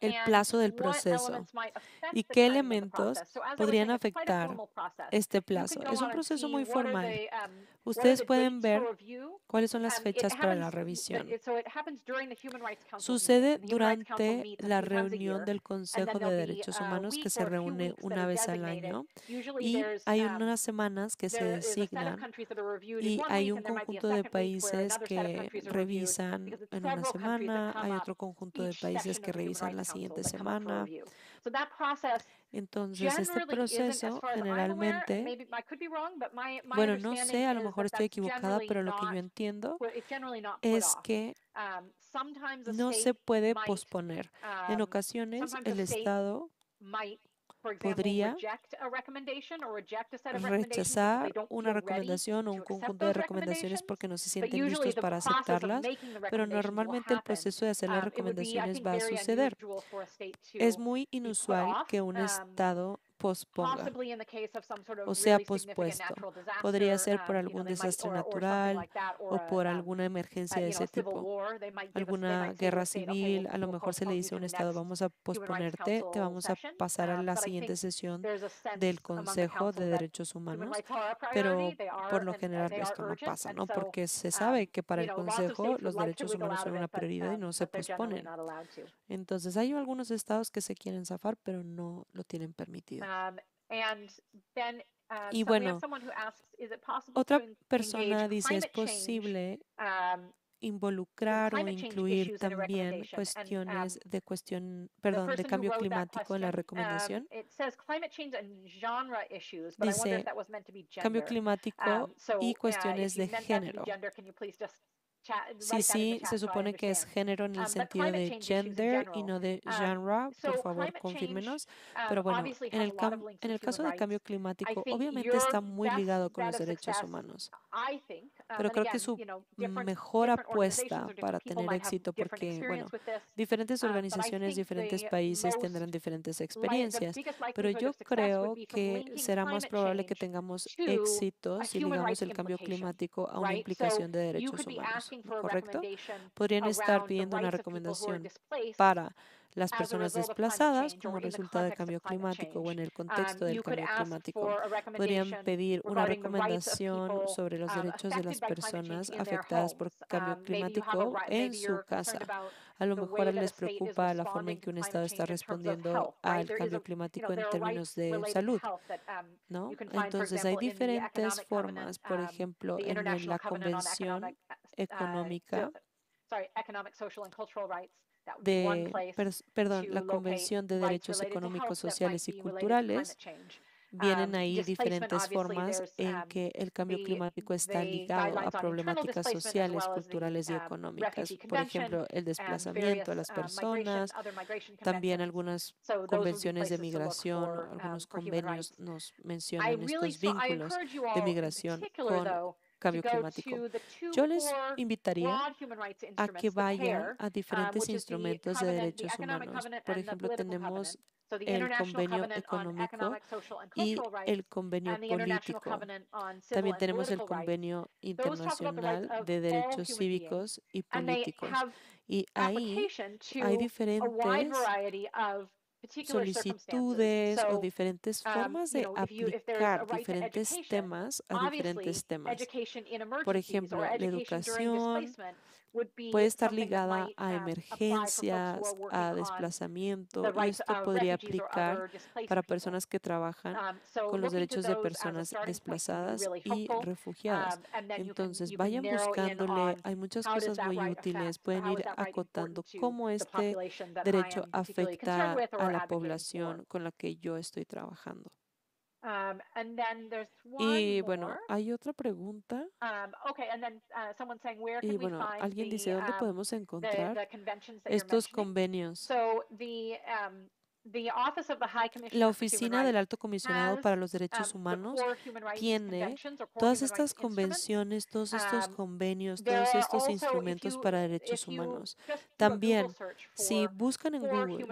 Speaker 2: el plazo del proceso y qué elementos podrían afectar este plazo. Es un proceso muy formal. Ustedes pueden ver cuáles son las fechas para la revisión. Sucede durante la reunión del Consejo de Derechos Humanos que se reúne una vez al año y hay unas semanas que se designan y hay un conjunto de países que revisan en una semana, hay otro conjunto de países que revisan la siguiente semana. Entonces, este proceso generalmente, bueno, no sé, a lo mejor estoy equivocada, pero lo que yo entiendo es que no se puede posponer. En ocasiones, el Estado podría rechazar una recomendación o un conjunto de recomendaciones porque no se sienten listos para aceptarlas, pero normalmente el proceso de hacer las recomendaciones va a suceder. Es muy inusual que un Estado posponga o sea pospuesto. Podría ser por algún desastre natural o por alguna emergencia de ese tipo, alguna guerra civil. A lo mejor se le dice a un Estado, vamos a posponerte, te vamos a pasar a la siguiente sesión del Consejo de Derechos Humanos, pero por lo general esto no pasa, ¿no? Porque se sabe que para el Consejo los derechos humanos son una prioridad y no se posponen. Entonces hay algunos estados que se quieren zafar, pero no lo tienen permitido. Y bueno, otra persona dice, ¿es posible involucrar o incluir también cuestiones de de cambio climático en la recomendación? Dice cambio climático y cuestiones de género. Sí, se supone que es género en el sentido de gender y no de genre. Por favor, confírmenos. Pero bueno, en el caso de cambio climático, obviamente está muy ligado con los derechos humanos. Pero creo que su mejor apuesta para tener éxito, porque, bueno, diferentes organizaciones, diferentes países tendrán diferentes experiencias, pero yo creo que será más probable que tengamos éxito si ligamos el cambio climático a una implicación de derechos humanos, ¿correcto? Podrían estar pidiendo una recomendación para las personas desplazadas como resultado del cambio climático o en el contexto del cambio climático. Podrían pedir una recomendación sobre los derechos de las personas afectadas por cambio climático en su casa. A lo mejor les preocupa la forma en que un estado está respondiendo al cambio climático en términos de salud, ¿no? Entonces hay diferentes formas, por ejemplo, en la Convención Económica la Convención de Derechos Económicos, Sociales y Culturales, vienen ahí diferentes formas en que el cambio climático está ligado a problemáticas sociales, culturales y económicas. Por ejemplo, el desplazamiento de las personas, también algunas convenciones de migración, algunos convenios nos mencionan estos vínculos de migración con cambio climático. Yo les invitaría a que vayan a diferentes instrumentos de derechos humanos. Por ejemplo, tenemos el convenio económico y el convenio político. También tenemos el convenio internacional de derechos cívicos y políticos. Y ahí hay diferentes solicitudes o diferentes formas de aplicar diferentes temas a diferentes temas. Por ejemplo, la educación puede estar ligada a emergencias, a desplazamiento, y esto podría aplicar para personas que trabajan con los derechos de personas desplazadas y refugiadas. Entonces, vayan buscándole, hay muchas cosas muy útiles, pueden ir acotando cómo este derecho afecta a la población con la que yo estoy trabajando. Y bueno, hay otra pregunta. Y bueno, alguien dice, ¿dónde podemos encontrar estos convenios? La Oficina del Alto Comisionado para los Derechos Humanos tiene todas estas convenciones, todos estos convenios, todos estos instrumentos para derechos humanos. También, si buscan en Google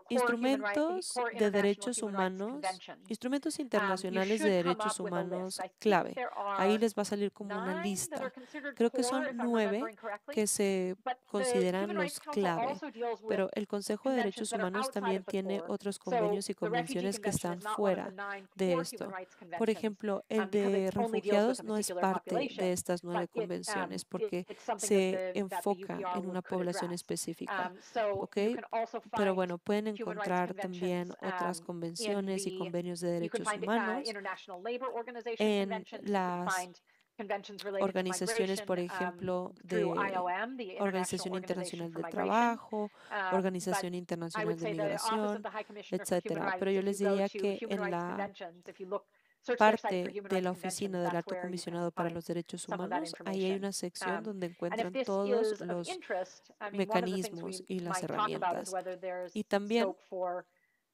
Speaker 2: instrumentos de derechos humanos, instrumentos internacionales de derechos humanos clave. Ahí les va a salir como una lista. Creo que son 9 que se consideran los clave, pero el Consejo de Derechos Humanos también tiene otros convenios y convenciones que están fuera de esto. Por ejemplo, el de refugiados no es parte de estas 9 convenciones porque se enfoca en una población específica, ¿ok? Pero bueno, pueden encontrar también otras convenciones y convenios de derechos humanos en las organizaciones, por ejemplo, de Organización Internacional del Trabajo, Organización Internacional de Migración, etcétera. Pero yo les diría que en la parte de la Oficina del Alto Comisionado para los Derechos Humanos, ahí hay una sección donde encuentran todos los mecanismos y las herramientas. Y también,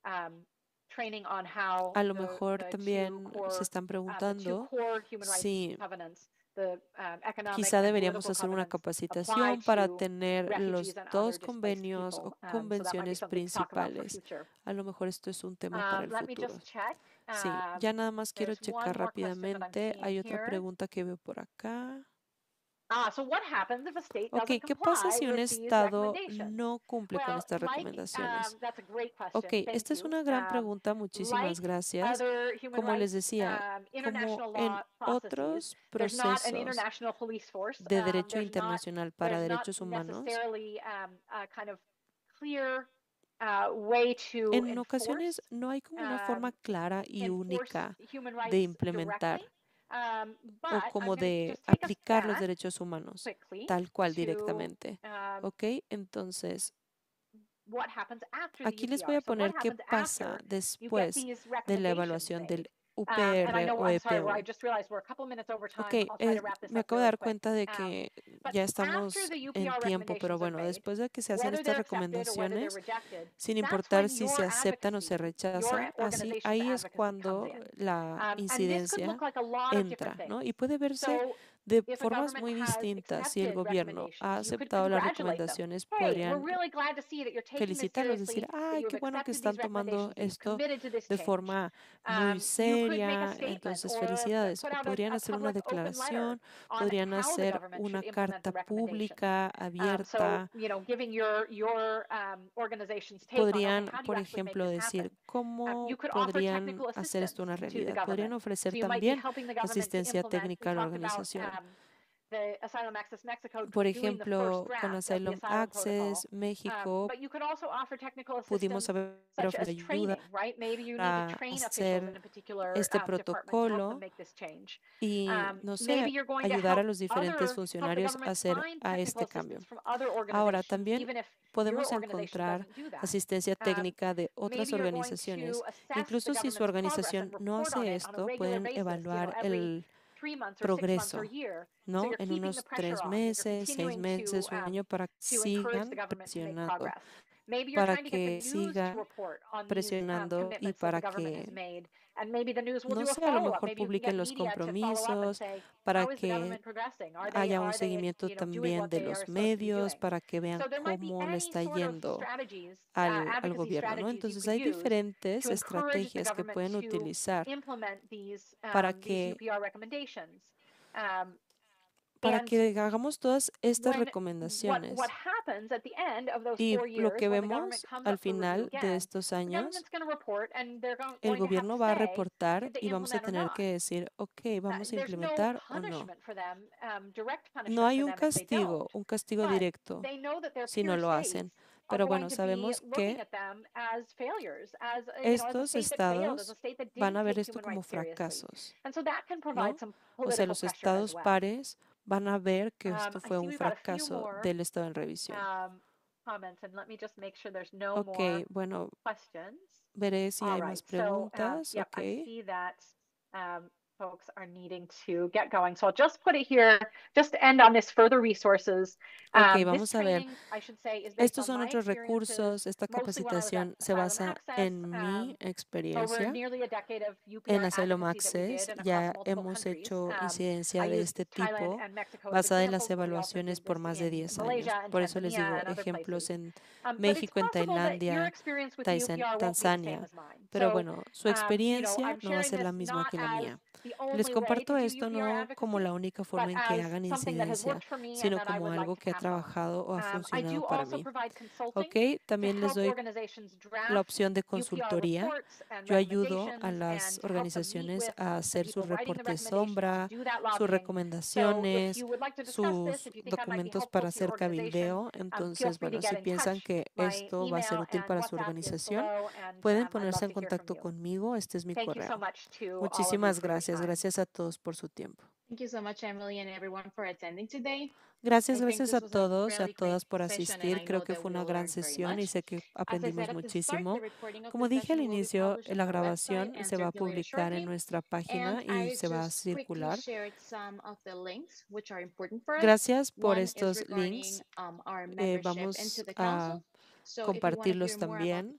Speaker 2: a lo mejor también se están preguntando si quizá deberíamos hacer una capacitación para tener los 2 convenios o convenciones principales. A lo mejor esto es un tema para el futuro. Sí, ya nada más quiero checar rápidamente. Hay otra pregunta que veo por acá. Ok, ¿qué pasa si un estado no cumple con estas recomendaciones? Ok, esta es una gran pregunta, muchísimas gracias. Como les decía, como en otros procesos de derecho internacional para derechos humanos, en ocasiones no hay como una forma clara y única de implementar o como de aplicar los derechos humanos tal cual directamente. ¿Ok? Entonces, aquí les voy a poner qué pasa después de la evaluación del UPR o EPU. Ok, me acabo de dar cuenta de que ya estamos en tiempo, pero bueno, después de que se hacen estas recomendaciones, sin importar si se aceptan o se rechazan, así ahí es cuando la incidencia entra, ¿no? Y puede verse de formas muy distintas. Si el gobierno ha aceptado las recomendaciones, podrían felicitarlos, decir, ay, qué bueno que están tomando esto de forma muy seria, entonces felicidades. O podrían hacer una declaración, podrían hacer una carta pública abierta, podrían, por ejemplo, decir cómo podrían hacer esto una realidad. Podrían ofrecer también asistencia técnica a la organización. Por ejemplo, con Asylum Access México, pudimos haber ofrecido ayuda para hacer este protocolo y, no sé, ayudar a los diferentes funcionarios a hacer este cambio. Ahora, también podemos encontrar asistencia técnica de otras organizaciones. Incluso si su organización no hace esto, pueden evaluar el progreso, ¿no? En unos 3 meses, 6 meses, un año, para que sigan presionando, y para que, no sé, a lo mejor publiquen los compromisos, para que haya un seguimiento también de los medios, para que vean cómo le está yendo al gobierno, ¿no? Entonces hay diferentes estrategias que pueden utilizar para que hagamos todas estas recomendaciones. Y lo que vemos al final de estos años, el gobierno va a reportar y vamos a tener que decir, ok, vamos a implementar o no. No hay un castigo directo si no lo hacen. Pero bueno, sabemos que estos estados van a ver esto como fracasos, ¿no? O sea, los estados pares van a ver que esto fue un fracaso del estado en revisión. Ok, bueno, veré si hay más preguntas. Ok.
Speaker 3: Folks are needing to get going. So I'll just put it here, just to end on this further resources.
Speaker 2: Ok, vamos a ver. Estos son otros recursos. Esta capacitación se basa en mi experiencia en Asylum Access. Ya hemos hecho incidencia de este tipo basada en las evaluaciones por más de 10 años. Por eso les digo ejemplos en México, en Tailandia, Tanzania. Pero bueno, su experiencia no va a ser la misma que la mía. Les comparto esto no como la única forma en que hagan incidencia, sino como algo que ha trabajado o ha funcionado para mí. Ok, también les doy la opción de consultoría. Yo ayudo a las organizaciones a hacer sus reportes sombra, sus recomendaciones, sus documentos para hacer cabildeo. Entonces, bueno, si piensan que esto va a ser útil para su organización, pueden ponerse en contacto conmigo. Este es mi correo. Muchísimas gracias. Gracias a todos por su tiempo. Gracias a todos, a todas por asistir. Creo que fue una gran sesión y sé que aprendimos muchísimo. Como dije al inicio, la grabación se va a publicar en nuestra página y se va a circular. Gracias por estos links. Vamos a compartirlos también.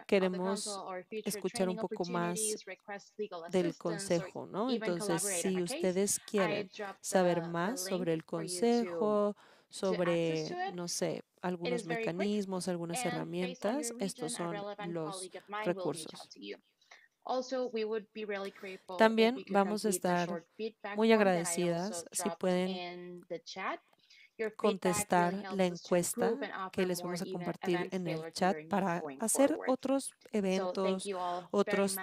Speaker 2: Queremos escuchar un poco más del consejo, ¿no? Entonces, si ustedes quieren saber más sobre el consejo, sobre, no sé, algunos mecanismos, algunas herramientas, estos son los recursos. También vamos a estar muy agradecidas si pueden contestar la encuesta que les vamos a compartir en el chat para hacer otros eventos, otras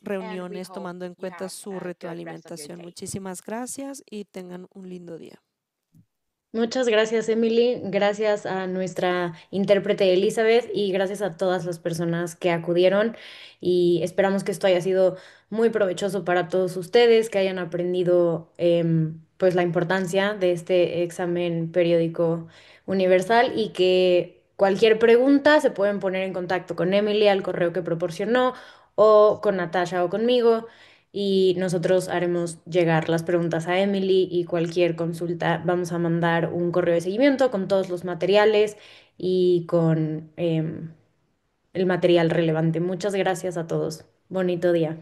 Speaker 2: reuniones tomando en cuenta su retroalimentación. Muchísimas gracias y tengan un lindo día.
Speaker 4: Muchas gracias, Emily. Gracias a nuestra intérprete Elizabeth y gracias a todas las personas que acudieron. Y esperamos que esto haya sido muy provechoso para todos ustedes, que hayan aprendido pues la importancia de este examen periódico universal y que cualquier pregunta se pueden poner en contacto con Emily al correo que proporcionó o con Natasha o conmigo y nosotros haremos llegar las preguntas a Emily y cualquier consulta vamos a mandar un correo de seguimiento con todos los materiales y con el material relevante. Muchas gracias a todos. Bonito día.